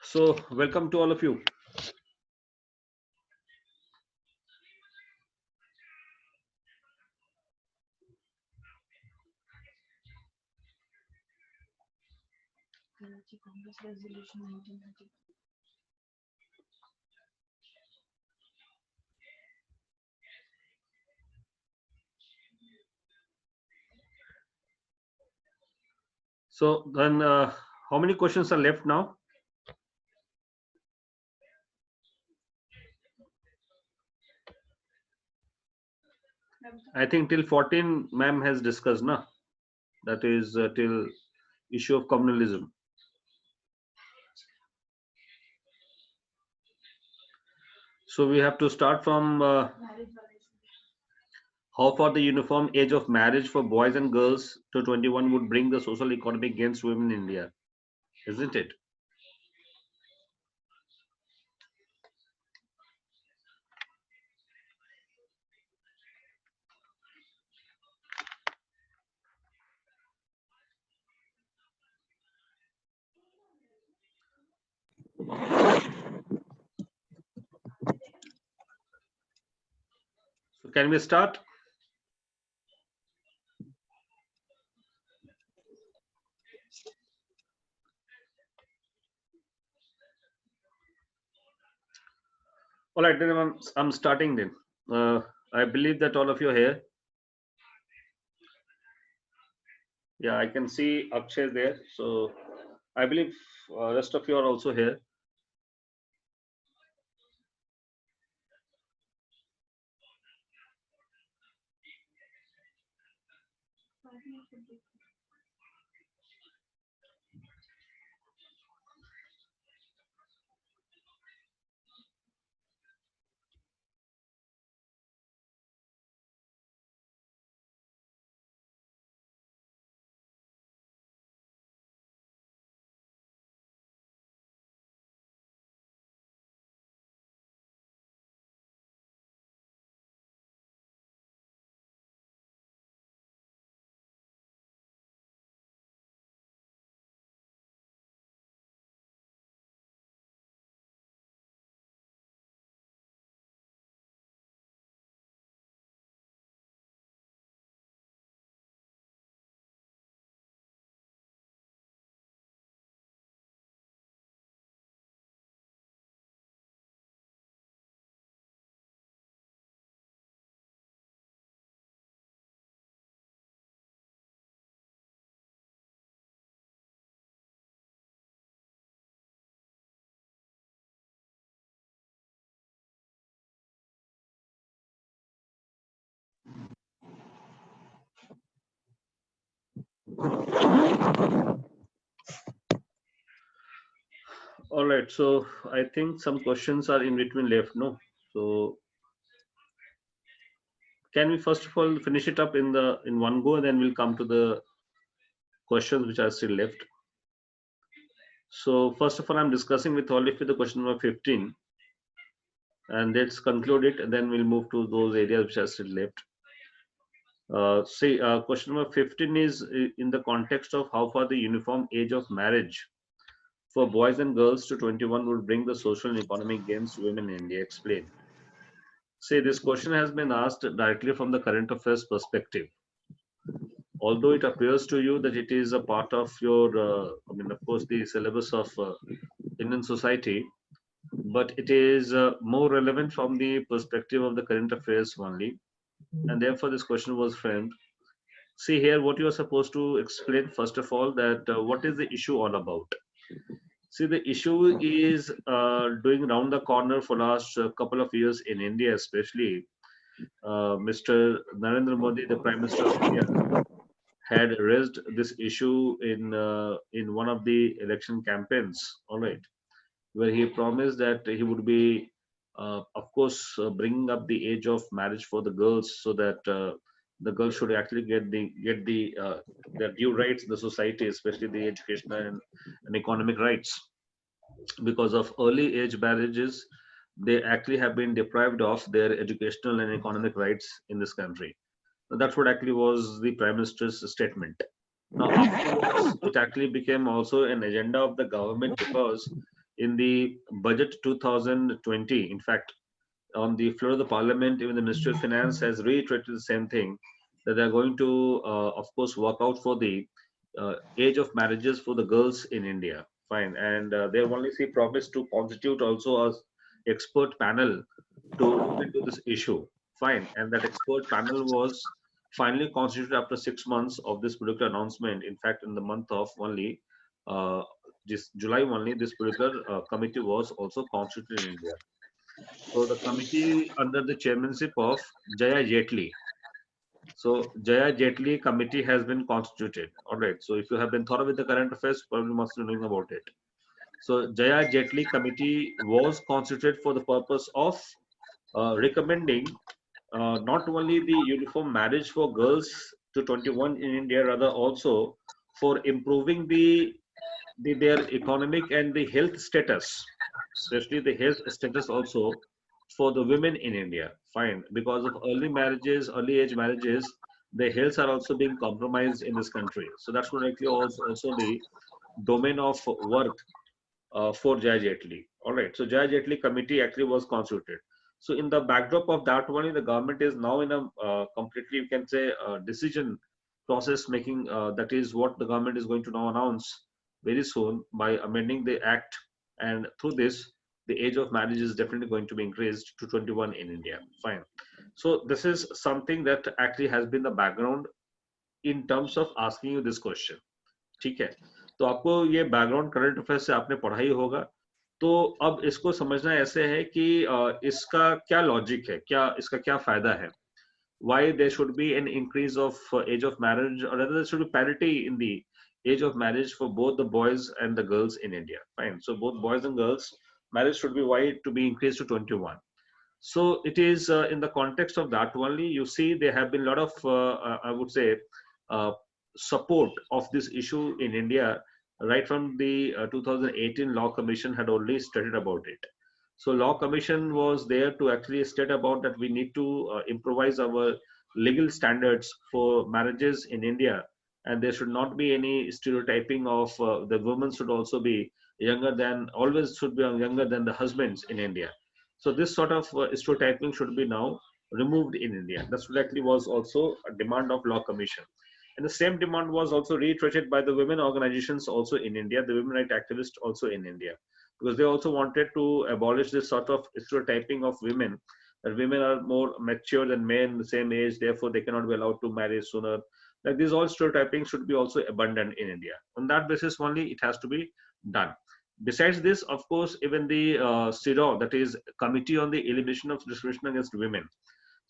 So, welcome to all of you. So then, how many questions are left now? I think till 14, ma'am has discussed, na? That is till issue of communalism. So we have to start from how far the uniform age of marriage for boys and girls to 21 would bring the social economic gains to women in India, isn't it? So can we start? All right, then I'm starting then. I believe that all of you are here. Yeah, I can see Akshay there. So I believe rest of you are also here. All right. So I think some questions are in between left. No. So can we first of all finish it up in one go, and then we'll come to the questions which are still left. So first of all, I'm discussing with all of you the question number 15, and let's conclude it, and then we'll move to those areas which are still left. Question number 15 is in the context of how far the uniform age of marriage for boys and girls to 21 would bring the social and economic gains to women in India. Explain. See, this question has been asked directly from the current affairs perspective. Although it appears to you that it is a part of your, I mean, of course, the syllabus of Indian society, but it is more relevant from the perspective of the current affairs only. And therefore, this question was framed. See here, what you are supposed to explain, first of all, that what is the issue all about? See, the issue is doing round the corner for last couple of years in India, especially Mr. Narendra Modi, the Prime Minister of India, had raised this issue in one of the election campaigns. All right, where he promised that he would be, of course, bringing up the age of marriage for the girls, so that the girls should actually get their due rights in the society, especially the educational and economic rights. Because of early age marriages, they actually have been deprived of their educational and economic rights in this country. That's what actually was the Prime Minister's statement. Now, afterwards, it actually became also an agenda of the government, because in the budget 2020, in fact, on the floor of the parliament, even the Ministry of Finance has reiterated the same thing, that they're going to, of course, work out for the age of marriages for the girls in India. Fine. And they only see promise to constitute also as expert panel to look into this issue. Fine. And that expert panel was finally constituted after 6 months of this particular announcement. In fact, in the month of only this July only, this particular committee was also constituted in India. So the committee under the chairmanship of Jaya Jetli. So Jaya Jetli committee has been constituted. All right. So if you have been thorough with the current affairs, probably must be knowing about it. So Jaya Jetli committee was constituted for the purpose of recommending not only the uniform marriage for girls to 21 in India, rather also for improving their economic and the health status, especially the health status also for the women in India. Fine, because of early marriages, early age marriages, the health are also being compromised in this country. So that's what actually also the domain of work for Jai Jetli. All right, so Jai Jetli committee actually was constituted. So in the backdrop of that one, the government is now in a completely, you can say, decision process making. That is what the government is going to now announce very soon by amending the act, and through this, the age of marriage is definitely going to be increased to 21 in India. Fine. So this is something that actually has been the background in terms of asking you this question. ठीक है, तो आपको ये background current affair से आपने पढ़ा ही होगा. तो अब इसको समझना ऐसे है कि इसका क्या लॉजिक है, क्या इसका क्या फायदा है, why there should be an increase of age of marriage, or rather there should be parity in the age of marriage for both the boys and the girls in India. Fine. So both boys and girls marriage should be why to be increased to 21. So it is in the context of that only, you see there have been a lot of I would say uh, support of this issue in India right from the 2018 Law Commission had already stated about it. So Law Commission was there to actually state about that we need to improvise our legal standards for marriages in India, and there should not be any stereotyping of the women should also be younger than, always should be younger than the husbands in India. So this sort of stereotyping should be now removed in India. That's what actually was also a demand of Law Commission. And the same demand was also reiterated by the women organizations also in India, the women rights activists also in India, because they also wanted to abolish this sort of stereotyping of women, that women are more mature than men the same age, therefore they cannot be allowed to marry sooner. Like these all stereotyping should be also abandoned in India. On that basis only it has to be done. Besides this, of course, even the CIRO, that is Committee on the Elimination of Discrimination Against Women,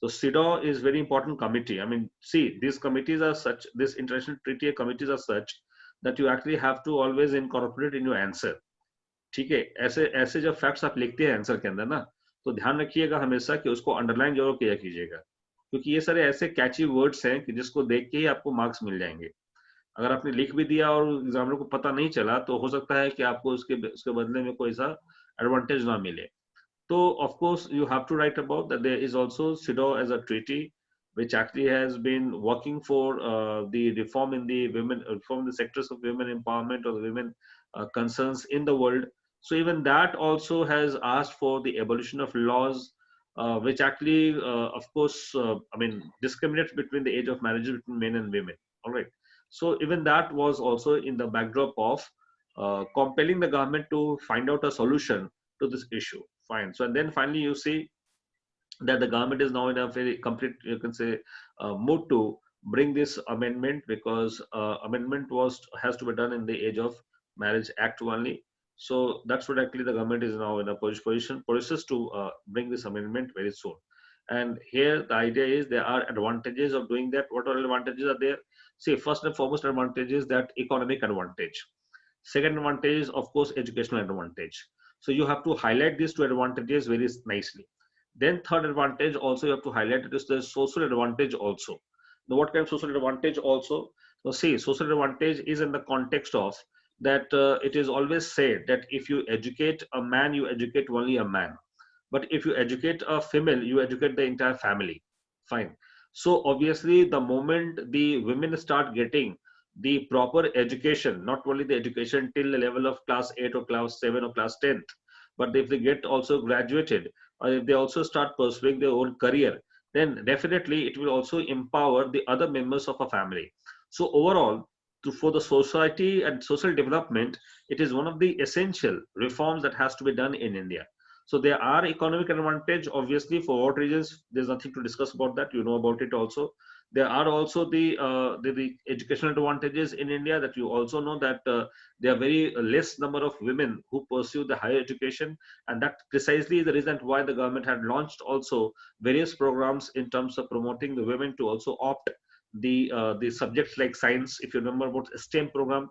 So CEDAW is very important committee. I mean, see, these committees are such, this international treaty committees are such that you actually have to always incorporate in your answer. ठीक है, ऐसे ऐसे जब facts आप लिखते हैं answer के अंदर ना, तो ध्यान रखिएगा हमेशा कि उसको अंडरलाइन जरूर किया कीजिएगा, क्योंकि ये सारे ऐसे कैची वर्ड्स हैं कि जिसको देख के ही आपको मार्क्स मिल जाएंगे. अगर आपने लिख भी दिया और एग्जामिनर को पता नहीं चला तो हो सकता है कि आपको उसके बदले में कोई सा एडवांटेज ना मिले. So of course you have to write about that there is also CEDAW as a treaty which actually has been working for the reform in the women, reform the sectors of women empowerment or the women concerns in the world. So even that also has asked for the abolition of laws which actually of course I mean discriminates between the age of marriage between men and women. All right. So even that was also in the backdrop of compelling the government to find out a solution to this issue. Fine. So and then finally you see that the government is now in a very complete, you can say, mood to bring this amendment, because amendment has to be done in the age of marriage act only. So that's what actually the government is now in a position to bring this amendment very soon. And here the idea is there are advantages of doing that. What are advantages are there? See, first and foremost advantage is that economic advantage. Second advantage is, of course, educational advantage. So you have to highlight these two advantages very nicely. Then third advantage also you have to highlight it is the social advantage also. Now what kind of social advantage also? So see, social advantage is in the context of that it is always said that if you educate a man, you educate only a man. But if you educate a female, you educate the entire family. Fine. So obviously the moment the women start getting the proper education, not only the education till the level of class 8 or class 7 or class 10th, but if they get also graduated, or if they also start pursuing their own career, then definitely it will also empower the other members of a family. So overall, for the society and social development, it is one of the essential reforms that has to be done in India. So there are economic advantage, obviously, for what reasons, there's nothing to discuss about that, you know about it also. There are also the educational advantages in India, that you also know that there are very less number of women who pursue the higher education, and that precisely is the reason why the government had launched also various programs in terms of promoting the women to also opt the subjects like science. If you remember about STEM program,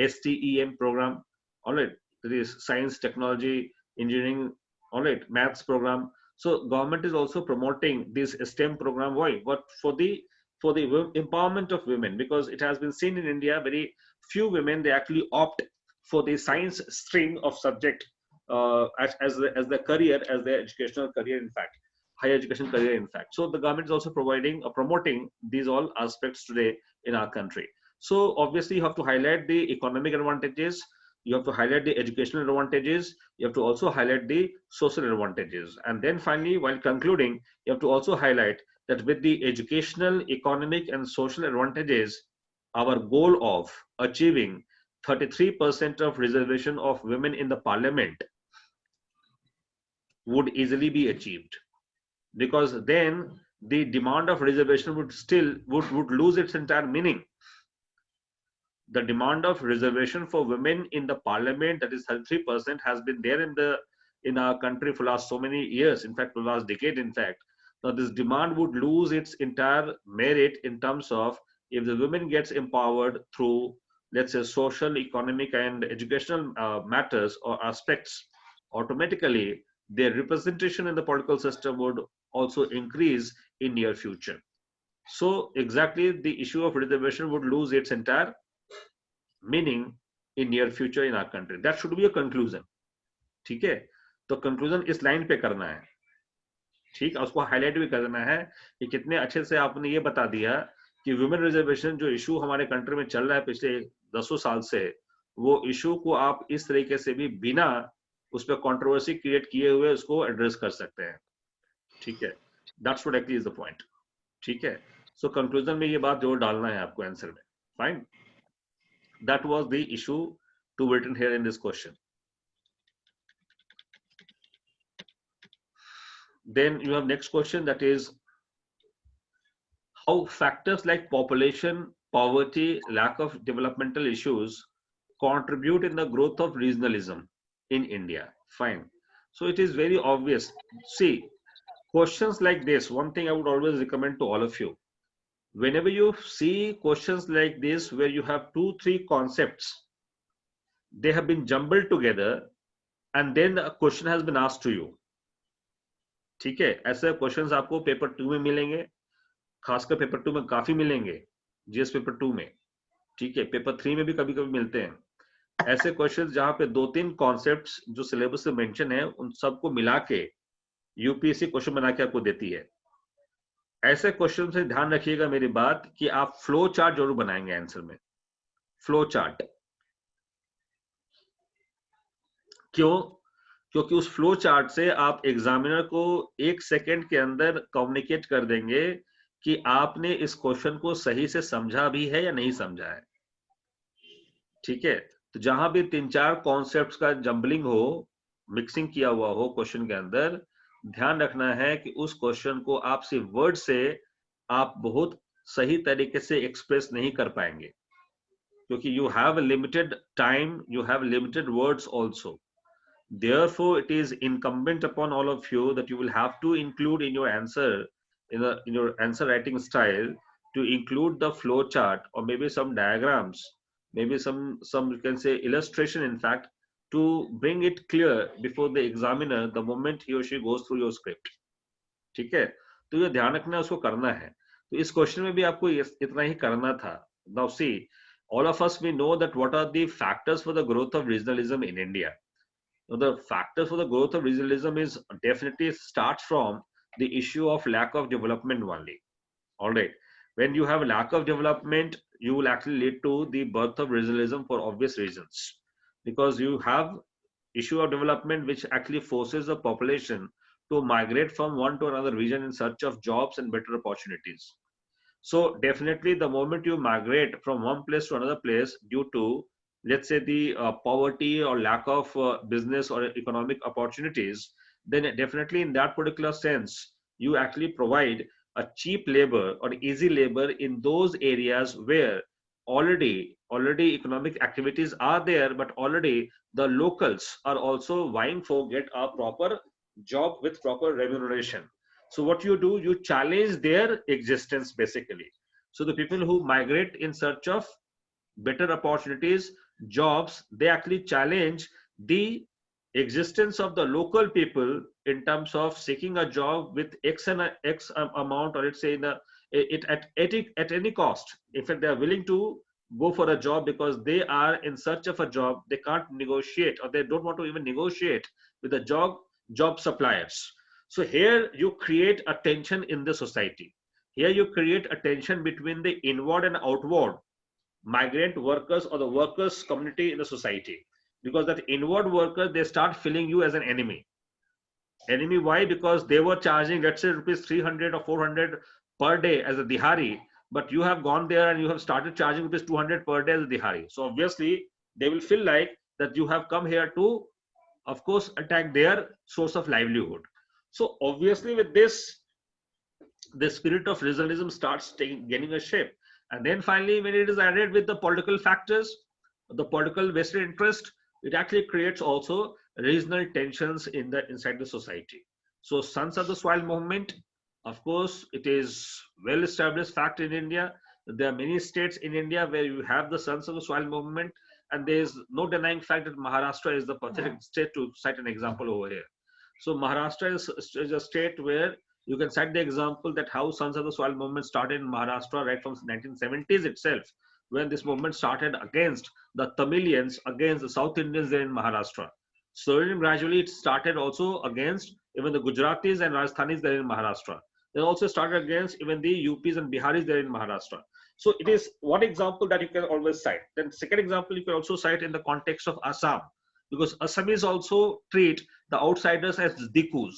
STEM program, all right, there is science, technology, engineering, all right, maths program. So government is also promoting this STEM program. Why? But for the empowerment of women, because it has been seen in India very few women they actually opt for the science stream of subject as the career, as their educational career, in fact higher education career, in fact. So the government is also providing promoting these all aspects today in our country. So obviously you have to highlight the economic advantages, you have to highlight the educational advantages, you have to also highlight the social advantages, and then finally while concluding you have to also highlight that with the educational, economic and social advantages, our goal of achieving 33% of reservation of women in the parliament would easily be achieved, because then the demand of reservation would lose its entire meaning. The demand of reservation for women in the parliament, that is 33%, has been there in our country for last so many years, in fact for last decade, in fact. Now this demand would lose its entire merit in terms of if the women gets empowered through, let's say, social, economic and educational matters or aspects, automatically their representation in the political system would also increase in near future. So exactly the issue of reservation would lose its entire meaning in near future in our country. That should be a conclusion. ठीक है, तो conclusion इस line पे करना है, ठीक है, उसको हाईलाइट भी करना है कि कितने अच्छे से आपने ये बता दिया कि वुमेन रिजर्वेशन जो इशू हमारे कंट्री में चल रहा है पिछले 10 साल से, वो इशू को आप इस तरीके से भी बिना उस पर कंट्रोवर्सी क्रिएट किए हुए उसको एड्रेस कर सकते हैं. ठीक है, that's what actually is the point. ठीक है, सो कंक्लूजन में ये बात जरूर डालना है आपको आंसर में. Fine, that was the issue to be written here in this question. Then you have next question, that is how factors like population, poverty, lack of developmental issues contribute in the growth of regionalism in India. Fine. So it is very obvious. See, questions like this, one thing I would always recommend to all of you, whenever you see questions like this where you have 2-3 concepts, they have been jumbled together and then a question has been asked to you. ठीक है, ऐसे questions आपको paper 2 में मिलेंगे, खासकर paper 2 में काफी मिलेंगे, जीएस पेपर 2 में, ठीक है, पेपर 3 में भी कभी कभी मिलते हैं ऐसे क्वेश्चंस जहां पे 2-3 कॉन्सेप्ट्स जो सिलेबस में मेंशन है उन सबको मिला के यूपीएससी क्वेश्चन बना के आपको देती है। ऐसे क्वेश्चन से ध्यान रखिएगा मेरी बात कि आप फ्लो चार्ट जरूर बनाएंगे आंसर में, फ्लो चार्ट। क्यों? क्योंकि उस फ्लो चार्ट से आप एग्जामिनर को 1 सेकंड के अंदर कम्युनिकेट कर देंगे कि आपने इस क्वेश्चन को सही से समझा भी है या नहीं समझा है। ठीक है, तो जहां भी 3-4 कॉन्सेप्ट्स का जंबलिंग हो, मिक्सिंग किया हुआ हो क्वेश्चन के अंदर, ध्यान रखना है कि उस क्वेश्चन को आप सिर्फ वर्ड से आप बहुत सही तरीके से एक्सप्रेस नहीं कर पाएंगे, क्योंकि you have limited time, you have limited words also. Therefore, it is incumbent upon all of you that you will have to include in your answer, in your answer writing style, to include the flow chart or maybe some diagrams, maybe some you can say illustration, in fact, to bring it clear before the examiner the moment he or she goes through your script. ठीक है, तो ये ध्यान रखना है, उसको करना है। तो इस क्वेश्चन में भी आपको इतना ही करना था। Now see, all of us we know that what are the factors for the growth of regionalism in India. Now, the factors for the growth of regionalism is definitely starts from the issue of lack of development only. All right, when you have a lack of development, you will actually lead to the birth of regionalism for obvious reasons, because you have issue of development which actually forces the population to migrate from one to another region in search of jobs and better opportunities. So definitely the moment you migrate from one place to another place due to, let's say, the poverty or lack of business or economic opportunities, then definitely in that particular sense, you actually provide a cheap labor or easy labor in those areas where already economic activities are there, but already the locals are also vying for get a proper job with proper remuneration. So what you do, you challenge their existence basically. So the people who migrate in search of better opportunities, jobs, they actually challenge the existence of the local people in terms of seeking a job with x and x amount, or let's say at any cost. In fact, they are willing to go for a job because they are in search of a job. They can't negotiate, or they don't want to even negotiate with the job suppliers. So here you create a tension in the society. Here you create a tension between the inward and outward migrant workers or the workers community in the society, because that inward worker, they start feeling you as an enemy. Why? Because they were charging, let's say, rupees 300 or 400 per day as a dihari, but you have gone there and you have started charging rupees 200 per day as a dihari. So obviously they will feel like that you have come here to, of course, attack their source of livelihood. So obviously with this, the spirit of regionalism starts gaining a shape. And then finally, when it is added with the political factors, the political vested interest, it actually creates also regional tensions inside the society. So Sons of the Soil movement, of course, it is well established fact in India. There are many states in India where you have the Sons of the Soil movement, and there is no denying fact that Maharashtra is the pathetic state, to cite an example over here. So Maharashtra is a state where you can cite the example that how Sons of the Soil movement started in Maharashtra right from 1970s itself, when this movement started against the Tamilians, against the South Indians there in Maharashtra. Slowly and gradually it started also against even the Gujaratis and Rajasthanis there in Maharashtra. They also started against even the UPs and Biharis there in Maharashtra. So it is one example that you can always cite. Then second example you can also cite in the context of Assam, because Assamese also treat the outsiders as Dikus.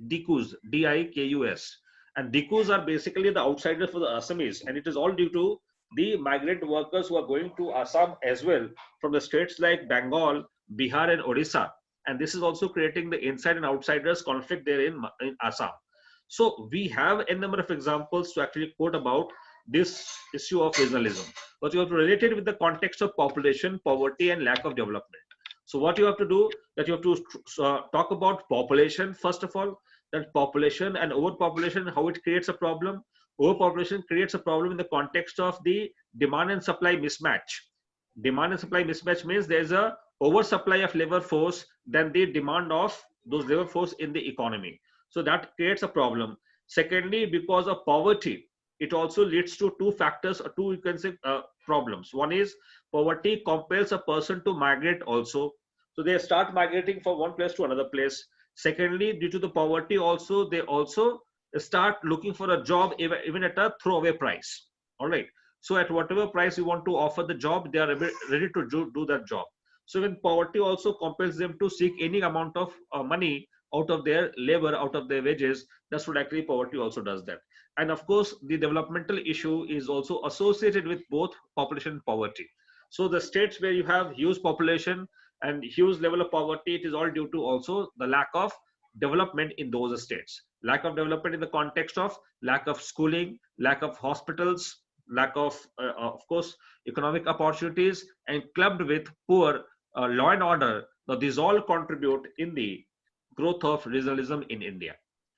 Dikus, D-I-K-U-S. And Dikus are basically the outsiders for the Assamese, and it is all due to the migrant workers who are going to Assam as well from the states like Bengal, Bihar and Odisha. And this is also creating the inside and outsiders conflict there in Assam. So we have a number of examples to actually quote about this issue of regionalism, but you have to relate it with the context of population, poverty and lack of development. So what you have to do, that you have to talk about population first of all, that population and overpopulation, how it creates a problem. Overpopulation creates a problem in the context of the demand and supply mismatch. Demand and supply mismatch means there's a oversupply of labor force than the demand of those labor force in the economy. So that creates a problem. Secondly, because of poverty, it also leads to two factors or two, you can say, problems. One is poverty compels a person to migrate also. So they start migrating from one place to another place. Secondly, due to the poverty also, they also start looking for a job even at a throwaway price. All right. So at whatever price you want to offer the job, they are ready to do that job. So when poverty also compels them to seek any amount of money out of their labor, out of their wages, that's what actually poverty also does that. And of course, the developmental issue is also associated with both population and poverty. So the states where you have huge population and huge level of poverty, it is all due to also the lack of development in those states. Lack of development in the context of lack of schooling, lack of hospitals, lack of course, economic opportunities, and clubbed with poor law and order. Now, these all contribute in the growth of regionalism in India.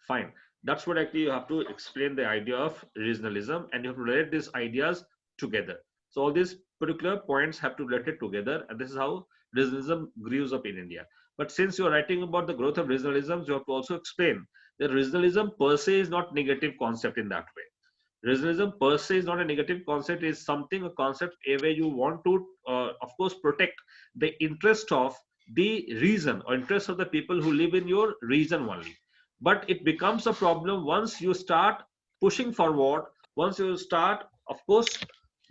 Fine. That's what actually you have to explain the idea of regionalism, and you have to relate these ideas together. So all these particular points have to relate it together, and this is how regionalism grows up in India. But since you're writing about the growth of regionalism, you have to also explain that regionalism per se is not negative concept in that way. Regionalism per se is not a negative concept, is something, a concept where you want to, of course, protect the interest of the region or interest of the people who live in your region only. But it becomes a problem once you start pushing forward, once you start, of course,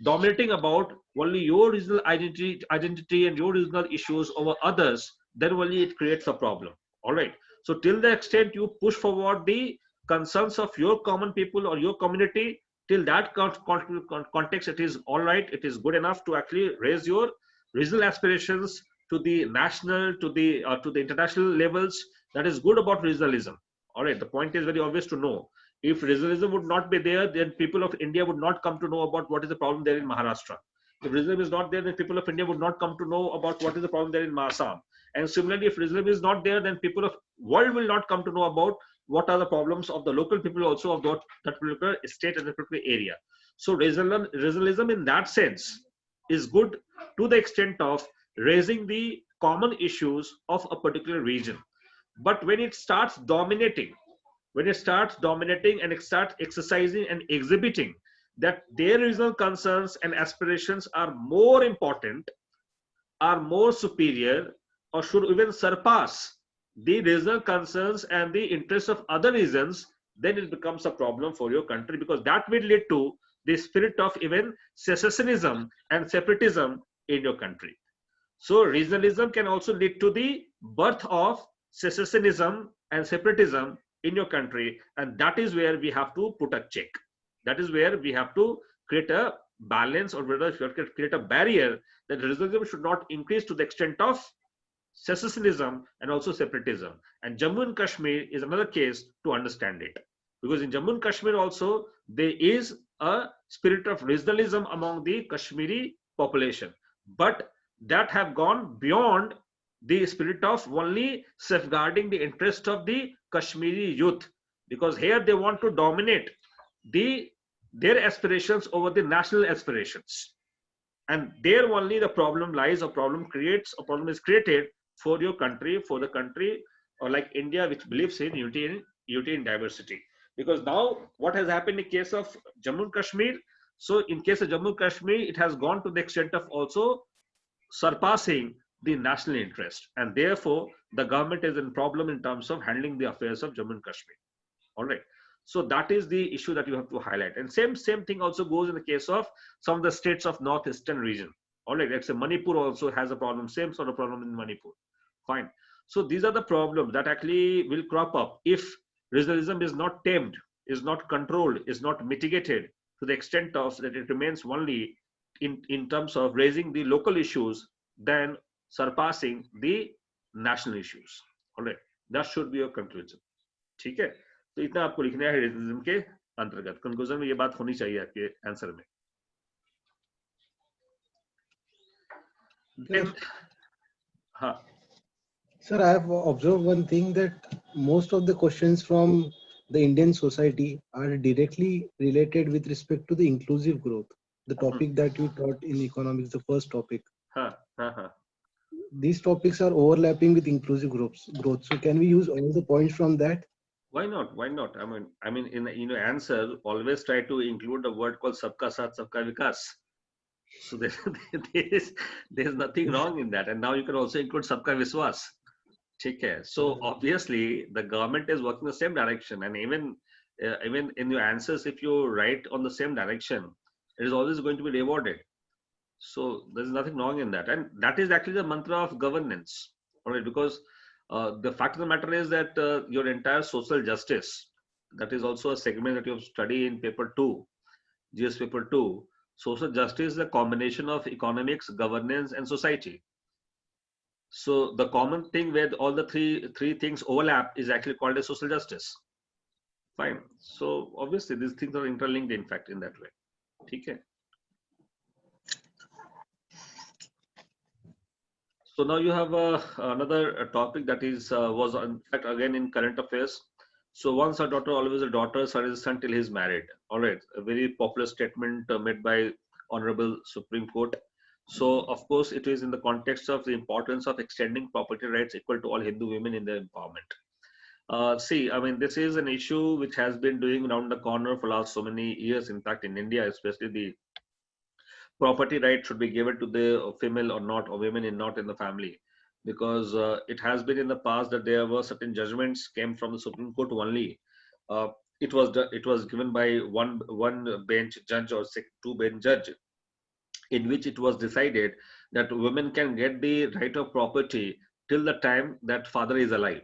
dominating about only your regional identity and your regional issues over others, then only it creates a problem. All right. So till the extent you push forward the concerns of your common people or your community, till that context, it is all right. It is good enough to actually raise your regional aspirations to the national, to the international levels. That is good about regionalism. All right. The point is very obvious to know. If regionalism would not be there, then people of India would not come to know about what is the problem there in Maharashtra. If regionalism is not there, then people of India would not come to know about what is the problem there in Assam. And similarly, if regionalism is not there, then people of world will not come to know about what are the problems of the local people also of that particular state and that particular area. So regionalism in that sense is good to the extent of raising the common issues of a particular region. But when it starts dominating, and it starts exercising and exhibiting that their regional concerns and aspirations are more important, are more superior, or should even surpass the regional concerns and the interests of other regions, then it becomes a problem for your country, because that will lead to the spirit of even secessionism and separatism in your country. So regionalism can also lead to the birth of secessionism and separatism in your country, and that is where we have to put a check. That is where we have to create a balance, or whether create a barrier that regionalism should not increase to the extent of secessionism and also separatism. And Jammu and Kashmir is another case to understand it, because in Jammu and Kashmir also there is a spirit of regionalism among the Kashmiri population, but that have gone beyond the spirit of only safeguarding the interest of the Kashmiri youth, because here they want to dominate their aspirations over the national aspirations, and there only the problem lies, or problem is created for your country, for the country or like India, which believes in unity in diversity. Because now what has happened in case of Jammu and Kashmir, so in case of Jammu and Kashmir, it has gone to the extent of also surpassing the national interest, and therefore the government is in problem in terms of handling the affairs of Jammu and Kashmir. All right. So that is the issue that you have to highlight. And same thing also goes in the case of some of the states of northeastern region. All right, let's say Manipur also has a problem, same sort of problem in Manipur. Fine. So these are the problems that actually will crop up if regionalism is not tamed, is not controlled, is not mitigated to the extent of that it remains only in terms of raising the local issues than surpassing the national issues. All right, that should be your conclusion. ठीक है, तो इतना आपको लिखना है रीजनिज्म के अंतर्गत. Conclusion में ये बात होनी चाहिए आपके आंसर में. Then, हाँ, Sir, I have observed one thing that most of the questions from the Indian society are directly related with respect to the inclusive growth, the topic that you taught in economics, the first topic. Huh, huh, huh. These topics are overlapping with inclusive growth. So can we use all the points from that? Why not? Why not? I mean, in your answer, always try to include a word called "sabka saath, sabka vikas." So there is there's nothing wrong in that, and now you can also include "sabka viswas." Okay. So obviously, the government is working the same direction, and even in your answers, if you write on the same direction, it is always going to be rewarded. So there's nothing wrong in that, and that is actually the mantra of governance. All right, because the fact of the matter is that your entire social justice, that is also a segment that you have studied in paper 2, GS paper 2. Social justice is a combination of economics, governance, and society. So the common thing where all the three things overlap is actually called as social justice. Fine. So obviously these things are interlinked, in fact, in that way. Okay. So now you have another topic that is was in fact again in current affairs. So once a daughter, always a daughter, son is son till he's married. All right, a very popular statement made by Honorable Supreme Court. So of course it is in the context of the importance of extending property rights equal to all Hindu women in their empowerment. See, I mean, this is an issue which has been doing around the corner for last so many years. In fact, in India, especially the property right should be given to the female or not, or women in not in the family, because it has been in the past that there were certain judgments came from the Supreme Court only. uh, it was given by one bench judge or two bench judge, in which it was decided that women can get the right of property till the time that father is alive.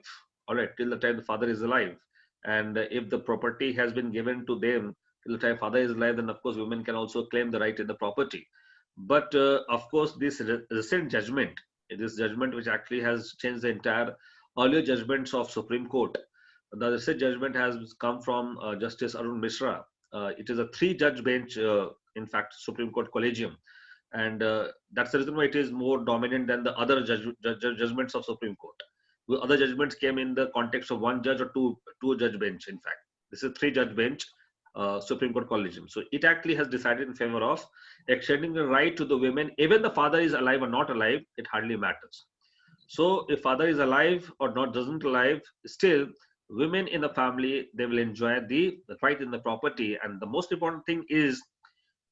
All right, till the time the father is alive. And if the property has been given to them till the time father is alive, then of course women can also claim the right in the property. But of course, this recent judgment, this judgment which actually has changed the entire earlier judgments of Supreme Court. The recent judgment has come from Justice Arun Mishra. It is a three-judge bench, in fact, Supreme Court collegium, and that's the reason why it is more dominant than the other judgments of Supreme Court. The other judgments came in the context of one judge or two judge bench. In fact, this is three judge bench, Supreme Court collegium. So it actually has decided in favor of extending the right to the women, even the father is alive or not alive, it hardly matters. So if father is alive or not doesn't alive, still women in the family, they will enjoy the right in the property. And the most important thing is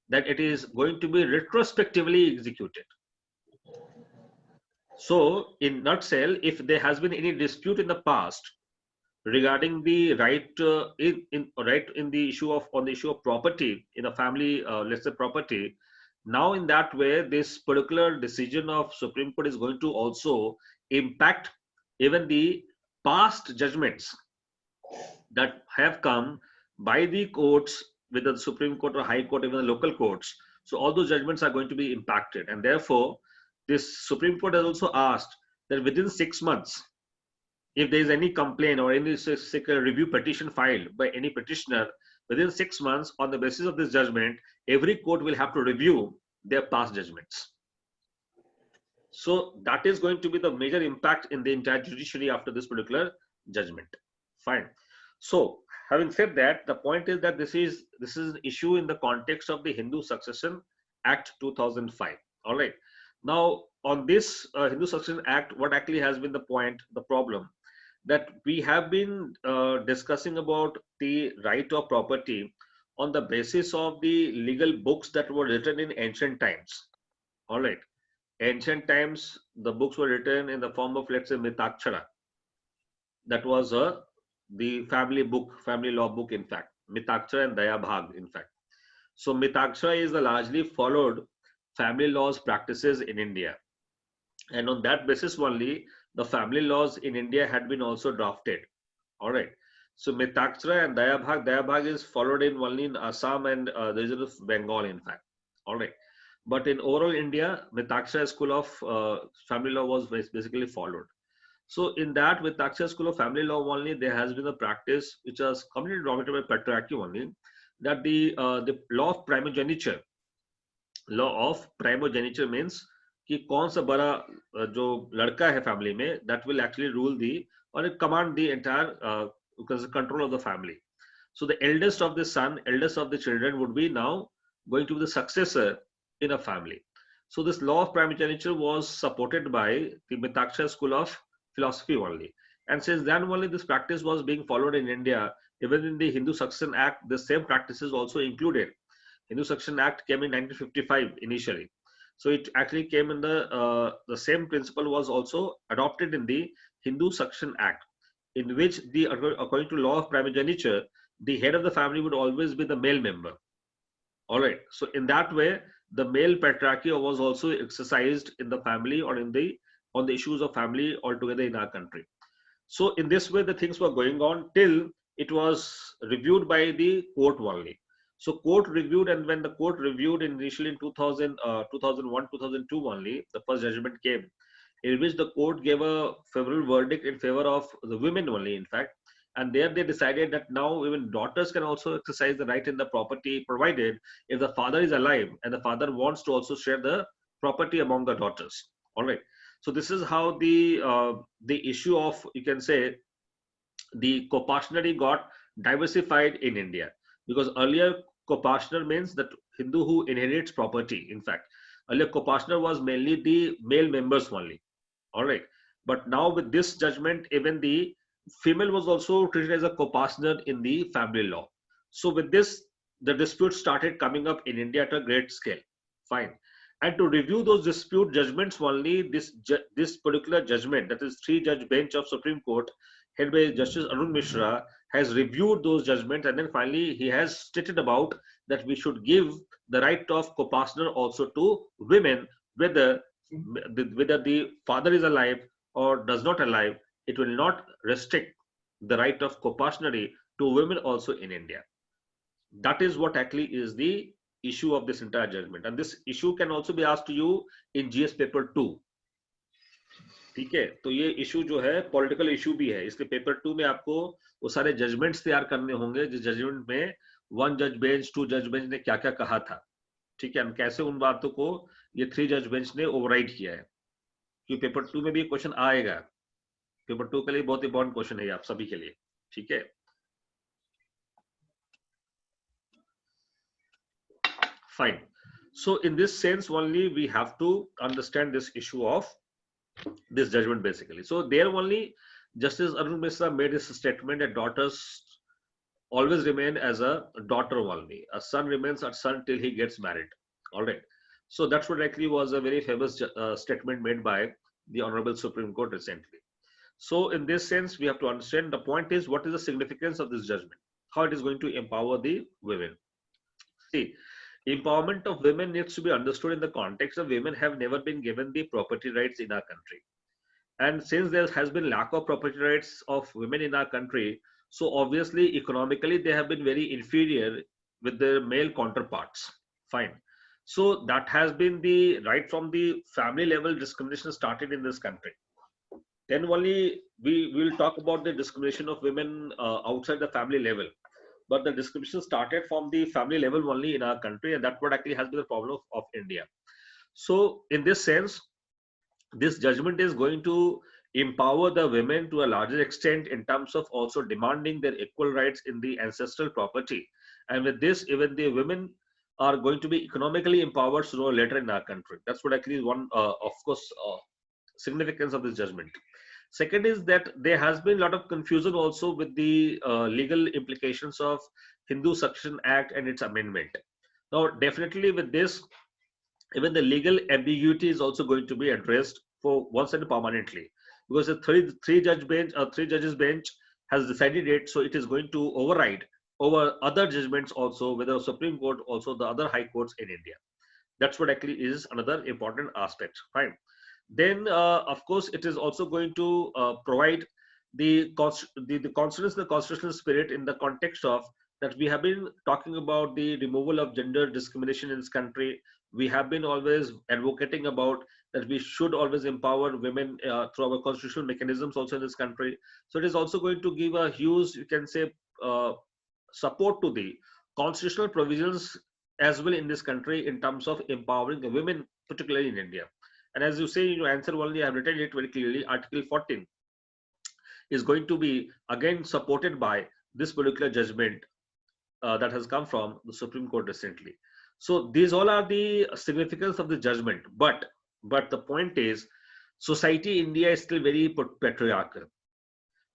that it is going to be retrospectively executed. So in nutshell, if there has been any dispute in the past regarding the right in the issue of on the issue of property in a family, let's say property, now in that way this particular decision of Supreme Court is going to also impact even the past judgments that have come by the courts, whether the Supreme Court or High Court, even the local courts. So all those judgments are going to be impacted, and therefore this Supreme Court has also asked that within 6 months, if there is any complaint or any review petition filed by any petitioner, within 6 months, on the basis of this judgment, every court will have to review their past judgments. So that is going to be the major impact in the entire judiciary after this particular judgment. Fine. So having said that, the point is that this is an issue in the context of the Hindu Succession Act 2005. All right. Now on this Hindu Succession Act, what actually has been the point, the problem, that we have been discussing about the right of property on the basis of the legal books that were written in ancient times. All right. Ancient times, the books were written in the form of, let's say, Mitakshara. That was the family book, family law book, in fact. Mitakshara and Dayabhag, in fact. So Mitakshara is the largely followed family laws practices in India. And on that basis only, the family laws in India had been also drafted. All right. So Mitakshara and Dayabhag is followed in only in Assam and the region of Bengal, in fact. All right. But in overall India, Mitakshara school of family law was basically followed. So in that Mitakshara school of family law only, there has been a practice which was completely dominated by patriarchy only, that the law of primogeniture means कि कौन सा बड़ा जो लड़का है family में, that will actually rule the or command the entire control of the family. So the eldest of the son, eldest of the children would be now going to be the successor in a family. So this law of primogeniture was supported by the Mitaksha school of philosophy only. And since then only this practice was being followed in India, even in the Hindu Succession Act, the same practices also included. Hindu Succession Act came in 1955 initially. So it actually came in the same principle was also adopted in the Hindu Succession Act, in which the according to law of primogeniture, the head of the family would always be the male member. All right. So in that way, the male patriarchy was also exercised in the family or in the on the issues of family altogether in our country. So in this way, the things were going on till it was reviewed by the court only. So court reviewed, and when the court reviewed initially in 2001, 2002 only, the first judgment came, in which the court gave a favorable verdict in favor of the women only, in fact. And there they decided that now even daughters can also exercise the right in the property, provided if the father is alive and the father wants to also share the property among the daughters. All right. So this is how the issue of, you can say, the co-partnership got diversified in India, because earlier co-partner means that Hindu who inherits property. In fact, earlier co-partner was mainly the male members only. All right, but now with this judgment, even the female was also treated as a co-partner in the family law. So with this, the dispute started coming up in India at a great scale. Fine. And to review those dispute judgments only, this particular judgment, that is 3-judge bench of Supreme Court, head by Justice Arun Mishra, has reviewed those judgments, and then finally he has stated about that we should give the right of co-partner also to women, whether the father is alive or does not alive. It will not restrict the right of co-partnership to women also in India. That is what actually is the issue of this entire judgment, and this issue can also be asked to you in GS paper 2. ठीक है, तो ये issue जो है political issue भी है, इसलिए paper 2 में आपको वो सारे जजमेंट्स तैयार करने होंगे, जिस जजमेंट में 1 जज बेंच 2 जज बेंच ने क्या क्या कहा था, ठीक है, कैसे उन बातों को ये 3 जज बेंच ने ओवरराइड किया है, क्योंकि पेपर 2 में भी क्वेश्चन आएगा, पेपर 2 के लिए बहुत इंपॉर्टेंट क्वेश्चन है आप सभी के लिए, ठीक है. Fine. So in this sense only we have to understand this issue of this judgment basically. So there only Justice Arun Mishra made his statement that daughters always remain as a daughter only. A son remains a son till he gets married. All right. So that's what actually was a very famous statement made by the Honorable Supreme Court recently. So in this sense, we have to understand the point is what is the significance of this judgment, how it is going to empower the women. See, empowerment of women needs to be understood in the context of women have never been given the property rights in our country. And since there has been lack of property rights of women in our country, so obviously economically they have been very inferior with their male counterparts. Fine. So that has been the right from the family level discrimination started in this country. Then only we will talk about the discrimination of women outside the family level. But the discrimination started from the family level only in our country, and that's what actually has been the problem of India. So in this sense, this judgment is going to empower the women to a larger extent in terms of also demanding their equal rights in the ancestral property. And with this, even the women are going to be economically empowered sooner or later in our country. That's what actually is one, of course, significance of this judgment. Second is that there has been a lot of confusion also with the legal implications of Hindu Succession Act and its amendment. Now, definitely with this, even the legal ambiguity is also going to be addressed for once and permanently, because the three judges bench has decided it, so it is going to override over other judgments also, whether Supreme Court, also the other high courts in India. That's what actually is another important aspect. Fine. Then, of course, it is also going to provide the consonance, the constitutional spirit in the context of that we have been talking about the removal of gender discrimination in this country. We have been always advocating about that we should always empower women through our constitutional mechanisms also in this country. So it is also going to give a huge, you can say, support to the constitutional provisions as well in this country in terms of empowering the women, particularly in India. And as you say in your answer only, I have written it very clearly. Article 14 is going to be again supported by this particular judgment that has come from the Supreme Court recently. So these all are the significance of the judgment. But the point is, society India is still very patriarchal.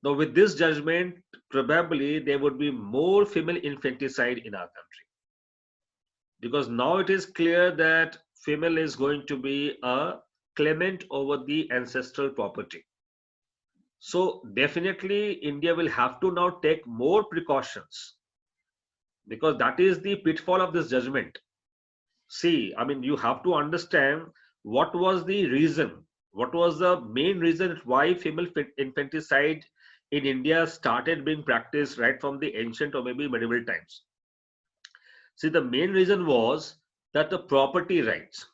Now with this judgment, probably there would be more female infanticide in our country, because now it is clear that female is going to be a claimant over the ancestral property. So definitely India will have to now take more precautions, because that is the pitfall of this judgment. See, I mean, you have to understand what was the reason, what was the main reason why female infanticide in India started being practiced right from the ancient or maybe medieval times. See, the main reason was that the property rights.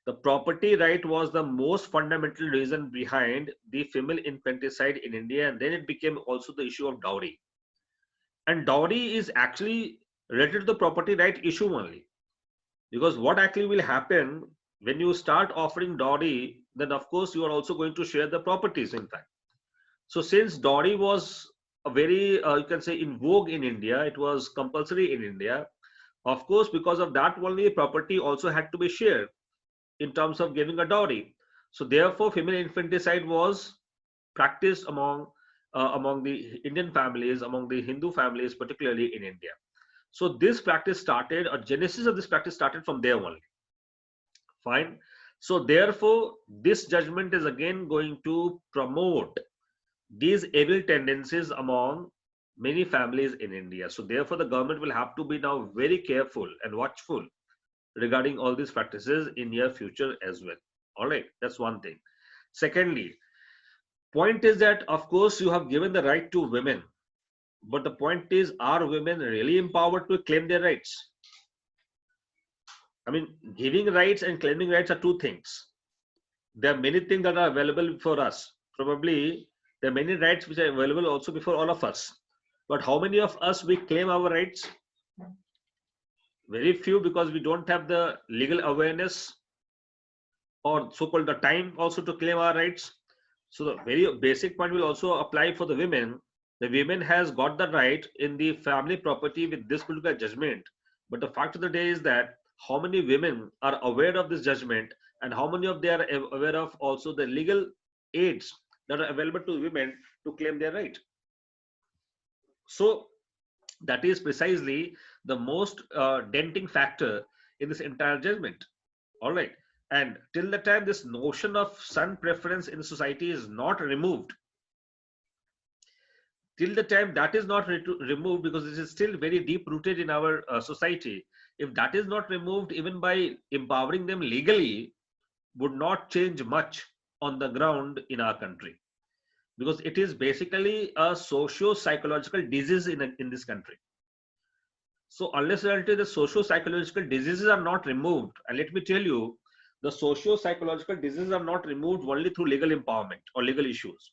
The property right was the most fundamental reason behind the female infanticide in India, and then it became also the issue of dowry. And dowry is actually related to the property right issue only. Because what actually will happen when you start offering dowry, then of course you are also going to share the properties, in fact. So since dowry was a very, you can say, in vogue in India, it was compulsory in India. Of course, because of that only, property also had to be shared in terms of giving a dowry. So therefore, female infanticide was practiced among the Indian families, among the Hindu families, particularly in India. So this practice started, or genesis of this practice started from there only. Fine. So therefore, this judgment is again going to promote these evil tendencies among many families in India. So therefore, the government will have to be now very careful and watchful regarding all these practices in near future as well. All right, that's one thing. Secondly, point is that of course you have given the right to women, but the point is, are women really empowered to claim their rights? I mean, giving rights and claiming rights are two things. There are many things that are available for us. Probably there are many rights which are available also before all of us. But how many of us we claim our rights? Very few, because we don't have the legal awareness or so-called the time also to claim our rights. So the very basic point will also apply for the women. The women has got the right in the family property with this particular judgment. But the fact of the day is that how many women are aware of this judgment, and how many of them are aware of also the legal aids that are available to women to claim their right. So that is precisely the most denting factor in this entire judgment. All right. And till the time this notion of son preference in society is not removed, till the time that is not removed, because it is still very deep rooted in our society, if that is not removed, even by empowering them legally, would not change much on the ground in our country, because it is basically a socio-psychological disease in this country. So unless and until the socio-psychological diseases are not removed, and let me tell you, the socio-psychological diseases are not removed only through legal empowerment or legal issues.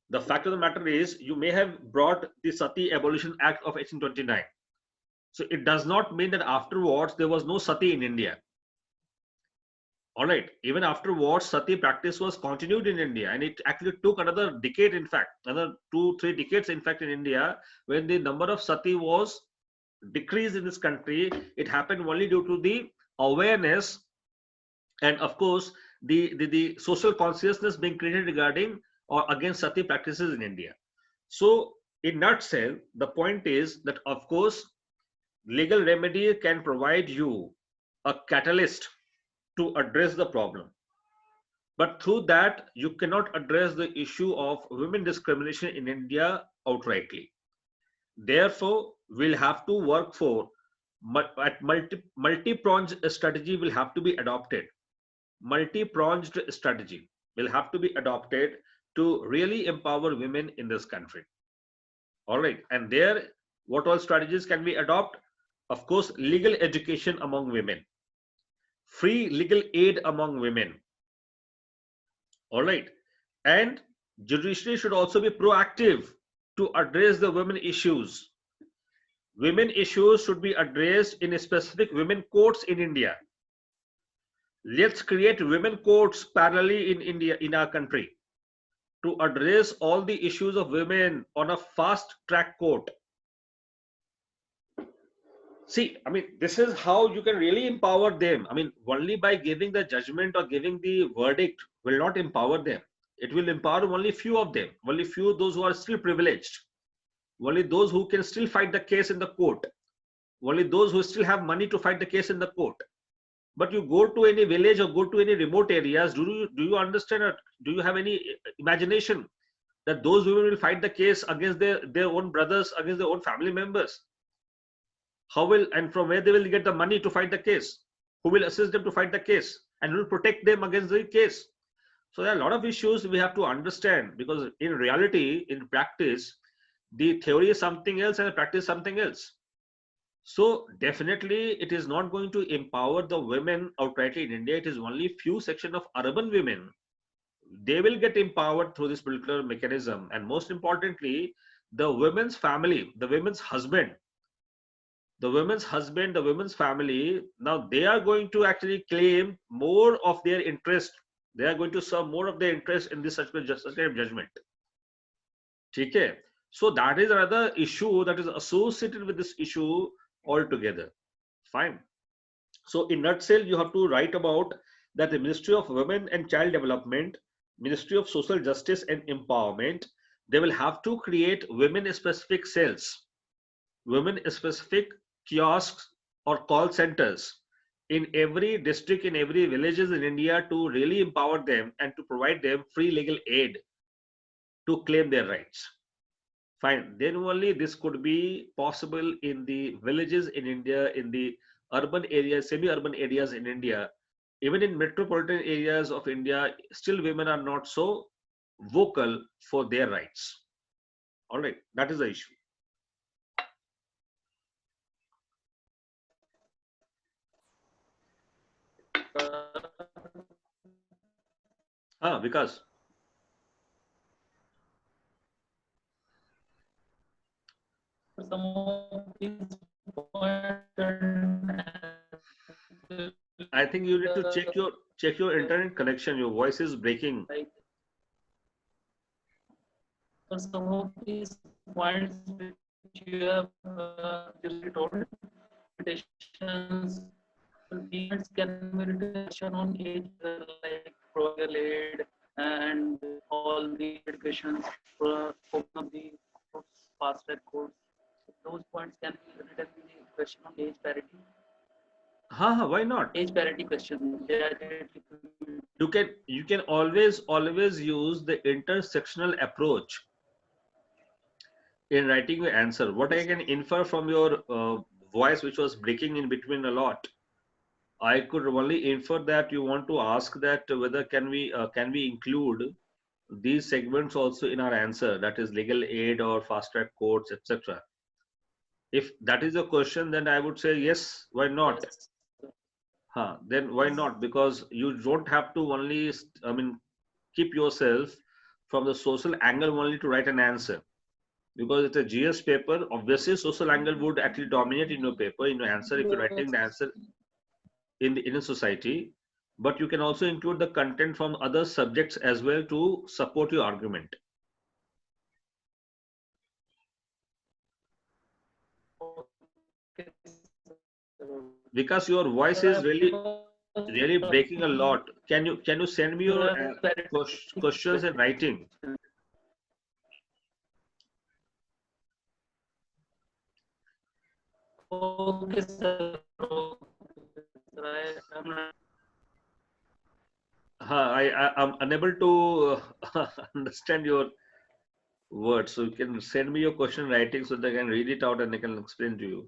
The fact of the matter is, you may have brought the Sati Abolition Act of 1829. So it does not mean that afterwards there was no Sati in India. All right, even afterwards, Sati practice was continued in India, and it actually took another decade, in fact, another 2-3 decades, in fact, in India, when the number of Sati was decreased in this country. It happened only due to the awareness and, of course, the social consciousness being created regarding or against Sati practices in India. So, in nutshell, the point is that, of course, legal remedy can provide you a catalyst to address the problem. But through that, you cannot address the issue of women discrimination in India outrightly. Therefore, we'll have to work for multi-pronged strategy will have to be adopted. Multi-pronged strategy will have to be adopted to really empower women in this country. All right. And there, what all strategies can we adopt? Of course, legal education among women, free legal aid among women. All right. And judiciary should also be proactive to address the women issues. Women issues should be addressed in specific women courts in India. Let's create women courts parallelly in India, in our country, to address all the issues of women on a fast track court. See, I mean, this is how you can really empower them. I mean, only by giving the judgment or giving the verdict will not empower them. It will empower only few of them, only few those who are still privileged, only those who can still fight the case in the court, only those who still have money to fight the case in the court. But you go to any village or go to any remote areas, do you understand, or do you have any imagination that those women will fight the case against their own brothers, against their own family members? How will, and from where they will get the money to fight the case? Who will assist them to fight the case and will protect them against the case? So there are a lot of issues we have to understand, because in reality, in practice, the theory is something else and the practice is something else. So definitely it is not going to empower the women outrightly in India. It is only few section of urban women. They will get empowered through this particular mechanism. And most importantly, the women's family, the women's husband, the women's family, now they are going to actually claim more of their interest. They are going to serve more of their interest in this such kind of judgment. Okay? So that is another issue that is associated with this issue altogether. Fine. So in nutshell, you have to write about that the Ministry of Women and Child Development, Ministry of Social Justice and Empowerment, they will have to create women-specific cells, women-specific kiosks or call centers in every district, in every villages in India, to really empower them and to provide them free legal aid to claim their rights. Fine. Then only this could be possible in the villages in India, in the urban areas, semi-urban areas in India. Even in metropolitan areas of India, still women are not so vocal for their rights. All right, that is the issue. Vikas. Some of these points, I think you need to check your internet connection. Your voice is breaking. like some of these points which you have just told, limitations, parents can be written on age, like royal aid and all the educations for of the fast track courts. Those points can be written in the question on age parity. Why not? Age parity question. You can always use the intersectional approach in writing your answer. What I can infer from your voice, which was breaking in between a lot, I could only infer that you want to ask that whether can we include these segments also in our answer, that is legal aid or fast track courts, etc. If that is a question, then I would say yes, why not? Then why not? Because you don't have to only, I mean, keep yourself from the social angle only to write an answer. Because it's a GS paper, obviously social angle would actually dominate in your paper, in your answer, if you're writing the answer in the Indian society. But you can also include the content from other subjects as well to support your argument. Because your voice is really breaking a lot. Can you send me your questions in writing? Okay, sir. I'm unable to understand your words. So you can send me your question in writing so that I can read it out and I can explain to you.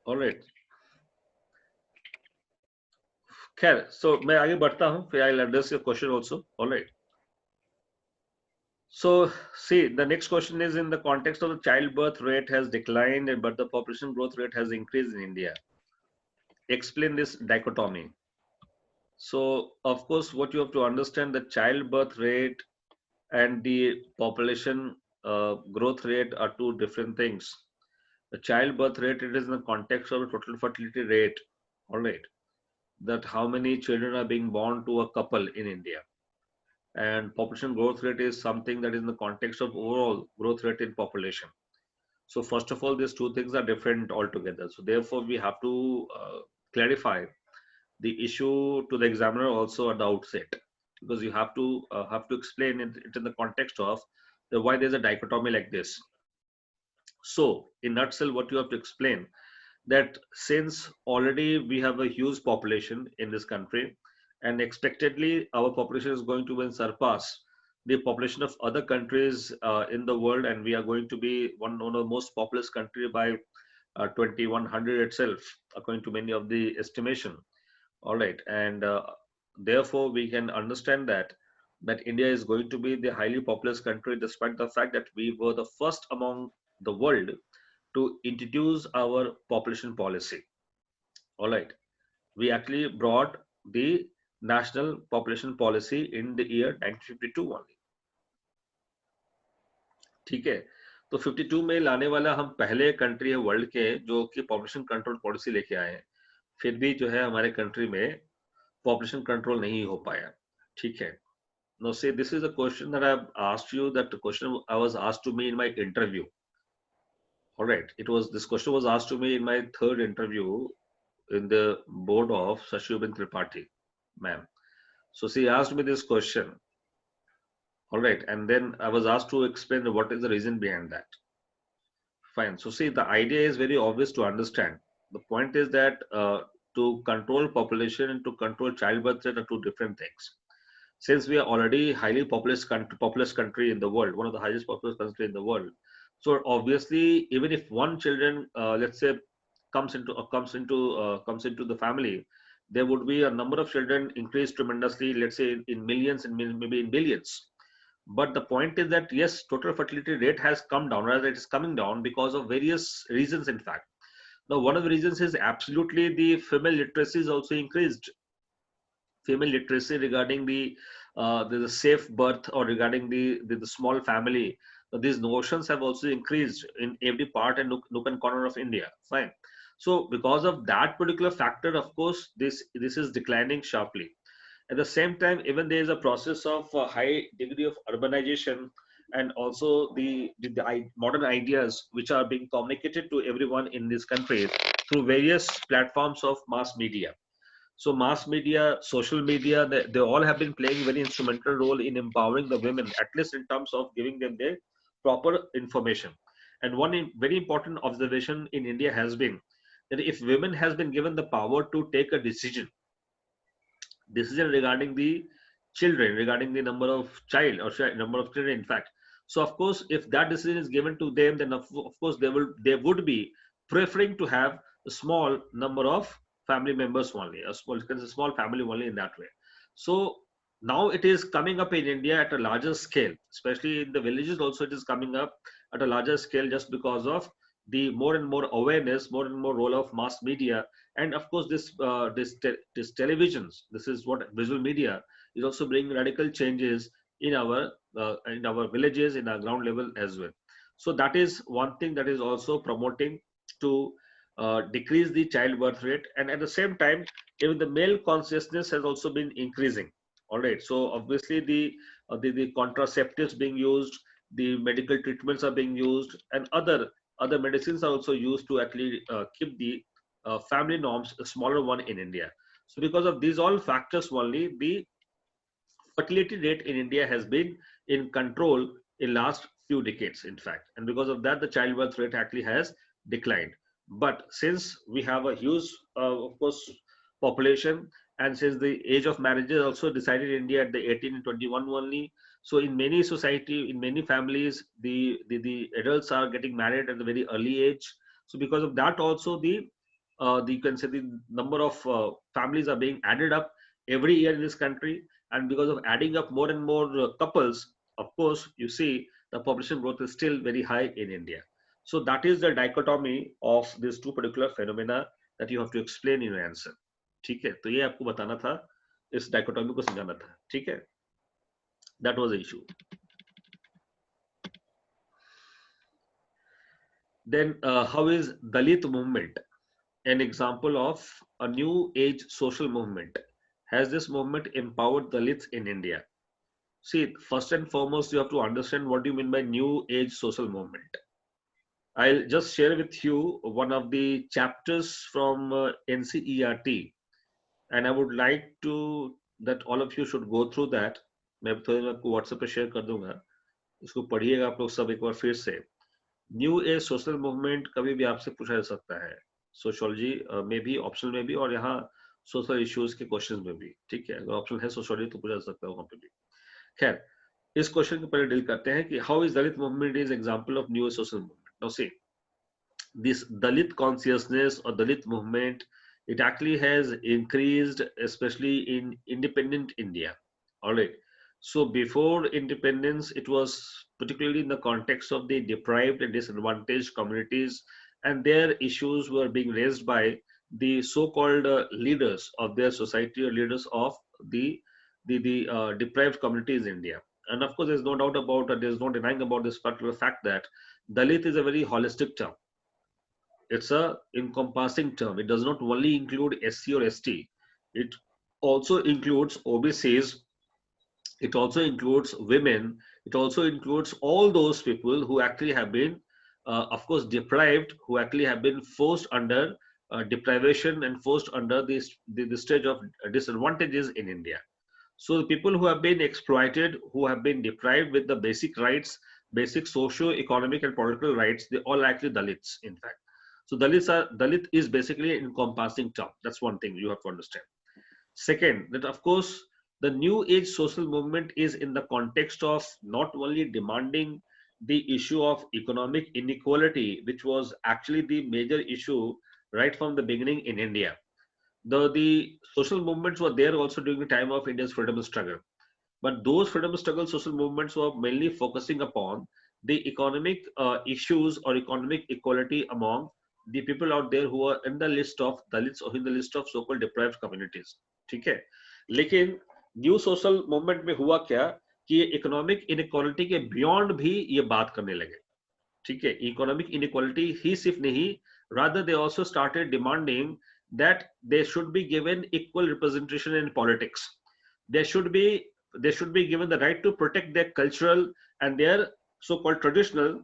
All right. खैर, so मैं आगे बढ़ता हूँ, फिर I'll address your question also. All right. So see, the next question is in the context of the childbirth rate has declined, but the population growth rate has increased in India. Explain this dichotomy. So of course, what you have to understand, the childbirth rate and the population growth rate are two different things. The child birth rate, it is in the context of a total fertility rate, all right, that how many children are being born to a couple in India. And population growth rate is something that is in the context of overall growth rate in population. So first of all, these two things are different altogether. So therefore, we have to clarify the issue to the examiner also at the outset, because you have to explain it in the context of why there's a dichotomy like this. So in nutshell, what you have to explain that since already we have a huge population in this country, and expectedly our population is going to even surpass the population of other countries in the world, and we are going to be one of the most populous country by 2100 itself, according to many of the estimation. All right, and therefore we can understand that India is going to be the highly populous country, despite the fact that we were the first among the world to introduce our population policy. All right, we actually brought the national population policy in the year 1952 only. ठीक है, तो 52 में लाने वाला हम पहले country है world के जो कि पॉपुलेशन कंट्रोल पॉलिसी लेके आए हैं, फिर भी जो है हमारे कंट्री में पॉपुलेशन कंट्रोल नहीं हो पाया. ठीक है. Now say this is a question that I've asked you, that the question I was asked to me in my interview. All right, this question was asked to me in my third interview in the board of Sashubin Tripathi, ma'am. So she asked me this question. All right, and then I was asked to explain what is the reason behind that. Fine. So see, the idea is very obvious to understand. The point is that to control population and to control childbirth rate are two different things. Since we are already highly populous country in the world, one of the highest populous country in the world, so obviously, even if one children, let's say, comes into the family, there would be a number of children increase tremendously. Let's say in millions and maybe in billions. But the point is that yes, total fertility rate has come down, rather it is coming down because of various reasons. In fact, now one of the reasons is absolutely the female literacy is also increased. Female literacy regarding the safe birth, or regarding the small family, these notions have also increased in every part and nook and corner of India. Fine. So because of that particular factor, of course, this is declining sharply. At the same time, even there is a process of a high degree of urbanization, and also the modern ideas which are being communicated to everyone in this country through various platforms of mass media. So mass media, social media, they all have been playing very instrumental role in empowering the women, at least in terms of giving them their proper information. And one very important observation in India has been that if women has been given the power to take a decision regarding the children, regarding the number of number of children, in fact. So of course, if that decision is given to them, then of course they would be preferring to have a small number of family members only, a small family only in that way. So now it is coming up in India at a larger scale, especially in the villages also it is coming up at a larger scale, just because of the more and more awareness, more and more role of mass media. And of course this televisions, this is what visual media is also bringing radical changes in our villages, in our ground level as well. So that is one thing that is also promoting to decrease the childbirth rate. And at the same time, even the male consciousness has also been increasing. All right, so obviously the contraceptives being used, the medical treatments are being used, and other medicines are also used to actually keep the family norms a smaller one in India. So because of these all factors only, the fertility rate in India has been in control in last few decades, in fact. And because of that, the childbirth rate actually has declined. But since we have a huge, of course, population, and since the age of marriage is also decided in India at the 18 and 21 only, so in many society, in many families, the adults are getting married at a very early age. So because of that, also the you can say the number of families are being added up every year in this country. And because of adding up more and more couples, of course, you see the population growth is still very high in India. So that is the dichotomy of these two particular phenomena that you have to explain in your answer. ठीक है, तो ये आपको बताना था, इस dichotomy को समझाना था. ठीक है, that was the issue. Then how is Dalit movement an example of a new age social movement? Has this movement empowered Dalits in India? See, first and foremost, you have to understand what do you mean by new age social movement. I'll just share with you one of the chapters from NCERT, and I would like to that all of you should go through that. मैं थोड़ी देर में आपको WhatsApp पे share कर दूंगा, इसको पढ़िएगा आप लोग सब एक बार फिर से. न्यू एज सोशल मूवमेंट कभी भी आपसे पूछा जा सकता है, सोशियोलॉजी में भी, ऑप्शनल में भी, और यहाँ सोशल इश्यूज के क्वेश्चन में भी. ठीक है, अगर ऑप्शनल है सोशियोलॉजी तो पूछा जा सकता है वहां पे भी. खैर, इस क्वेश्चन को पहले डील करते हैं कि how is Dalit movement is example of new social movement. Now see, this Dalit consciousness or Dalit movement, it actually has increased, especially in independent India. All right. So before independence, it was particularly in the context of the deprived and disadvantaged communities, and their issues were being raised by the so-called leaders of their society or leaders of the deprived communities in India. And of course, there's no doubt about it. There's no denying about this particular fact that Dalit is a very holistic term. It's a encompassing term. It does not only include SC or ST. It also includes OBCs. It also includes women. It also includes all those people who actually have been, of course, deprived, who actually have been forced under deprivation and forced under the stage of disadvantages in India. So the people who have been exploited, who have been deprived with the basic rights, basic socio-economic and political rights, they all actually Dalits, in fact. So Dalit is basically an encompassing term. That's one thing you have to understand. Second, that of course, the new age social movement is in the context of not only demanding the issue of economic inequality, which was actually the major issue right from the beginning in India. The social movements were there also during the time of India's freedom struggle. But those freedom struggle social movements were mainly focusing upon the economic issues or economic equality among the people out there who are in the list of Dalits or in the list of so-called deprived communities. ठीक है, लेकिन new social movement में हुआ क्या कि economic inequality के beyond भी ये बात करने लगे. ठीक है, इकोनॉमिक इनइक्वालिटी ही सिर्फ नहीं, rather they also started demanding that they should be given equal representation in politics. They should be given the right to protect their cultural and their so-called traditional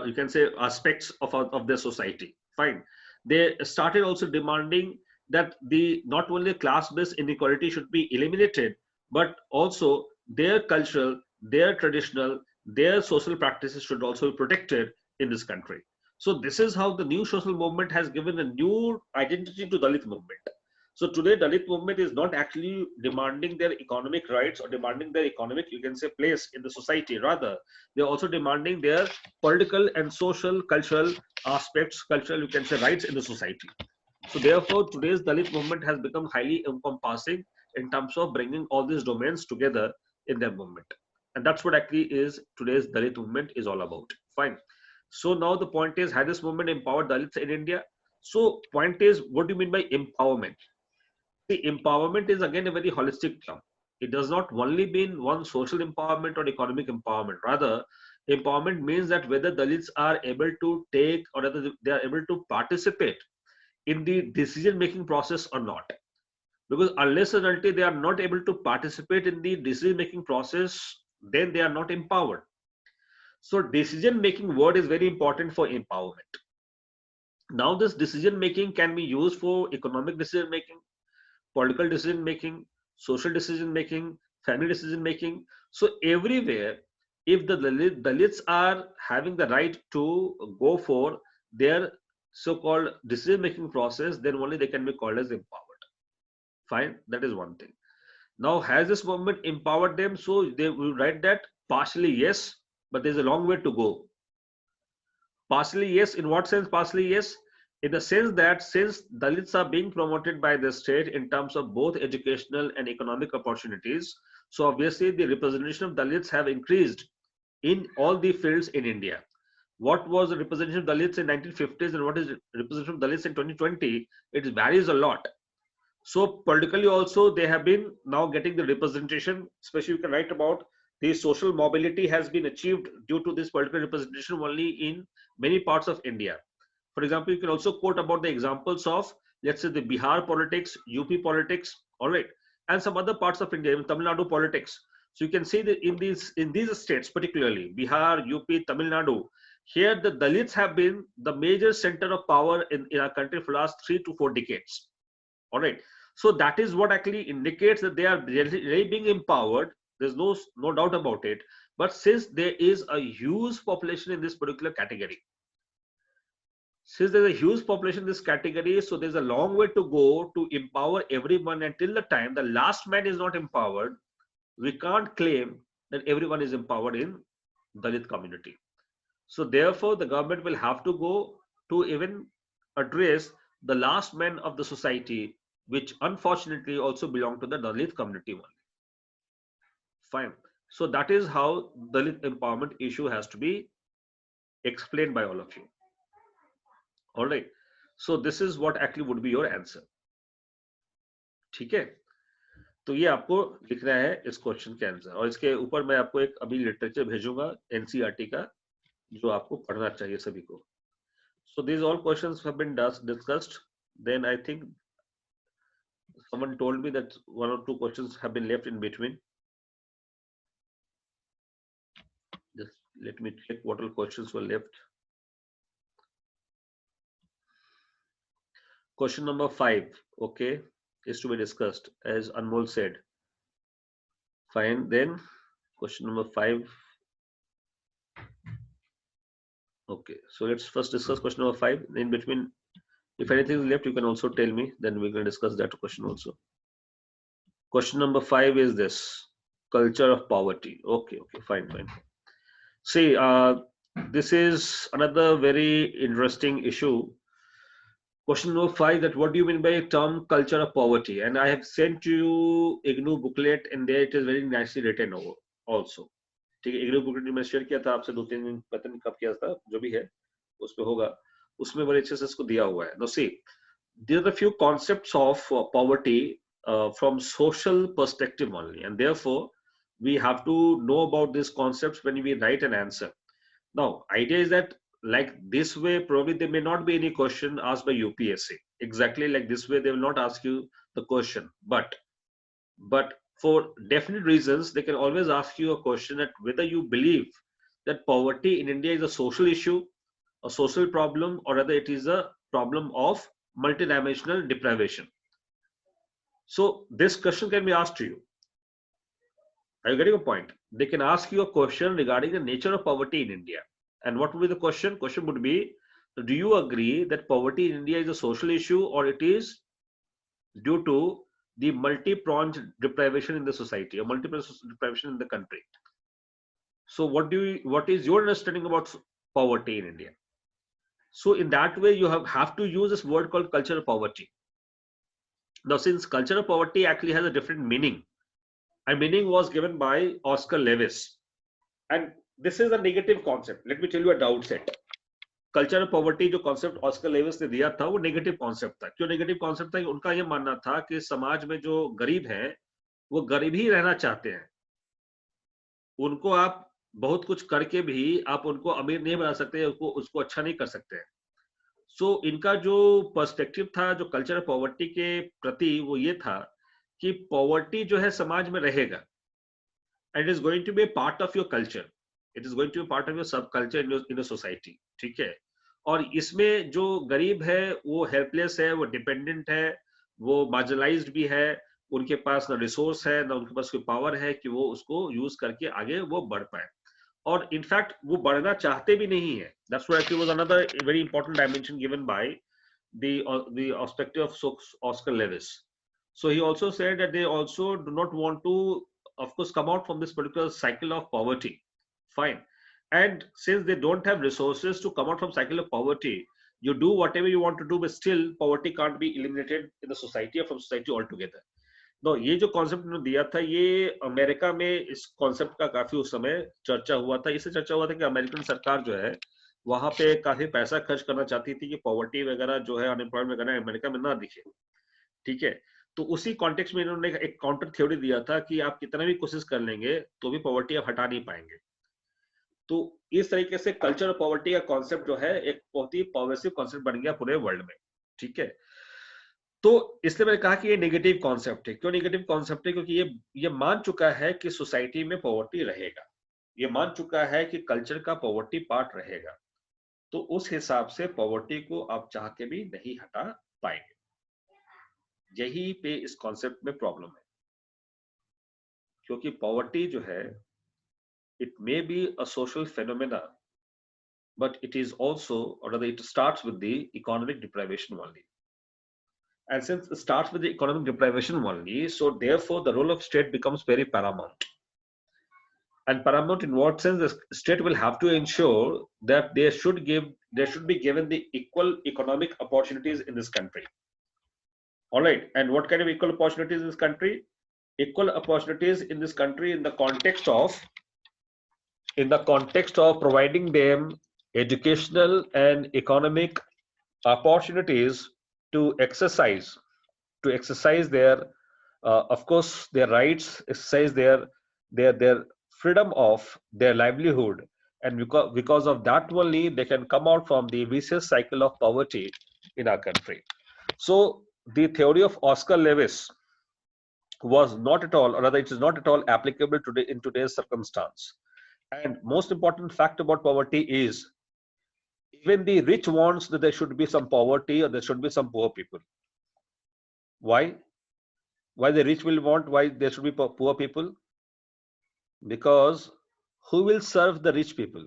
you can say aspects of their society. Fine. They started also demanding that the not only class-based inequality should be eliminated, but also their cultural, their traditional, their social practices should also be protected in this country. So this is how the new social movement has given a new identity to Dalit movement. So today Dalit movement is not actually demanding their economic rights or demanding their economic, you can say, place in the society. Rather, they're also demanding their political and social, cultural aspects, cultural, you can say, rights in the society. So therefore, today's Dalit movement has become highly encompassing in terms of bringing all these domains together in their movement. And that's what actually is today's Dalit movement is all about. Fine. So now the point is, has this movement empowered Dalits in India? So point is, what do you mean by empowerment? See, empowerment is again a very holistic term. It does not only mean one social empowerment or economic empowerment. Rather, empowerment means that whether Dalits are able to take or whether they are able to participate in the decision-making process or not. Because unless and until they are not able to participate in the decision-making process, then they are not empowered. So decision-making word is very important for empowerment. Now this decision-making can be used for economic decision-making, political decision making, social decision making, family decision making. So everywhere, if the Dalits are having the right to go for their so-called decision making process, then only they can be called as empowered. Fine, that is one thing. Now, has this movement empowered them? So they will write that partially yes, but there's a long way to go. Partially yes, in what sense partially yes? In the sense that since Dalits are being promoted by the state in terms of both educational and economic opportunities, so obviously the representation of Dalits have increased in all the fields in India. What was the representation of Dalits in 1950s and what is representation of Dalits in 2020? It varies a lot. So politically also they have been now getting the representation, especially you can write about The social mobility has been achieved due to this political representation only in many parts of India. For example, you can also quote about the examples of, let's say, the Bihar politics, UP politics, all right, and some other parts of India, even Tamil Nadu politics. So you can see that in these states, particularly Bihar, UP, Tamil Nadu, here the Dalits have been the major center of power in our country for the last 3 to 4 decades. All right. So that is what actually indicates that they are really being empowered. There's no doubt about it. But since there is a huge population in this particular category, since there's a huge population in this category, so there's a long way to go to empower everyone. Until the time the last man is not empowered, we can't claim that everyone is empowered in Dalit community. So therefore, the government will have to go to even address the last men of the society, which unfortunately also belong to the Dalit community only. Fine. So that is how Dalit empowerment issue has to be explained by all of you. All right. So this is what actually would be your answer. ठीक है, तो ये आपको लिखना है इस question के answer, और इसके ऊपर मैं आपको एक अभी लिटरेचर भेजूंगा एनसीईआरटी का, जो आपको पढ़ना चाहिए सभी को. So these all questions have been discussed. Then I think someone told me that 1 or 2 questions have been left in between. Just let me check what all questions were left. Question number 5, okay, is to be discussed, as Anmol said. Fine. Then question number 5. Okay, so let's first discuss question number 5. In between, if anything is left, you can also tell me, then we can discuss that question also. Question number 5 is this: culture of poverty. Okay, fine. See, this is another very interesting issue. Question number 5, that what do you mean by term culture of poverty? And I have sent you IGNOU booklet, and there it is very nicely written over also. ठीक है, IGNOU booklet मैं share किया था आपसे 2-3 दिन, पता नहीं कब किया था, जो भी है उसमें होगा, उसमें बड़े अच्छे से इसको दिया हुआ है. Now see, there are a few concepts of poverty from social perspective only, and therefore we have to know about these concepts when we write an answer. Now, idea is that like this way, probably there may not be any question asked by UPSC. Exactly like this way, they will not ask you the question. But for definite reasons, they can always ask you a question that whether you believe that poverty in India is a social issue, a social problem, or whether it is a problem of multidimensional deprivation. So this question can be asked to you. Are you getting a point? They can ask you a question regarding the nature of poverty in India. And what would be the question? Question would be, do you agree that poverty in India is a social issue, or it is due to the multi-pronged deprivation in the society, or multiple deprivation in the country? So what is your understanding about poverty in India? So in that way, you have to use this word called culture of poverty. Now, since culture of poverty actually has a different meaning, a meaning was given by Oscar Lewis, and this is a negative concept. Let me tell you at the outset. Culture of poverty जो concept Oscar Levi's ने दिया था वो negative concept था. क्यों negative concept था? उनका ये मानना था कि समाज में जो गरीब हैं वो गरीब ही रहना चाहते हैं. उनको आप बहुत कुछ करके भी आप उनको अमीर नहीं बना सकते, उसको अच्छा नहीं कर सकते हैं. सो इनका जो पर्सपेक्टिव था जो कल्चर ऑफ पॉवर्टी के प्रति, वो ये था कि पॉवर्टी जो है समाज में रहेगा, and it is going to be a part of your culture. It is going to be part of your subculture in the society. ठीक है. और इसमें जो गरीब है वो हेल्पलेस है, वो डिपेंडेंट है, वो मार्जिनलाइज्ड भी है, उनके पास ना रिसोर्स है, ना उनके पास कोई पावर है कि वो उसको यूज करके आगे वो बढ़ पाए, और इनफैक्ट वो बढ़ना चाहते भी नहीं है. That's why it was another very important dimension given by the perspective of Oscar Levi's. So he also said that they also do not want to, of course, come out from this particular cycle of poverty. Fine. And since they don't have resources to come out from cycle of poverty, you do whatever you want to do, but still poverty can't be eliminated in the society or from society altogether. Now, ये जो concept उन्होंने दिया था, ये America में इस concept का काफी उस समय चर्चा हुआ था. इससे चर्चा हुआ था कि अमेरिकन सरकार जो है वहां पे काफी पैसा खर्च करना चाहती थी कि पॉवर्टी वगैरह जो है, अनएम्प्लॉयमेंट वगैरह अमेरिका में ना दिखे. ठीक है. तो उसी कॉन्टेक्स्ट में इन्होंने एक काउंटर थ्योरी दिया था कि आप कितना भी कोशिश कर लेंगे तो भी पॉवर्टी आप हटा नहीं पाएंगे। तो इस तरीके से कल्चर ऑफ पॉवर्टी का कॉन्सेप्ट जो है एक बहुत ही पॉजिटिव कॉन्सेप्ट बन गया पूरे वर्ल्ड में, ठीक है। तो इसलिए मैंने कहा कि ये नेगेटिव कॉन्सेप्ट है। क्यों नेगेटिव कॉन्सेप्ट है? क्योंकि ये मान चुका है कि सोसाइटी में पॉवर्टी रहेगा, ये मान चुका है कि कल्चर का पॉवर्टी पार्ट रहेगा, तो उस हिसाब से पॉवर्टी को आप चाह के भी नहीं हटा पाएंगे। यही पे इस कॉन्सेप्ट में प्रॉब्लम है, क्योंकि पॉवर्टी जो है it may be a social phenomena, but it is also, or rather it starts with the economic deprivation only. And since it starts with the economic deprivation only, so therefore the role of state becomes very paramount. And paramount in what sense? The state will have to ensure that they should be given the equal economic opportunities in this country. All right. And what kind of equal opportunities in this country? Equal opportunities in this country in the context of providing them educational and economic opportunities to exercise their of course their rights, exercise their freedom of their livelihood, and because of that only they can come out from the vicious cycle of poverty in our country. So the theory of Oscar Lewis was not at all, or rather it is not at all applicable today in today's circumstance. And most important fact about poverty is even the rich wants that there should be some poverty or there should be some poor people. Why? Why the rich will want why there should be poor people? Because who will serve the rich people?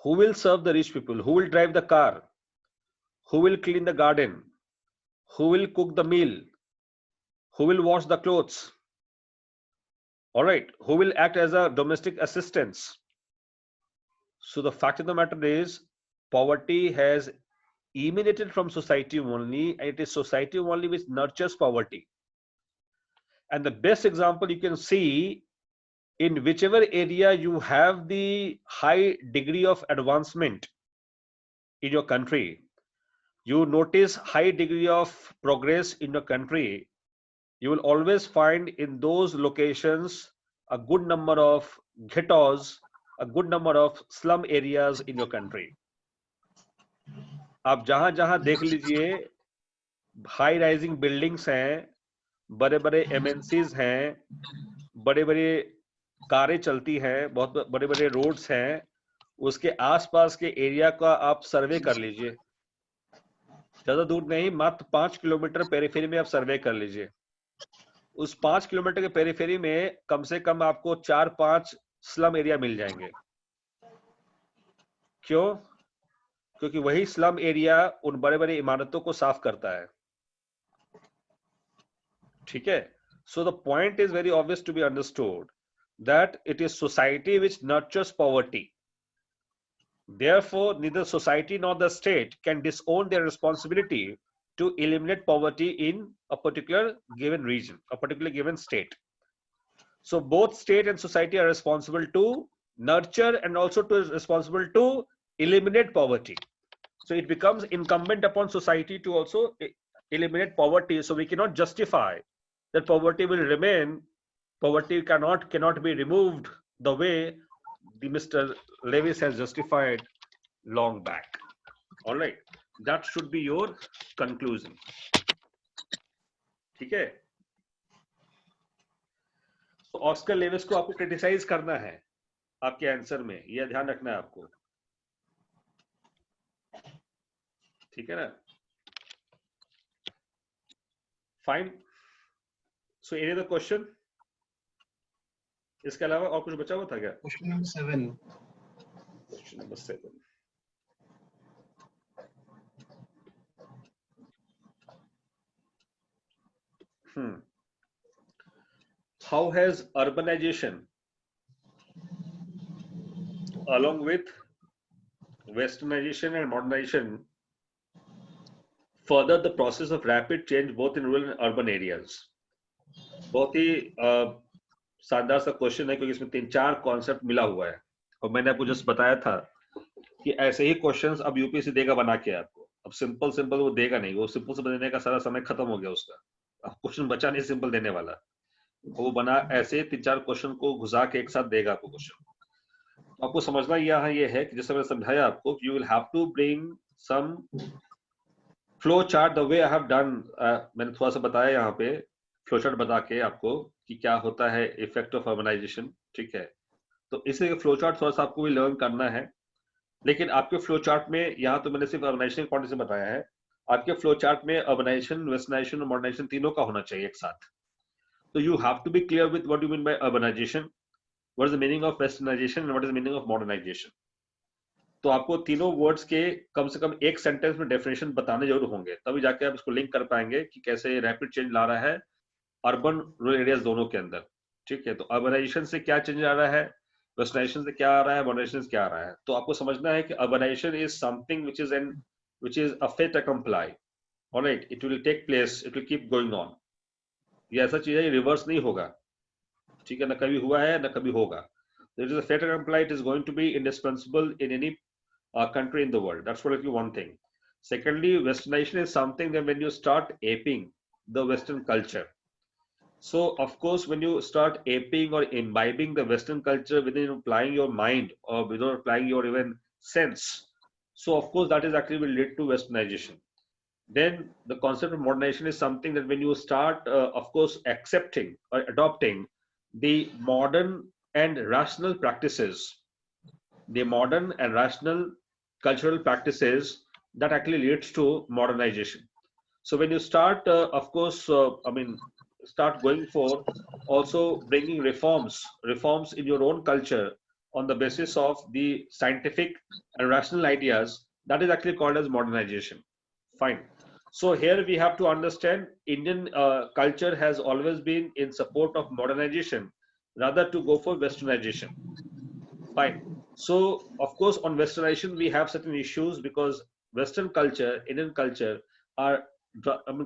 Who will serve the rich people? Who will drive the car? Who will clean the garden? Who will cook the meal? Who will wash the clothes? All right, who will act as a domestic assistance? So the fact of the matter is poverty has emanated from society only, and it is society only which nurtures poverty. And the best example you can see, in whichever area you have the high degree of advancement in your country, you notice high degree of progress in your country, you will always find in those locations a good number of ghettos, a good number of slum areas in your country. आप जहां जहां देख लीजिए high rising buildings हैं, बड़े बड़े MNCs हैं, बड़े बड़े कारें चलती हैं, बहुत बड़े बड़े रोड्स हैं, उसके आसपास के एरिया का आप सर्वे कर लीजिए, ज्यादा दूर नहीं, मात्र 5 किलोमीटर पेरिफेरी में आप सर्वे कर लीजिए। उस 5 किलोमीटर के पेरिफेरी में कम से कम आपको 4-5 स्लम एरिया मिल जाएंगे। क्यों? क्योंकि वही स्लम एरिया उन बड़े बड़े इमारतों को साफ करता है, ठीक है। So the point is very obvious to be understood that it is society which nurtures poverty. Therefore, neither society nor the state can disown their responsibility to eliminate poverty in a particular given region, a particular given state. So both state and society are responsible to nurture and also responsible to eliminate poverty. So it becomes incumbent upon society to also eliminate poverty. So we cannot justify that poverty will remain. Poverty cannot be removed the way the Mr. Lewis has justified long back. All right, that should be your conclusion. ठीक है? तो Oscar Levi's को आपको criticise करना है आपके answer में, यह ध्यान रखना है आपको, ठीक है ना? Fine. So any other question? इसके अलावा और कुछ बचा हुआ था क्या? Question number 7। Question number 7। How has urbanization along with westernization and modernization furthered the process of rapid change both in rural and urban areas? बहुत ही शानदार सा क्वेश्चन है, क्योंकि इसमें 3-4 कॉन्सेप्ट मिला हुआ है, और मैंने आपको जस्ट बताया था कि ऐसे ही क्वेश्चंस अब यूपीएससी देगा बना के आपको। अब सिंपल सिंपल वो देगा नहीं, वो सिंपल सिंपल देने का सारा समय खत्म हो गया उसका, अब क्वेश्चन बचा नहीं सिंपल देने वाला, वो बना ऐसे 3-4 क्वेश्चन को घुसा के एक साथ देगा आपको क्वेश्चन। तो आपको समझना यहाँ ये है कि जैसे मैंने समझाया आपको, you will have to bring some flow chart the way I have done, मैंने थोड़ा सा बताया यहाँ पे फ्लो चार्ट बता के आपको कि क्या होता है इफेक्ट ऑफ अर्बनाइजेशन, ठीक है। तो इसलिए फ्लो चार्ट थोड़ा सा आपको भी लर्न करना है, लेकिन आपके फ्लो चार्ट में यहाँ तो मैंने सिर्फ अर्बनाइजेशन पॉइंट से बताया है, आपके फ्लो चार्ट में अर्बनाइजेशन, वेस्टर्नाइजेशन और मॉडर्नाइजेशन तीनों का होना चाहिए एक साथ। तो you have to be clear with what you mean by urbanisation, what is the meaning of westernisation and what is the meaning of modernisation. तो आपको तीनों वर्ड्स के कम से कम एक सेंटेंस में डेफिनेशन बताने जरूर होंगे, तभी जाके आप इसको लिंक कर पाएंगे कि कैसे रैपिड चेंज ला रहा है अर्बन रूरल एरियाज दोनों के अंदर, ठीक है। तो अर्बनाइजेशन से क्या चेंज आ रहा है, वेस्टर्नाइजेशन से क्या आ रहा है, मॉडर्नाइजेशन से क्या आ रहा है। तो आपको समझना है कि urbanisation is something which is a fait accompli, all right, it will take place, it will keep going on, ये ऐसा चीज है, ये रिवर्स नहीं होगा, ठीक है, ना कभी हुआ है ना कभी होगा। So it is a fait accompli, it is going to be indispensable in any country in the world. That's what one thing. Secondly, westernization is something that when you start aping the Western culture, so of course when you start aping or imbibing the Western culture within applying your mind or without applying your even sense, so of course that is actually will lead to westernization. Then the concept of modernization is something that when you start of course accepting or adopting the modern and rational practices, the modern and rational cultural practices, that actually leads to modernization. So when you start of course start going for also bringing reforms in your own culture on the basis of the scientific and rational ideas, that is actually called as modernization. Fine. So here we have to understand Indian culture has always been in support of modernization rather to go for westernization. Fine. So of course on westernization we have certain issues because Western culture, Indian culture are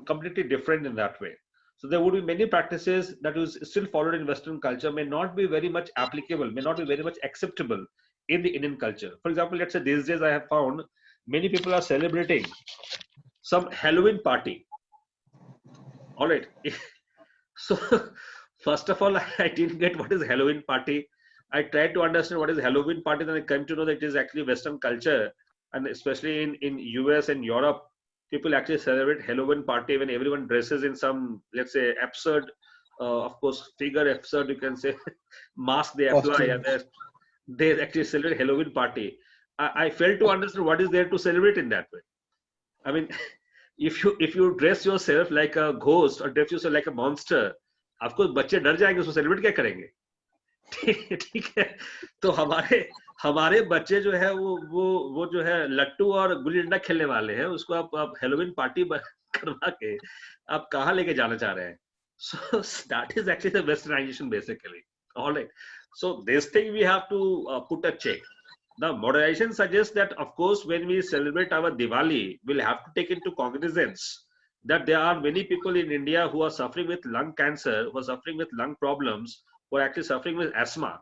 completely different in that way. So there would be many practices that is still followed in Western culture may not be very much applicable, may not be very much acceptable in the Indian culture. For example, let's say these days I have found many people are celebrating some Halloween party. All right. So first of all, I didn't get what is Halloween party. I tried to understand what is Halloween party, then I came to know that it is actually Western culture, and especially in US and Europe, people actually celebrate Halloween party when everyone dresses in some, let's say, absurd, of course, figure absurd, you can say, mask they apply, and they actually celebrate Halloween party. I failed to understand what is there to celebrate in that way. I mean, if you dress yourself like a ghost or dress yourself like a monster, of course, बच्चे डर जाएंगे, उसको celebrate क्या करेंगे? ठीक है। तो हमारे बच्चे जो है वो जो है लट्टू और गुल्ली डंडा खेलने वाले हैं, उसको आप हेलोवीन पार्टी करवा के आप कहाँ लेके जाना चाह रहे हैं? So that is actually the westernization basically. All right. So this thing we have to put a check. The modernization suggests that of course when we celebrate our Diwali, we'll have to take into cognizance that there are many people in India who are suffering with lung cancer, who are suffering with lung problems, who are actually suffering with asthma.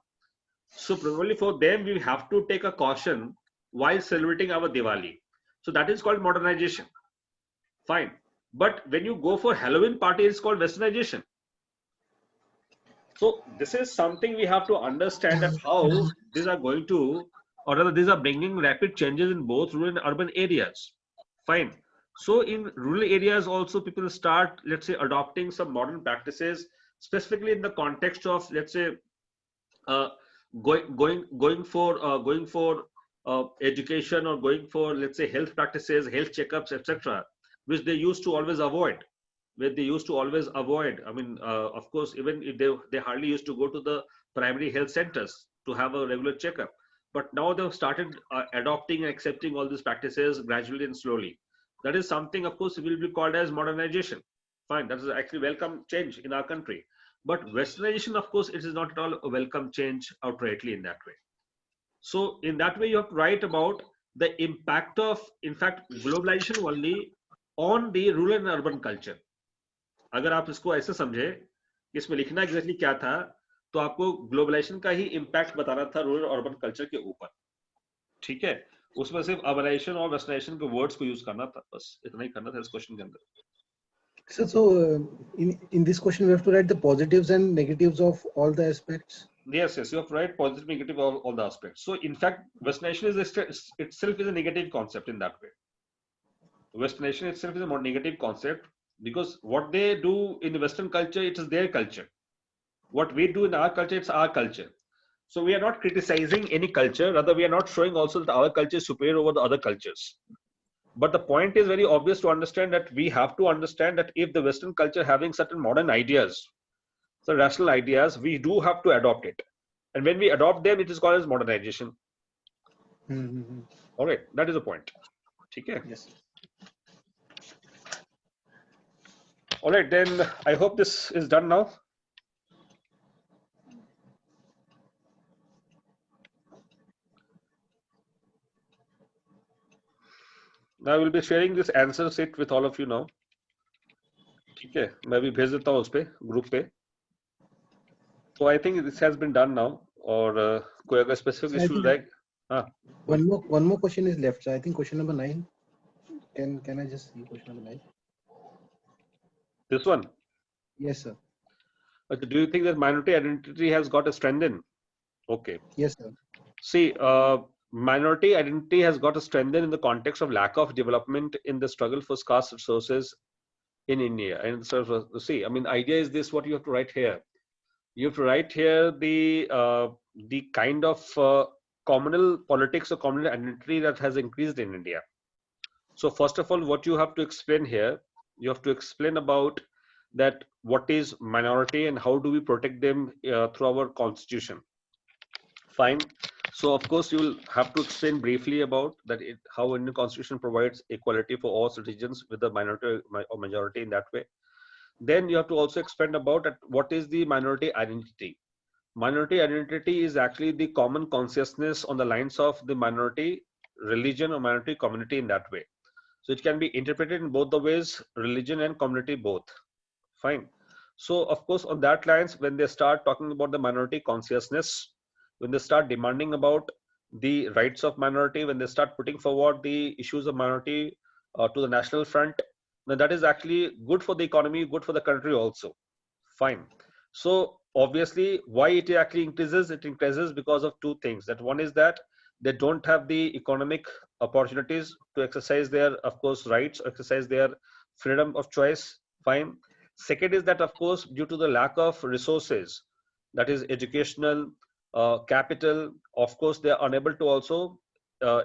So probably for them, we have to take a caution while celebrating our Diwali. So that is called modernization. Fine. But when you go for Halloween party, it's called westernization. So this is something we have to understand that how these are going to, or rather these are bringing rapid changes in both rural and urban areas. Fine. So in rural areas also people start, let's say, adopting some modern practices, specifically in the context of, let's say, going for education, or going for, let's say, health practices, health checkups, etc., which they used to always avoid. I mean, of course, even if they hardly used to go to the primary health centers to have a regular checkup. But now they've started adopting and accepting all these practices gradually and slowly. That is something, of course, will be called as modernization. Fine, that is actually welcome change in our country. But westernization, of course, it is not at all a welcome change outrightly in that way. So in that way, you have to write about the impact of, in fact, globalization only on the rural and urban culture. अगर आप इसको ऐसे समझे, इसमें लिखना exactly क्या था, तो आपको ग्लोबलाइजेशन का ही इम्पैक्ट बताना था रूरल अर्बन कल्चर के ऊपर, ठीक है। उसमें सिर्फ अर्बनाइजेशन और वेस्टर्नाइजेशन के वर्ड्स को यूज करना था, बस इतना ही करना था इस क्वेश्चन के अंदर. So in this question we have to write the positives and negatives of all the aspects. Yes, you have to write positive, negative, all the aspects. So in fact, westernization itself is a negative concept in that way. Westernization itself is a more negative concept because what they do in the Western culture, it is their culture. What we do in our culture, it's our culture. So we are not criticizing any culture, rather we are not showing also that our culture is superior over the other cultures. But the point is very obvious to understand that we have to understand that if the Western culture having certain modern ideas, so rational ideas, we do have to adopt it. And when we adopt them, it is called as modernization. All right, that is the point. Okay. Yes. All right, then I hope this is done now. Now I will be sharing this answer sheet with all of you now. ठीक है, मैं भी भेज देता हूँ उस पे group पे. So I think this has been done now. और कोई अगर specific issue रहे, हाँ. One more question is left. So I think question number 9. Can I just see question number 9? This one. Yes, sir. Okay, do you think that minority identity has got a strengthened? Okay. Yes, sir. See, minority identity has got a strengthened in the context of lack of development in the struggle for scarce resources in India. And so, see, I mean, idea is this: what you have to write here. You have to write here the kind of communal politics or communal identity that has increased in India. So first of all, what you have to explain here, you have to explain about that what is minority and how do we protect them through our constitution. Fine. So of course you will have to explain briefly about that how Indian constitution provides equality for all citizens with the minority or majority in that way. Then you have to also explain about what is the minority identity. Minority identity is actually the common consciousness on the lines of the minority religion or minority community in that way. So it can be interpreted in both the ways, religion and community both. Fine. So of course on that lines, when they start talking about the minority consciousness, when they start demanding about the rights of minority, when they start putting forward the issues of minority to the national front, then that is actually good for the economy, good for the country also. Fine. So obviously why it actually increases? It increases because of two things. That one is that they don't have the economic opportunities to exercise their, of course, rights, exercise their freedom of choice. Fine. Second is that, of course, due to the lack of resources, that is educational, capital, of course, they are unable to also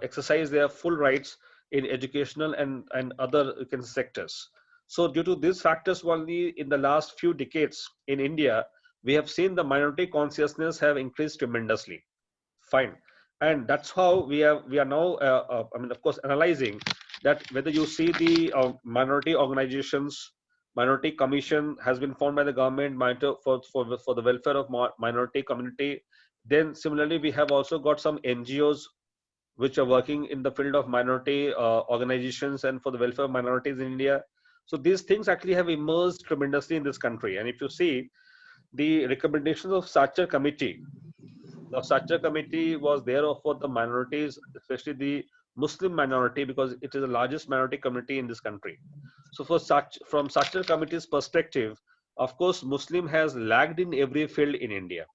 exercise their full rights in educational and other sectors. So due to these factors only in the last few decades in India, we have seen the minority consciousness have increased tremendously. Fine. And that's how we are now, I mean, of course, analyzing that whether you see the minority organizations, minority commission has been formed by the government for the welfare of minority community. Then similarly, we have also got some NGOs which are working in the field of minority organizations and for the welfare of minorities in India. So these things actually have emerged tremendously in this country. And if you see the recommendations of Sacher committee, the Sacher committee was there for the minorities, especially the Muslim minority, because it is the largest minority community in this country. So from Sacher committee's perspective, of course, Muslim has lagged in every field in India,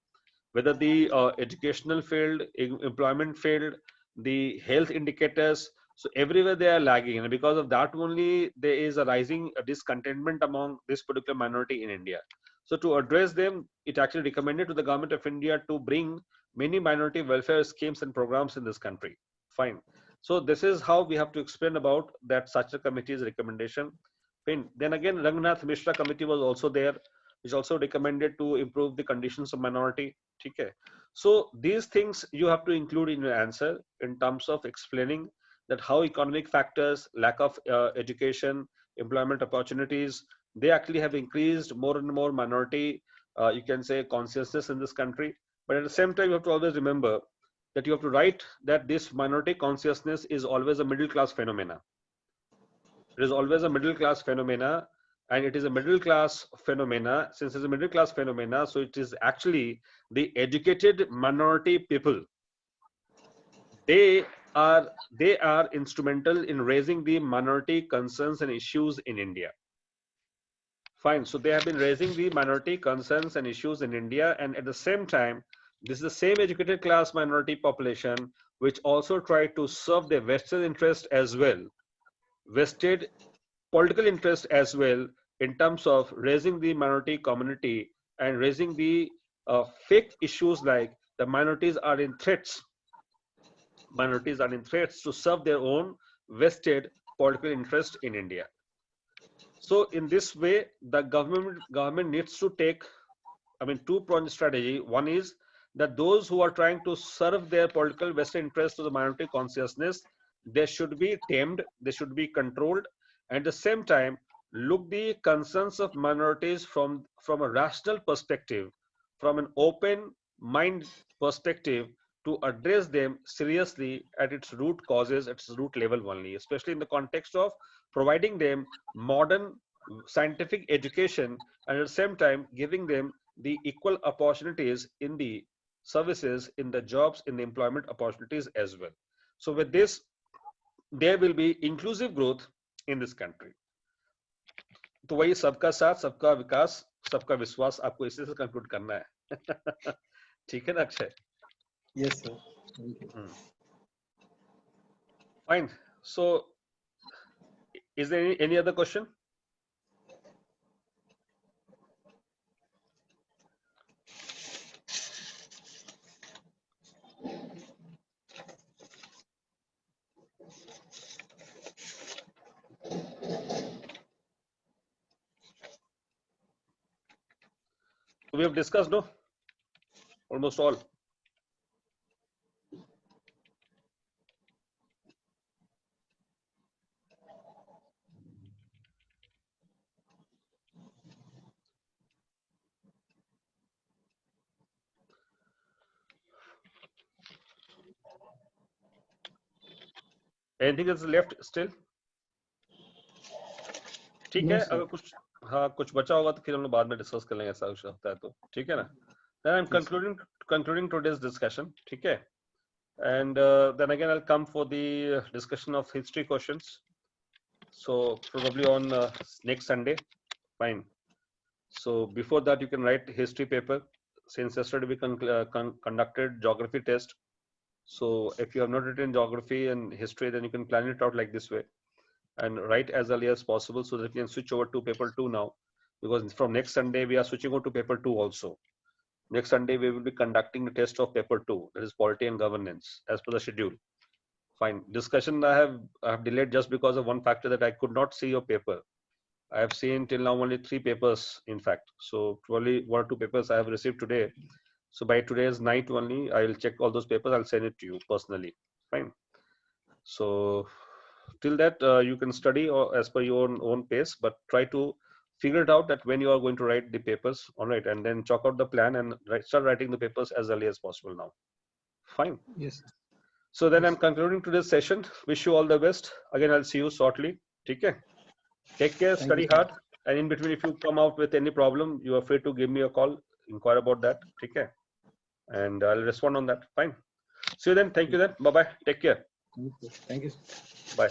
whether the educational field, employment field, the health indicators. So everywhere they are lagging, and because of that only there is a rising discontentment among this particular minority in India. So to address them, it actually recommended to the government of India to bring many minority welfare schemes and programs in this country. Fine. So this is how we have to explain about that Sacher committee's recommendation. Fine. Then again, Rangnath Mishra committee was also there, which also recommended to improve the conditions of minority. Okay. So these things you have to include in your answer in terms of explaining that how economic factors, lack of education, employment opportunities, they actually have increased more and more minority, you can say, consciousness in this country. But at the same time, you have to always remember that you have to write that this minority consciousness is always a middle class phenomena. It is always a middle class phenomena, and it is a middle class phenomena. Since it's a middle class phenomena, so it is actually the educated minority people. They they are instrumental in raising the minority concerns and issues in India. Fine. So they have been raising the minority concerns and issues in India, and at the same time, this is the same educated class minority population which also try to serve their vested interest as well, vested political interest as well, in terms of raising the minority community and raising the fake issues like the minorities are in threats. Minorities are in threats to serve their own vested political interest in India. So in this way, the government needs to take, I mean, two-pronged strategy. One is that those who are trying to serve their political vested interest to the minority consciousness, they should be tamed, they should be controlled. At the same time, look the concerns of minorities from a rational perspective, from an open mind perspective, to address them seriously at its root causes, at its root level only, especially in the context of providing them modern scientific education, and at the same time giving them the equal opportunities in the services, in the jobs, in the employment opportunities as well. So with this, there will be inclusive growth in this country. तो वही सबका साथ, सबका विकास, सबका विश्वास, आपको इसी से कंक्लूड करना है. ठीक है ना Akshay? Yes, sir. Thank you. Fine. So is there any other question? We have discussed, no? Almost all. Anything is left still? ठीक No, है, sir. अगर कुछ हाँ कुछ बचा होगा तो फिर हम लोग बाद में डिस्कस कर लेंगे, ऐसा कुछ होता है तो ठीक है ना. Then I'm Yes, sir. concluding today's discussion. ठीक है. And then again I'll come for the discussion of history questions. So probably on next Sunday. Fine. So before that you can write history paper. Since yesterday we conducted geography test. So if you have not written geography and history, then you can plan it out like this way and write as early as possible so that we can switch over to paper 2 now, because from next Sunday we are switching over to paper 2 also. Next Sunday we will be conducting the test of paper 2, that is polity and governance, as per the schedule. Fine. Discussion I have delayed just because of one factor, that I could not see your paper. I have seen till now only 3 papers in fact. So probably 1 or 2 papers I have received today. So by today's night only I will check all those papers. I'll send it to you personally. Fine. So till that you can study or as per your own pace, but try to figure it out that when you are going to write the papers, all right, and then chalk out the plan and start writing the papers as early as possible now. Fine. Yes. So then Yes. I'm concluding today's session. Wish you all the best. Again, I'll see you shortly. Okay. Take care, Thank study you, sir. hard, and in between, if you come out with any problem, you are free to give me a call, inquire about that. Okay. And I'll respond on that. Fine. See you then. Thank you then. Bye bye. Take care. Thank you. Thank you. Bye.